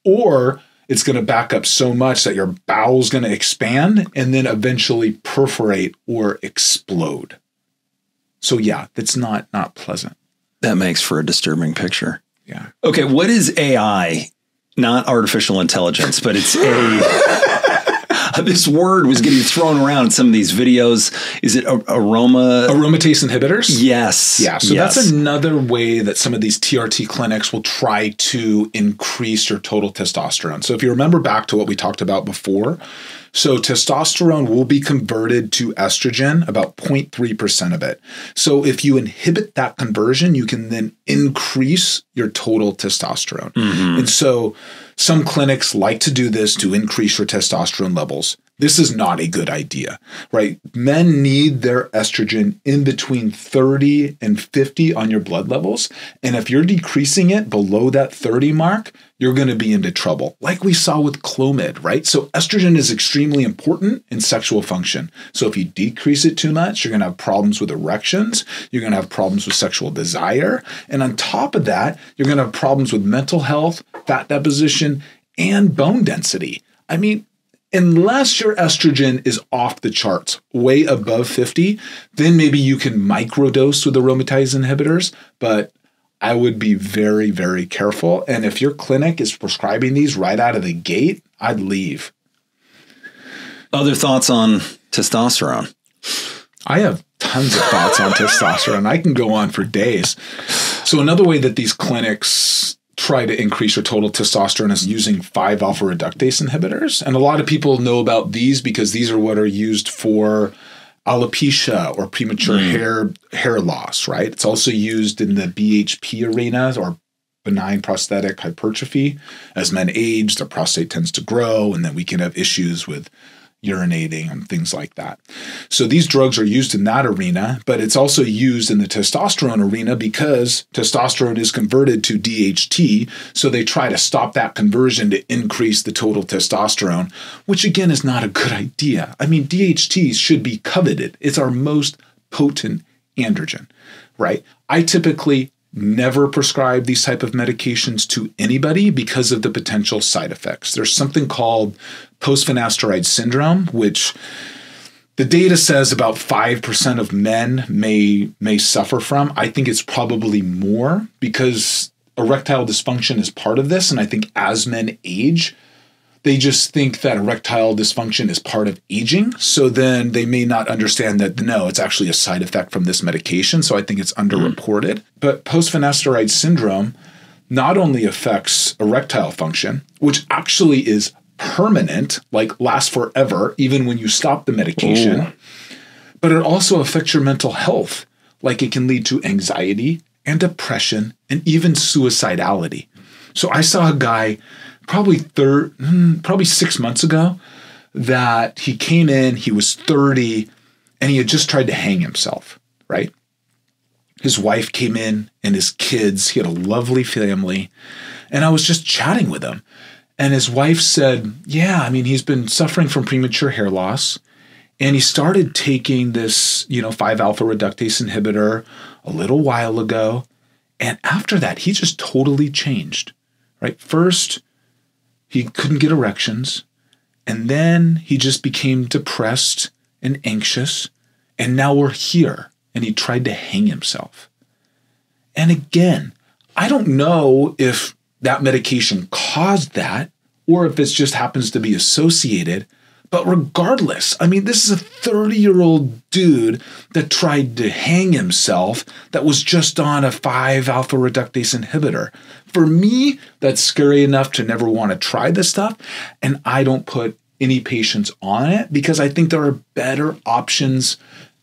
or it's going to back up so much that your bowel's going to expand and then eventually perforate or explode. So yeah, that's not pleasant. That makes for a disturbing picture. Yeah. Okay, what is AI? Not artificial intelligence, but it's this word was getting thrown around in some of these videos. Is it aromatase inhibitors? Yes. Yeah. So that's another way that some of these TRT clinics will try to increase your total testosterone. So if you remember back to what we talked about before, so testosterone will be converted to estrogen, about 0.3% of it. So if you inhibit that conversion, you can then increase your total testosterone. And so some clinics like to do this to increase your testosterone levels. This is not a good idea, right? Men need their estrogen in between 30 and 50 on your blood levels. And if you're decreasing it below that 30 mark, you're going to be into trouble, like we saw with Clomid, right? So estrogen is extremely important in sexual function. So if you decrease it too much, you're going to have problems with erections. You're going to have problems with sexual desire. And on top of that, you're going to have problems with mental health, fat deposition, and bone density. I mean, unless your estrogen is off the charts, way above 50, then maybe you can microdose with aromatase inhibitors, but I would be very, very careful. And if your clinic is prescribing these right out of the gate, I'd leave. Other thoughts on testosterone? I have tons of thoughts on testosterone. I can go on for days. So another way that these clinics try to increase your total testosterone is using 5-alpha reductase inhibitors. And a lot of people know about these because these are what are used for alopecia or premature hair loss, right? It's also used in the BHP arena, or benign prostatic hypertrophy. As men age, their prostate tends to grow, and then we can have issues with urinating and things like that. So these drugs are used in that arena, but it's also used in the testosterone arena because testosterone is converted to DHT. So they try to stop that conversion to increase the total testosterone, which again is not a good idea. I mean, DHT should be coveted. It's our most potent androgen, right? I typically never prescribe these type of medications to anybody because of the potential side effects. There's something called post-finasteride syndrome, which the data says about 5% of men may suffer from. I think it's probably more because erectile dysfunction is part of this. And I think as men age, they just think that erectile dysfunction is part of aging. So then they may not understand that, no, it's actually a side effect from this medication. So I think it's underreported. But post-finasteride syndrome not only affects erectile function, which actually is permanent, like lasts forever, even when you stop the medication, but it also affects your mental health. Like it can lead to anxiety and depression and even suicidality. So I saw a guy probably 6 months ago that he came in, he was 30, and he had just tried to hang himself, right? His wife came in and his kids, he had a lovely family, and I was just chatting with him. And his wife said, yeah, I mean, he's been suffering from premature hair loss, and he started taking this, 5-alpha reductase inhibitor a little while ago, and after that, he just totally changed, right? First, he couldn't get erections, and then he just became depressed and anxious, and now we're here, and he tried to hang himself. And again, I don't know if that medication caused that or if it just happens to be associated, but regardless, I mean, this is a 30-year-old dude that tried to hang himself that was just on a 5-alpha reductase inhibitor. For me, that's scary enough to never want to try this stuff, and I don't put any patients on it because I think there are better options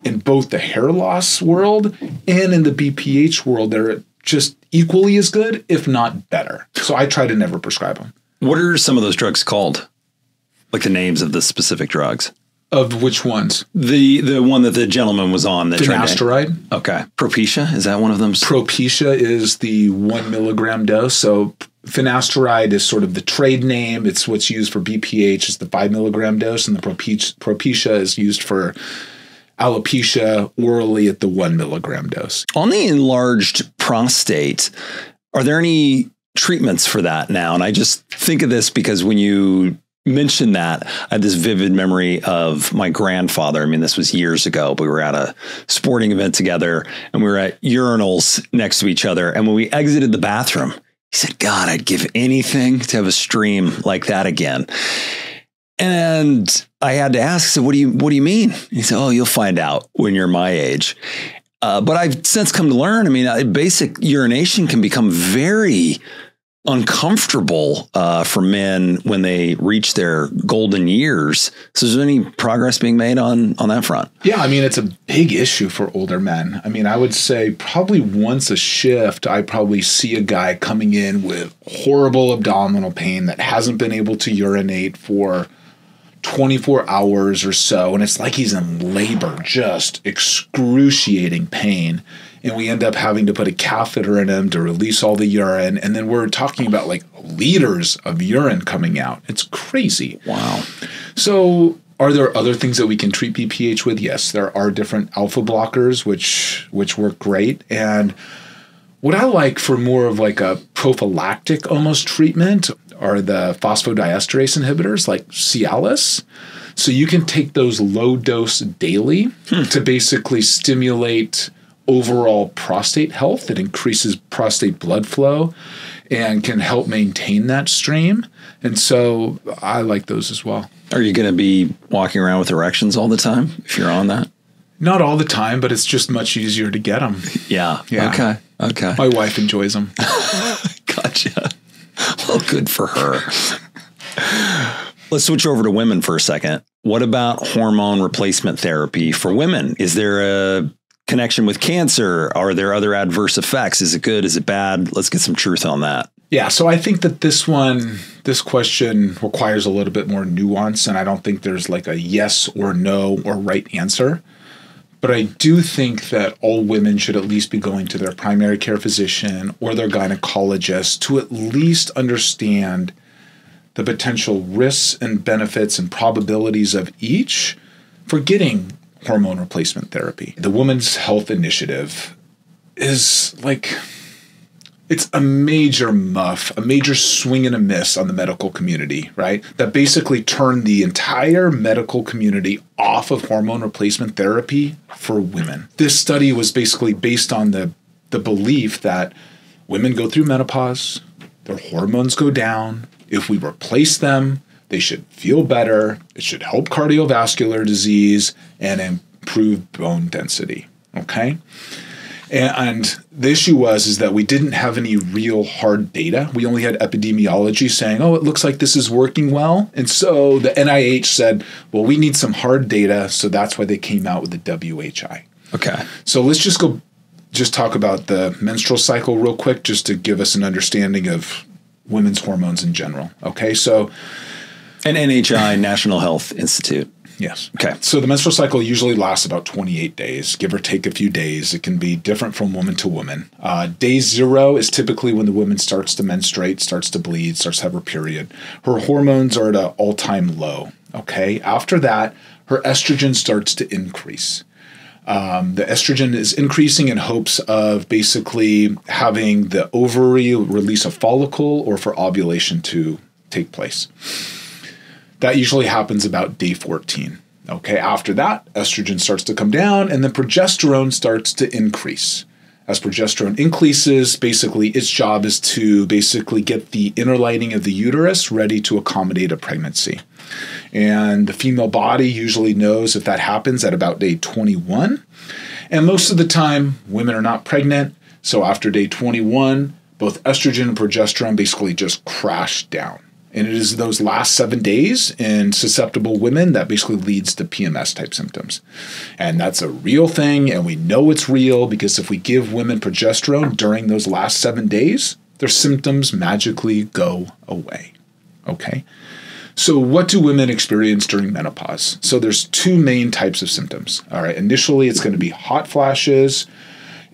in both the hair loss world and in the BPH world that are just equally as good, if not better. So I try to never prescribe them. What are some of those drugs called? Like the names of the specific drugs? Of which ones? The one that the gentleman was on. Finasteride. Okay. Propecia, is that one of them? Propecia is the 1 milligram dose. So finasteride is sort of the trade name. It's what's used for BPH. It's the 5 milligram dose. And the Propecia is used for alopecia orally at the 1 milligram dose. On the enlarged prostate, are there any treatments for that now? And I just think of this because when you mentioned that, I had this vivid memory of my grandfather. I mean, this was years ago, but we were at a sporting event together and we were at urinals next to each other. And when we exited the bathroom, he said, God, I'd give anything to have a stream like that again. And I had to ask, so what do you mean? He said, oh, you'll find out when you're my age. But I've since come to learn, I mean, basic urination can become very uncomfortable for men when they reach their golden years. So is there any progress being made on that front? Yeah, I mean, it's a big issue for older men. I mean, I would say probably once a shift, I probably see a guy coming in with horrible abdominal pain that hasn't been able to urinate for 24 hours or so. And it's like he's in labor, just excruciating pain. And we end up having to put a catheter in him to release all the urine. And then we're talking about like liters of urine coming out. It's crazy. Wow. So are there other things that we can treat BPH with? Yes, there are different alpha blockers, which work great. And what I like for more of like a prophylactic almost treatment are the phosphodiesterase inhibitors like Cialis. So you can take those low dose daily to basically stimulate overall prostate health. It increases prostate blood flow and can help maintain that stream. And so I like those as well. Are you going to be walking around with erections all the time if you're on that? Not all the time, but it's just much easier to get them. Yeah. Okay. My wife enjoys them. Gotcha. Well, good for her. Let's switch over to women for a second. What about hormone replacement therapy for women? Is there a connection with cancer? Are there other adverse effects? Is it good? Is it bad? Let's get some truth on that. Yeah, so I think that this question requires a little bit more nuance, and I don't think there's like a yes or no or right answer. But I do think that all women should at least be going to their primary care physician or their gynecologist to at least understand the potential risks and benefits and probabilities of each for getting hormone replacement therapy. The Women's Health Initiative is like, it's a major muff, a major swing and a miss on the medical community, right? That basically turned the entire medical community off of hormone replacement therapy for women. This study was basically based on the belief that women go through menopause, their hormones go down. If we replace them, they should feel better. It should help cardiovascular disease and improve bone density, okay? And the issue is that we didn't have any real hard data. We only had epidemiology saying, oh, it looks like this is working well. And so the NIH said, well, we need some hard data. So that's why they came out with the WHI. Okay. So let's just talk about the menstrual cycle real quick, just to give us an understanding of women's hormones in general. Okay. So an NHI, National Health Institute. Yes. Okay. So the menstrual cycle usually lasts about 28 days, give or take a few days. It can be different from woman to woman. Day 0 is typically when the woman starts to menstruate, starts to bleed, starts to have her period. Her hormones are at an all-time low. Okay. After that, her estrogen starts to increase. The estrogen is increasing in hopes of basically having the ovary release a follicle or for ovulation to take place. That usually happens about day 14. Okay, after that, estrogen starts to come down and then progesterone starts to increase. As progesterone increases, basically its job is to basically get the inner lining of the uterus ready to accommodate a pregnancy. And the female body usually knows if that happens at about day 21. And most of the time, women are not pregnant. So after day 21, both estrogen and progesterone basically just crash down. And it is those last 7 days in susceptible women that basically leads to PMS type symptoms. And that's a real thing. And we know it's real because if we give women progesterone during those last 7 days, their symptoms magically go away. Okay. So what do women experience during menopause? So there's 2 main types of symptoms. All right. Initially, it's going to be hot flashes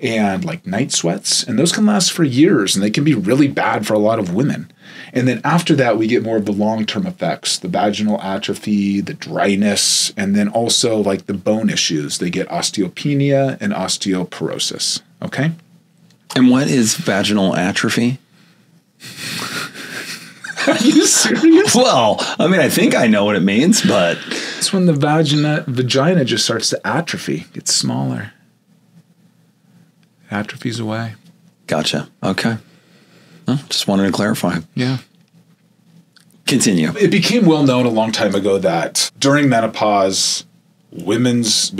and like night sweats. And those can last for years and they can be really bad for a lot of women. And then after that, we get more of the long-term effects, the vaginal atrophy, the dryness, and then also like the bone issues. They get osteopenia and osteoporosis. Okay? And what is vaginal atrophy? Are you serious? Well, I mean, I think I know what it means, but it's when the vagina just starts to atrophy, gets smaller. Atrophies away. Gotcha. Okay. Well, just wanted to clarify. Yeah. Continue. It became well known a long time ago that during menopause, women's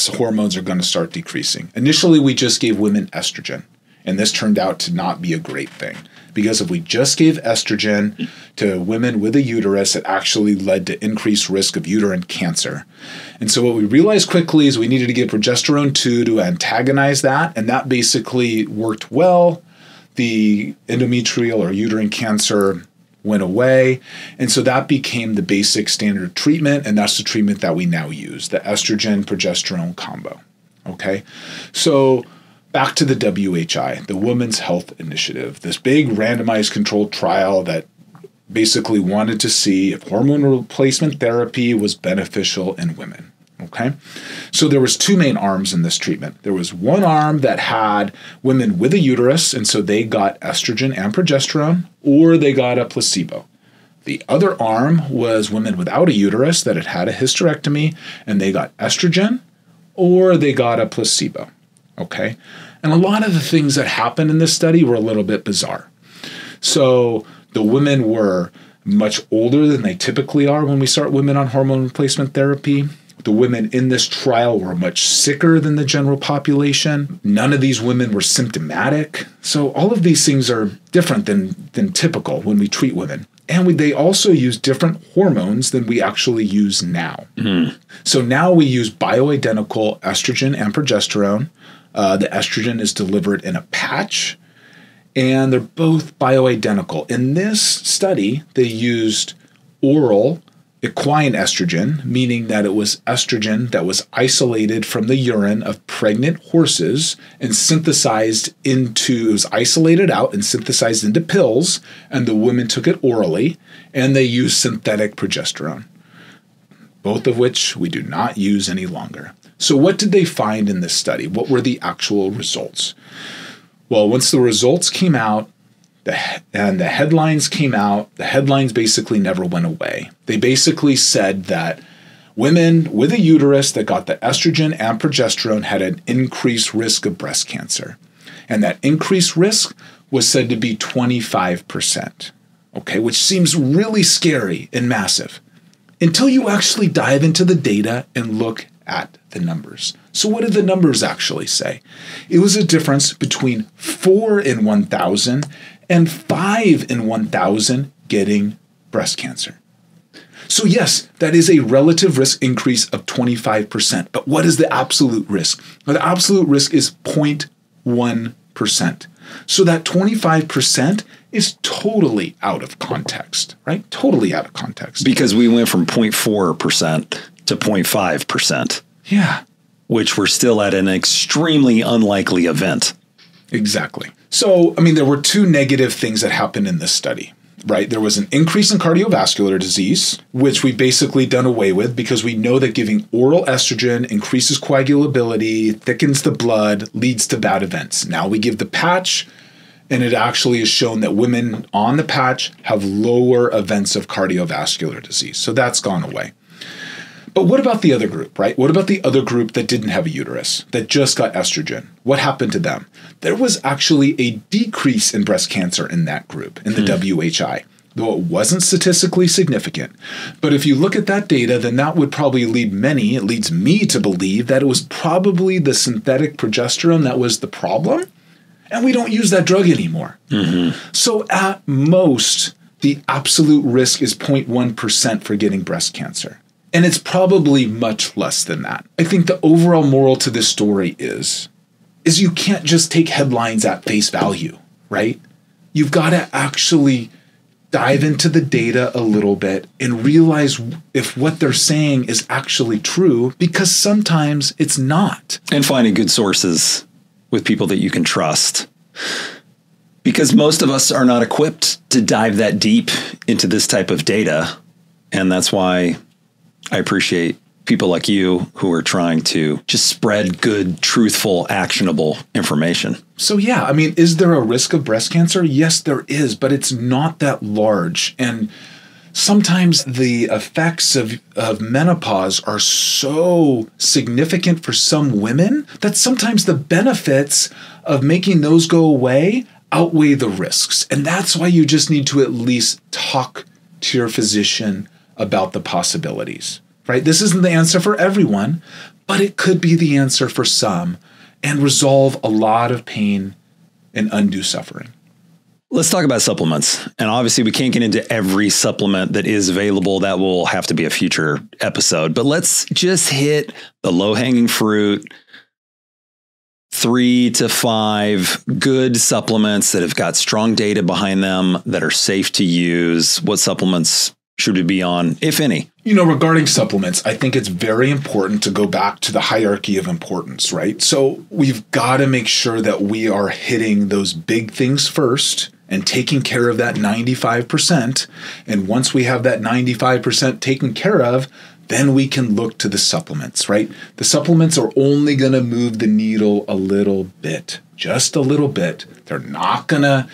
hormones are going to start decreasing. Initially, we just gave women estrogen, and this turned out to not be a great thing. Because if we just gave estrogen to women with a uterus, it actually led to increased risk of uterine cancer. And so what we realized quickly is we needed to give progesterone too to antagonize that, and that basically worked well. The endometrial or uterine cancer went away. And so that became the basic standard treatment. And that's the treatment that we now use, the estrogen-progesterone combo. Okay. So back to the WHI, the Women's Health Initiative, this big randomized controlled trial that basically wanted to see if hormone replacement therapy was beneficial in women. Okay, so there was 2 main arms in this treatment. There was one arm that had women with a uterus, and so they got estrogen and progesterone, or they got a placebo. The other arm was women without a uterus that had a hysterectomy, and they got estrogen, or they got a placebo. Okay, and a lot of the things that happened in this study were a little bit bizarre. So the women were much older than they typically are when we start women on hormone replacement therapy. The women in this trial were much sicker than the general population. None of these women were symptomatic. So all of these things are different than typical when we treat women. And they also use different hormones than we actually use now. Mm-hmm. So now we use bioidentical estrogen and progesterone. The estrogen is delivered in a patch. and they're both bioidentical. In this study, they used oral equine estrogen, meaning that it was estrogen that was isolated from the urine of pregnant horses and it was isolated out and synthesized into pills, and the women took it orally, and they used synthetic progesterone, both of which we do not use any longer. So what did they find in this study? What were the actual results? Well, once the results came out, and the headlines came out, the headlines basically never went away. They basically said that women with a uterus that got the estrogen and progesterone had an increased risk of breast cancer. And that increased risk was said to be 25%, okay, which seems really scary and massive until you actually dive into the data and look at the numbers. So what did the numbers actually say? It was a difference between 4 in 1,000 and 5 in 1,000 getting breast cancer. So yes, that is a relative risk increase of 25%. But what is the absolute risk? Well, the absolute risk is 0.1%. So that 25% is totally out of context, right? Totally out of context. Because we went from 0.4% to 0.5%. Yeah. Which we're still at an extremely unlikely event. Exactly. So, there were two negative things that happened in this study, right? There was an increase in cardiovascular disease, which we've basically done away with because we know that giving oral estrogen increases coagulability, thickens the blood, leads to bad events. Now we give the patch, and it actually is shown that women on the patch have lower events of cardiovascular disease. So that's gone away. But what about the other group, right? What about the other group that didn't have a uterus, that just got estrogen? What happened to them? There was actually a decrease in breast cancer in that group, in the WHI, though it wasn't statistically significant. But if you look at that data, then that would probably it leads me to believe that it was probably the synthetic progesterone that was the problem, and we don't use that drug anymore. So at most, the absolute risk is 0.1% for getting breast cancer. And it's probably much less than that. I think the overall moral to this story is you can't just take headlines at face value, right? You've got to actually dive into the data a little bit and realize if what they're saying is actually true, because sometimes it's not. And finding good sources with people that you can trust. Because most of us are not equipped to dive that deep into this type of data. And that's why I appreciate people like you who are trying to just spread good, truthful, actionable information. So yeah, is there a risk of breast cancer? Yes, there is, but it's not that large. And sometimes the effects of menopause are so significant for some women that sometimes the benefits of making those go away outweigh the risks. And that's why you just need to at least talk to your physician about the possibilities, right? This isn't the answer for everyone, but it could be the answer for some and resolve a lot of pain and undue suffering. Let's talk about supplements. And obviously we can't get into every supplement that is available. That will have to be a future episode, but let's just hit the low-hanging fruit, 3 to 5 good supplements that have got strong data behind them that are safe to use. What supplements should we be on, if any? Regarding supplements, I think it's very important to go back to the hierarchy of importance, right? So we've got to make sure that we are hitting those big things first and taking care of that 95%. And once we have that 95% taken care of, then we can look to the supplements, right? The supplements are only going to move the needle a little bit, just a little bit. They're not going to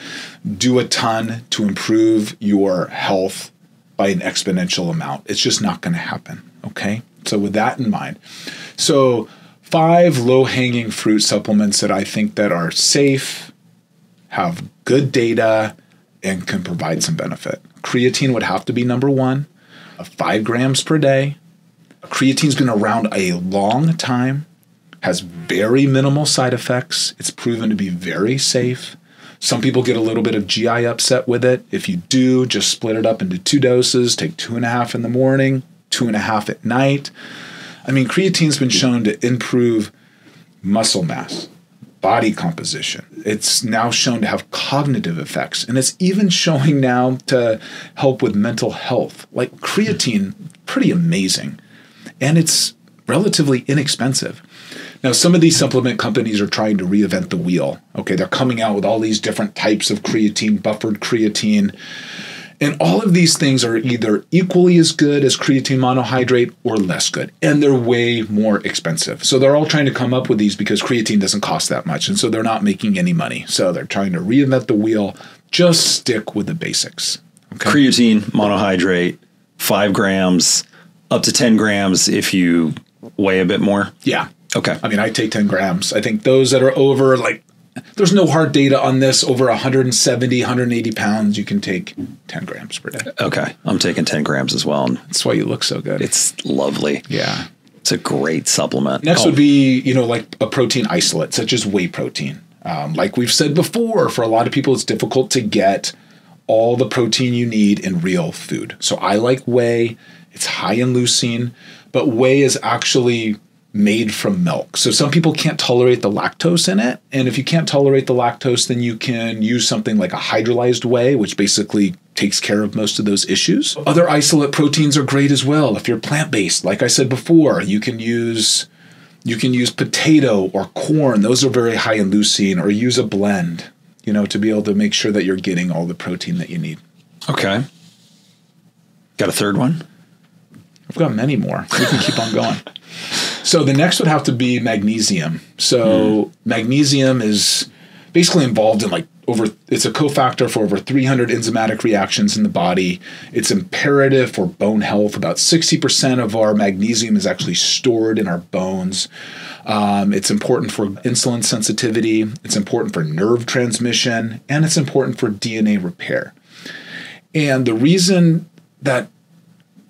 do a ton to improve your health by an exponential amount. It's just not going to happen, okay? So with that in mind, so 5 low-hanging fruit supplements that I think that are safe, have good data, and can provide some benefit. Creatine would have to be number 1, 5 grams per day. Creatine's been around a long time, has very minimal side effects. It's proven to be very safe. Some people get a little bit of GI upset with it. If you do, just split it up into 2 doses. Take 2.5 in the morning, 2.5 at night. Creatine's been shown to improve muscle mass, body composition. It's now shown to have cognitive effects, and it's even showing now to help with mental health. Like creatine, pretty amazing, and it's relatively inexpensive. Now, some of these supplement companies are trying to reinvent the wheel. Okay, they're coming out with all these different types of creatine, buffered creatine. And all of these things are either equally as good as creatine monohydrate or less good. And they're way more expensive. So they're all trying to come up with these because creatine doesn't cost that much. And so they're not making any money. So they're trying to reinvent the wheel. Just stick with the basics. Okay? Creatine monohydrate, 5 grams, up to 10 grams if you weigh a bit more. Yeah. Okay. I mean, I take 10 grams. I think those that are over, like, there's no hard data on this, over 170, 180 pounds, you can take 10 grams per day. Okay. I'm taking 10 grams as well. That's why you look so good. It's lovely. Yeah. It's a great supplement. Next would be, like a protein isolate, such as whey protein. Like we've said before, for a lot of people, it's difficult to get all the protein you need in real food. So I like whey. It's high in leucine, but whey is actually made from milk. So some people can't tolerate the lactose in it. And if you can't tolerate the lactose, then you can use something like a hydrolyzed whey, which basically takes care of most of those issues. Other isolate proteins are great as well. If you're plant-based, like I said before, you can use potato or corn. Those are very high in leucine, or use a blend, to be able to make sure that you're getting all the protein that you need. Okay. Got a third one? I've got many more. We can keep on going. So the next would have to be magnesium. So magnesium is basically involved in it's a cofactor for over 300 enzymatic reactions in the body. It's imperative for bone health. About 60% of our magnesium is actually stored in our bones. It's important for insulin sensitivity. It's important for nerve transmission, and it's important for DNA repair. And the reason that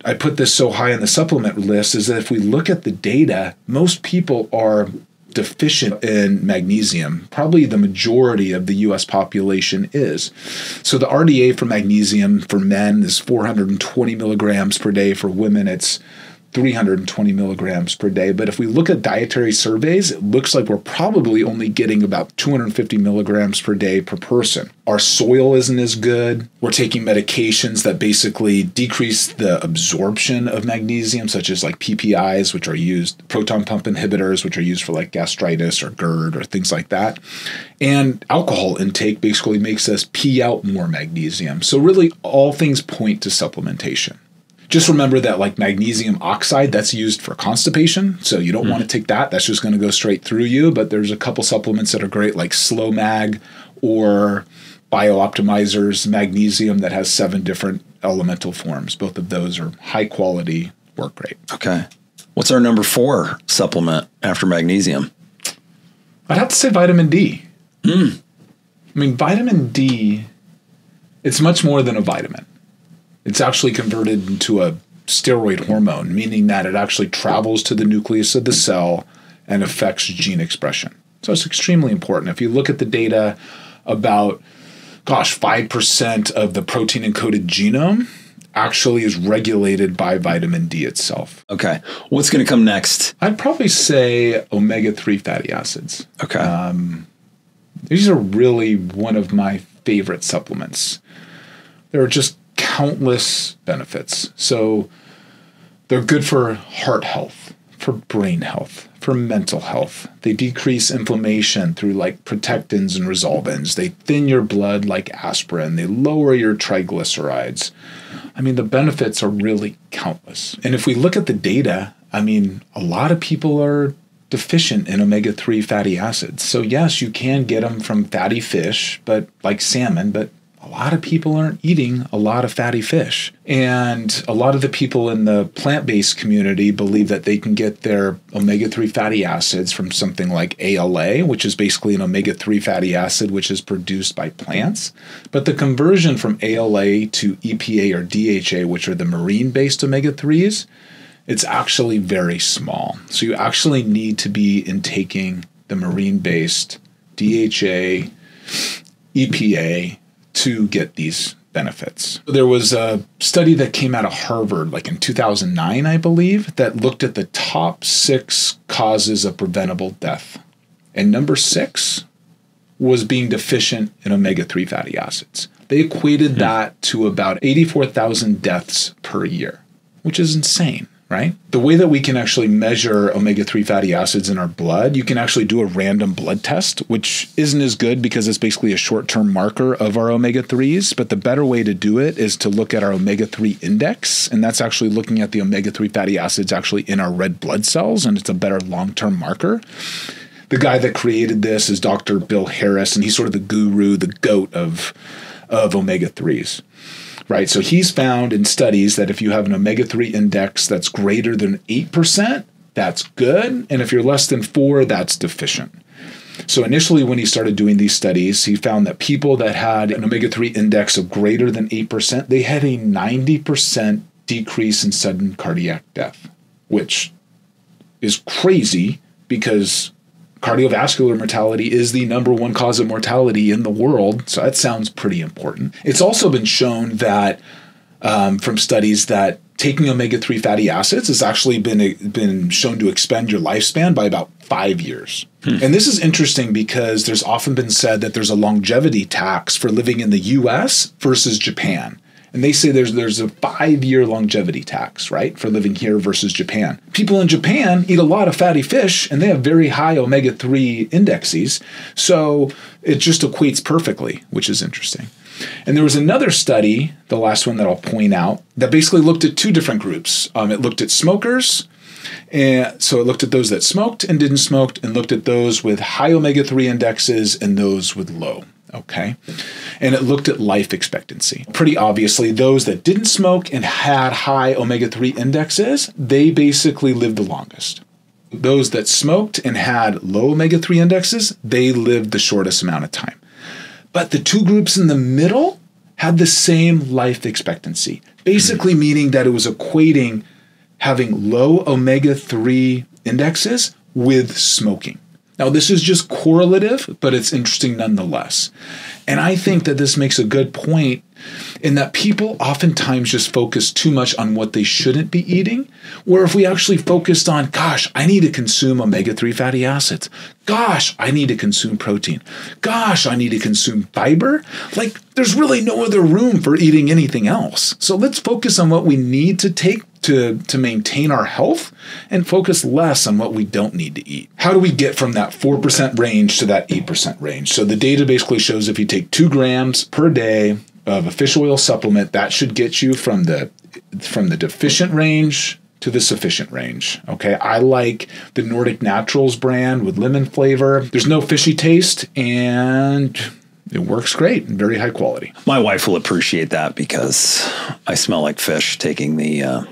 I put this so high on the supplement list is that if we look at the data, most people are deficient in magnesium. Probably the majority of the U.S. population is. So the RDA for magnesium for men is 420 milligrams per day. For women, it's 320 milligrams per day. But if we look at dietary surveys, it looks like we're probably only getting about 250 milligrams per day per person. Our soil isn't as good. We're taking medications that basically decrease the absorption of magnesium, such as like PPIs, which are used, proton pump inhibitors, which are used for like gastritis or GERD or things like that. And alcohol intake basically makes us pee out more magnesium. So really all things point to supplementation. Just remember that like magnesium oxide, that's used for constipation. So you don't want to take that. That's just going to go straight through you. But there's a couple supplements that are great, like Slow Mag or BioOptimizer's magnesium that has 7 different elemental forms. Both of those are high quality, work great. Okay. What's our number 4 supplement after magnesium? I'd have to say vitamin D. I mean, vitamin D, it's much more than a vitamin. It's actually converted into a steroid hormone, meaning that it actually travels to the nucleus of the cell and affects gene expression. So it's extremely important. If you look at the data, about, 5% of the protein-encoded genome actually is regulated by vitamin D itself. Okay. What's going to come next? I'd probably say omega-3 fatty acids. Okay. These are really one of my favorite supplements. There are just countless benefits. So they're good for heart health, for brain health, for mental health. They decrease inflammation through like protectins and resolvins. They thin your blood like aspirin. They lower your triglycerides. I mean, the benefits are really countless. And if we look at the data, I mean, a lot of people are deficient in omega-3 fatty acids. So yes, you can get them from fatty fish, but like salmon, but a lot of people aren't eating a lot of fatty fish. And a lot of the people in the plant-based community believe that they can get their omega-3 fatty acids from something like ALA, which is basically an omega-3 fatty acid, which is produced by plants. But the conversion from ALA to EPA or DHA, which are the marine-based omega-3s, it's actually very small. So you actually need to be intaking the marine-based DHA, EPA, to get these benefits. There was a study that came out of Harvard like in 2009, I believe, that looked at the top 6 causes of preventable death And number 6 was being deficient in omega-3 fatty acids. They equated that to about 84,000 deaths per year, which is insane, right? The way that we can actually measure omega-3 fatty acids in our blood, you can actually do a random blood test, which isn't as good because it's basically a short-term marker of our omega-3s. But the better way to do it is to look at our omega-3 index. And that's actually looking at the omega-3 fatty acids actually in our red blood cells. And it's a better long-term marker. The guy that created this is Dr. Bill Harris, and he's sort of the guru, the goat of omega-3s. Right, so he's found in studies that if you have an omega-3 index that's greater than 8%, that's good. And if you're less than 4, that's deficient. So initially when he started doing these studies, he found that people that had an omega-3 index of greater than 8%, they had a 90% decrease in sudden cardiac death, which is crazy because cardiovascular mortality is the number 1 cause of mortality in the world. So that sounds pretty important. It's also been shown that from studies that taking omega-3 fatty acids has actually been shown to extend your lifespan by about 5 years. And this is interesting because there's often been said that there's a longevity tax for living in the US versus Japan. And they say there's a 5-year longevity tax, right, for living here versus Japan. People in Japan eat a lot of fatty fish, and they have very high omega-3 indexes. So it just equates perfectly, which is interesting. And there was another study, the last one that I'll point out, that basically looked at 2 different groups. It looked at smokers. And so it looked at those that smoked and didn't smoke, and looked at those with high omega-3 indexes and those with low. Okay. And it looked at life expectancy. Pretty obviously, those that didn't smoke and had high omega-3 indexes, they basically lived the longest. Those that smoked and had low omega-3 indexes, they lived the shortest amount of time. But the 2 groups in the middle had the same life expectancy, basically meaning that it was equating having low omega-3 indexes with smoking. Now, this is just correlative, but it's interesting nonetheless. And I think that this makes a good point in that people oftentimes just focus too much on what they shouldn't be eating, where if we actually focused on, gosh, I need to consume omega-3 fatty acids. Gosh, I need to consume protein. Gosh, I need to consume fiber. Like, there's really no other room for eating anything else. So let's focus on what we need to take to maintain our health and focus less on what we don't need to eat. How do we get from that 4% range to that 8% range? So the data basically shows if you take 2 grams per day of a fish oil supplement, that should get you from the deficient range to the sufficient range. Okay, I like the Nordic Naturals brand with lemon flavor. There's no fishy taste and it works great and very high quality. My wife will appreciate that because I smell like fish taking the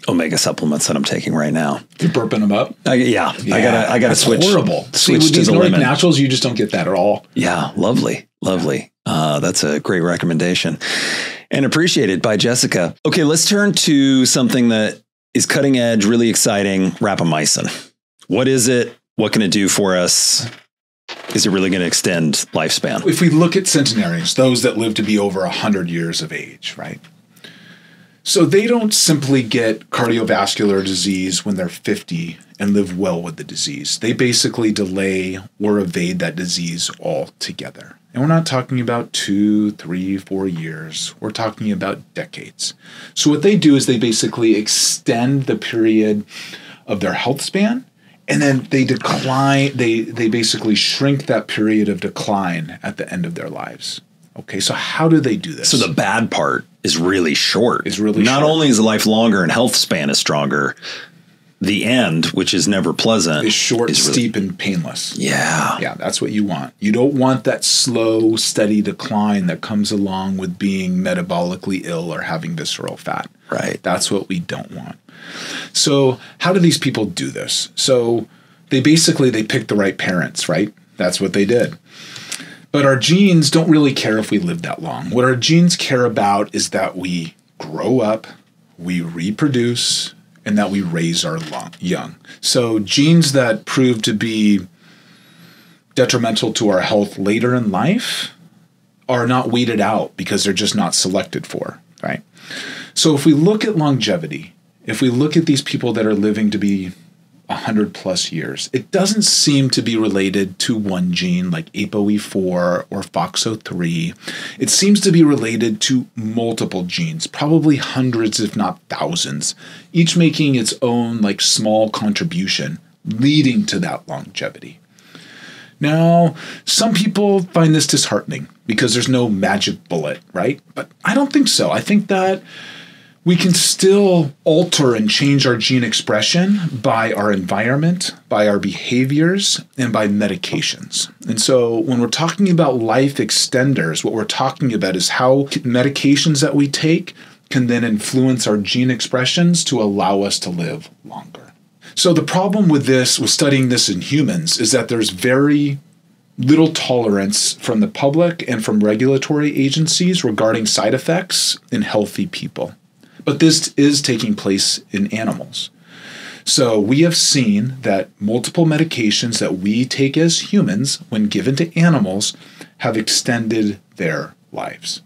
omega supplements that I'm taking right now. You're burping them up? Yeah. I gotta switch. Horrible. Switch with to these the Nordic lemon. Naturals, you just don't get that at all. Yeah, lovely. That's a great recommendation and appreciated by Jessica. Okay, let's turn to something that is cutting edge, really exciting, rapamycin. What is it? What can it do for us? Is it really going to extend lifespan? If we look at centenarians, those that live to be over 100 years of age, right? So they don't simply get cardiovascular disease when they're 50 and live well with the disease. They basically delay or evade that disease altogether. And we're not talking about 2, 3, 4 years. We're talking about decades. So what they do is they basically extend the period of their health span, and then they decline, they basically shrink that period of decline at the end of their lives. Okay, so how do they do this? So the bad part is really short. Not short. only is life longer and health span is stronger, the end, which is never pleasant, is short, is steep, and painless. Yeah. Yeah, that's what you want. You don't want that slow, steady decline that comes along with being metabolically ill or having visceral fat. Right. That's what we don't want. So how do these people do this? So they pick the right parents, right? That's what they did. But our genes don't really care if we live that long. What our genes care about is that we grow up, we reproduce, and that we raise our young. So genes that prove to be detrimental to our health later in life are not weeded out because they're just not selected for, right? So if we look at longevity, if we look at these people that are living to be 100 plus years. It doesn't seem to be related to one gene like ApoE4 or FOXO3. It seems to be related to multiple genes, probably hundreds if not thousands, each making its own like small contribution, leading to that longevity. Now, some people find this disheartening because there's no magic bullet, right? But I don't think so. I think that we can still alter and change our gene expression by our environment, by our behaviors, and by medications. And so when we're talking about life extenders, what we're talking about is how medications that we take can then influence our gene expressions to allow us to live longer. So the problem with studying this in humans, is that there's very little tolerance from the public and from regulatory agencies regarding side effects in healthy people. But this is taking place in animals. So we have seen that multiple medications that we take as humans, when given to animals, have extended their lives.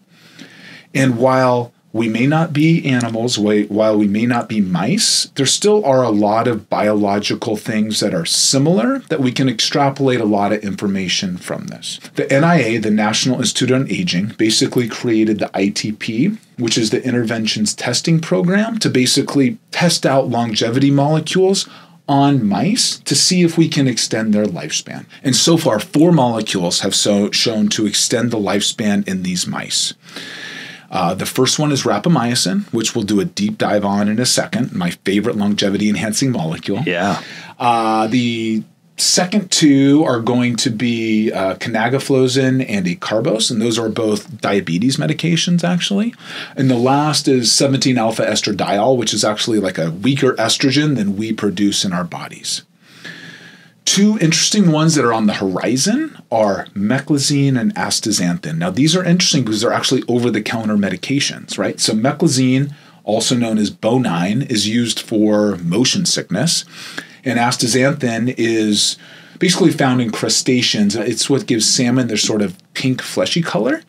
And while we may not be animals, while we may not be mice, there still are a lot of biological things that are similar that we can extrapolate a lot of information from this. The NIA, the National Institute on Aging, basically created the ITP, which is the Interventions Testing Program, to basically test out longevity molecules on mice to see if we can extend their lifespan. And so far, 4 molecules have shown to extend the lifespan in these mice. The first one is rapamycin, which we'll do a deep dive on in a second, my favorite longevity-enhancing molecule. Yeah. The second 2 are going to be canagliflozin and acarbose, and those are both diabetes medications, actually. And the last is 17-alpha estradiol, which is actually like a weaker estrogen than we produce in our bodies. 2 interesting ones that are on the horizon are meclizine and astaxanthin. Now, these are interesting because they're actually over-the-counter medications, right? So meclizine, also known as Bonine, is used for motion sickness, and astaxanthin is basically found in crustaceans. It's what gives salmon their sort of pink, fleshy color.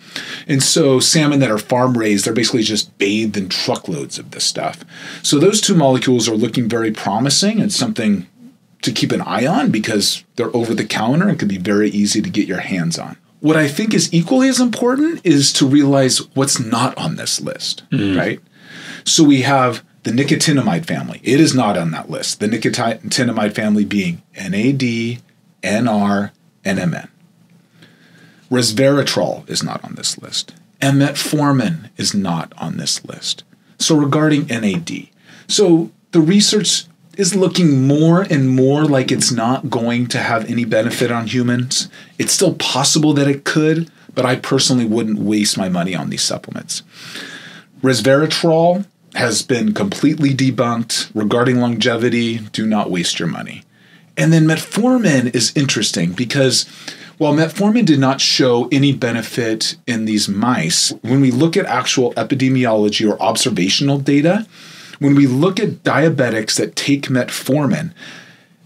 And so salmon that are farm-raised, they're basically just bathed in truckloads of this stuff. So those 2 molecules are looking very promising and something to keep an eye on because they're over the counter and can be very easy to get your hands on. What I think is equally as important is to realize what's not on this list, right? So we have the nicotinamide family. It is not on that list. The nicotinamide family being NAD, NR, and MN. Resveratrol is not on this list. And metformin is not on this list. So regarding NAD, so the research is looking more and more like it's not going to have any benefit on humans. It's still possible that it could, but I personally wouldn't waste my money on these supplements. Resveratrol has been completely debunked. Regarding longevity, do not waste your money. And then metformin is interesting because while metformin did not show any benefit in these mice, when we look at actual epidemiology or observational data, when we look at diabetics that take metformin,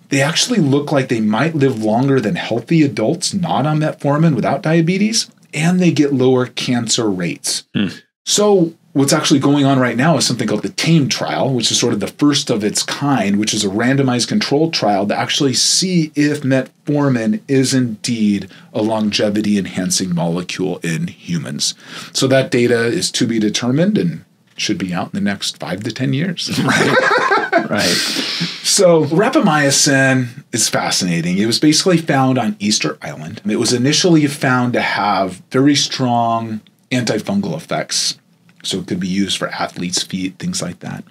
they actually look like they might live longer than healthy adults not on metformin without diabetes, and they get lower cancer rates. So what's actually going on right now is something called the TAME trial, which is sort of the first of its kind, which is a randomized controlled trial to actually see if metformin is indeed a longevity-enhancing molecule in humans. So that data is to be determined and should be out in the next 5 to 10 years. Right. So rapamycin is fascinating. It was basically found on Easter Island. It was initially found to have very strong antifungal effects. So it could be used for athletes' feet, things like that.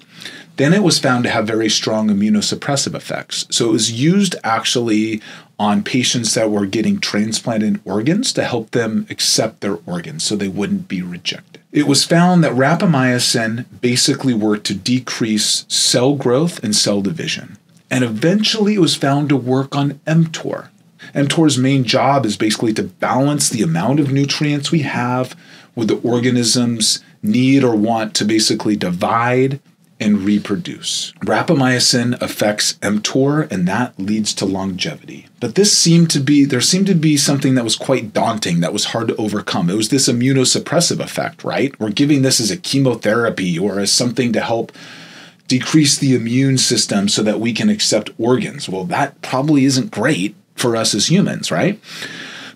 Then it was found to have very strong immunosuppressive effects. So it was used actually on patients that were getting transplanted organs to help them accept their organs so they wouldn't be rejected. It was found that rapamycin basically worked to decrease cell growth and cell division. And eventually it was found to work on mTOR. mTOR's main job is basically to balance the amount of nutrients we have with the organism's need or want to basically divide and reproduce. Rapamycin affects mTOR, and that leads to longevity. But there seemed to be something that was quite daunting, that was hard to overcome. It was this immunosuppressive effect, right? We're giving this as a chemotherapy or as something to help decrease the immune system so that we can accept organs. Well, that probably isn't great for us as humans, right?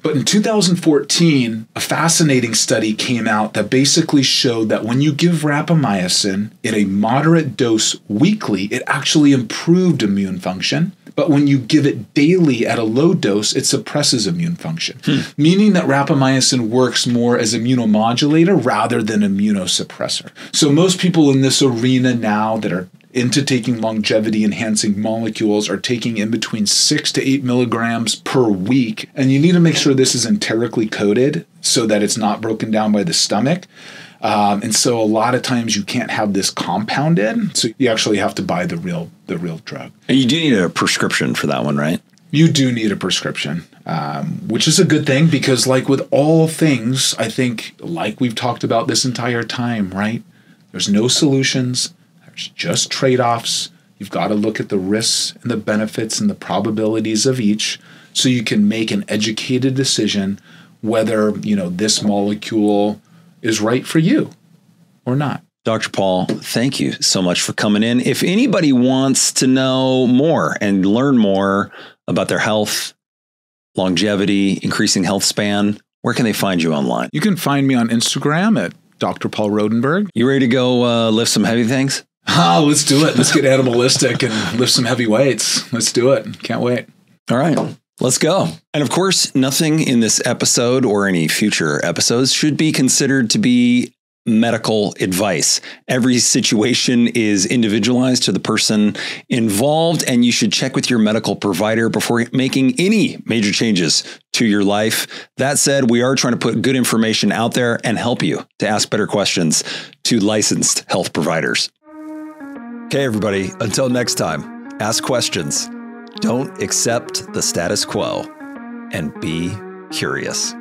But in 2014, a fascinating study came out that basically showed that when you give rapamycin in a moderate dose weekly, it actually improved immune function. But when you give it daily at a low dose, it suppresses immune function, meaning that rapamycin works more as immunomodulator rather than immunosuppressor. So most people in this arena now that are into taking longevity enhancing molecules are taking in between 6 to 8 milligrams per week. And you need to make sure this is enterically coated so that it's not broken down by the stomach. And so a lot of times you can't have this compounded. So you actually have to buy the real drug. And you do need a prescription for that one, right? You do need a prescription, which is a good thing because like with all things, I think like we've talked about this entire time, right? There's no solutions. There's just trade-offs. You've got to look at the risks and the benefits and the probabilities of each so you can make an educated decision whether, this molecule is right for you or not. Dr. Paul, thank you so much for coming in. If anybody wants to know more and learn more about their health, longevity, increasing health span, where can they find you online? You can find me on Instagram at Dr. Paul Rodenberg. You ready to go lift some heavy things? Oh, let's do it. Let's get animalistic and lift some heavy weights. Let's do it. Can't wait. All right. Let's go. And of course, nothing in this episode or any future episodes should be considered to be medical advice. Every situation is individualized to the person involved, and you should check with your medical provider before making any major changes to your life. That said, we are trying to put good information out there and help you to ask better questions to licensed health providers. Okay, everybody, until next time, ask questions. Don't accept the status quo and be curious.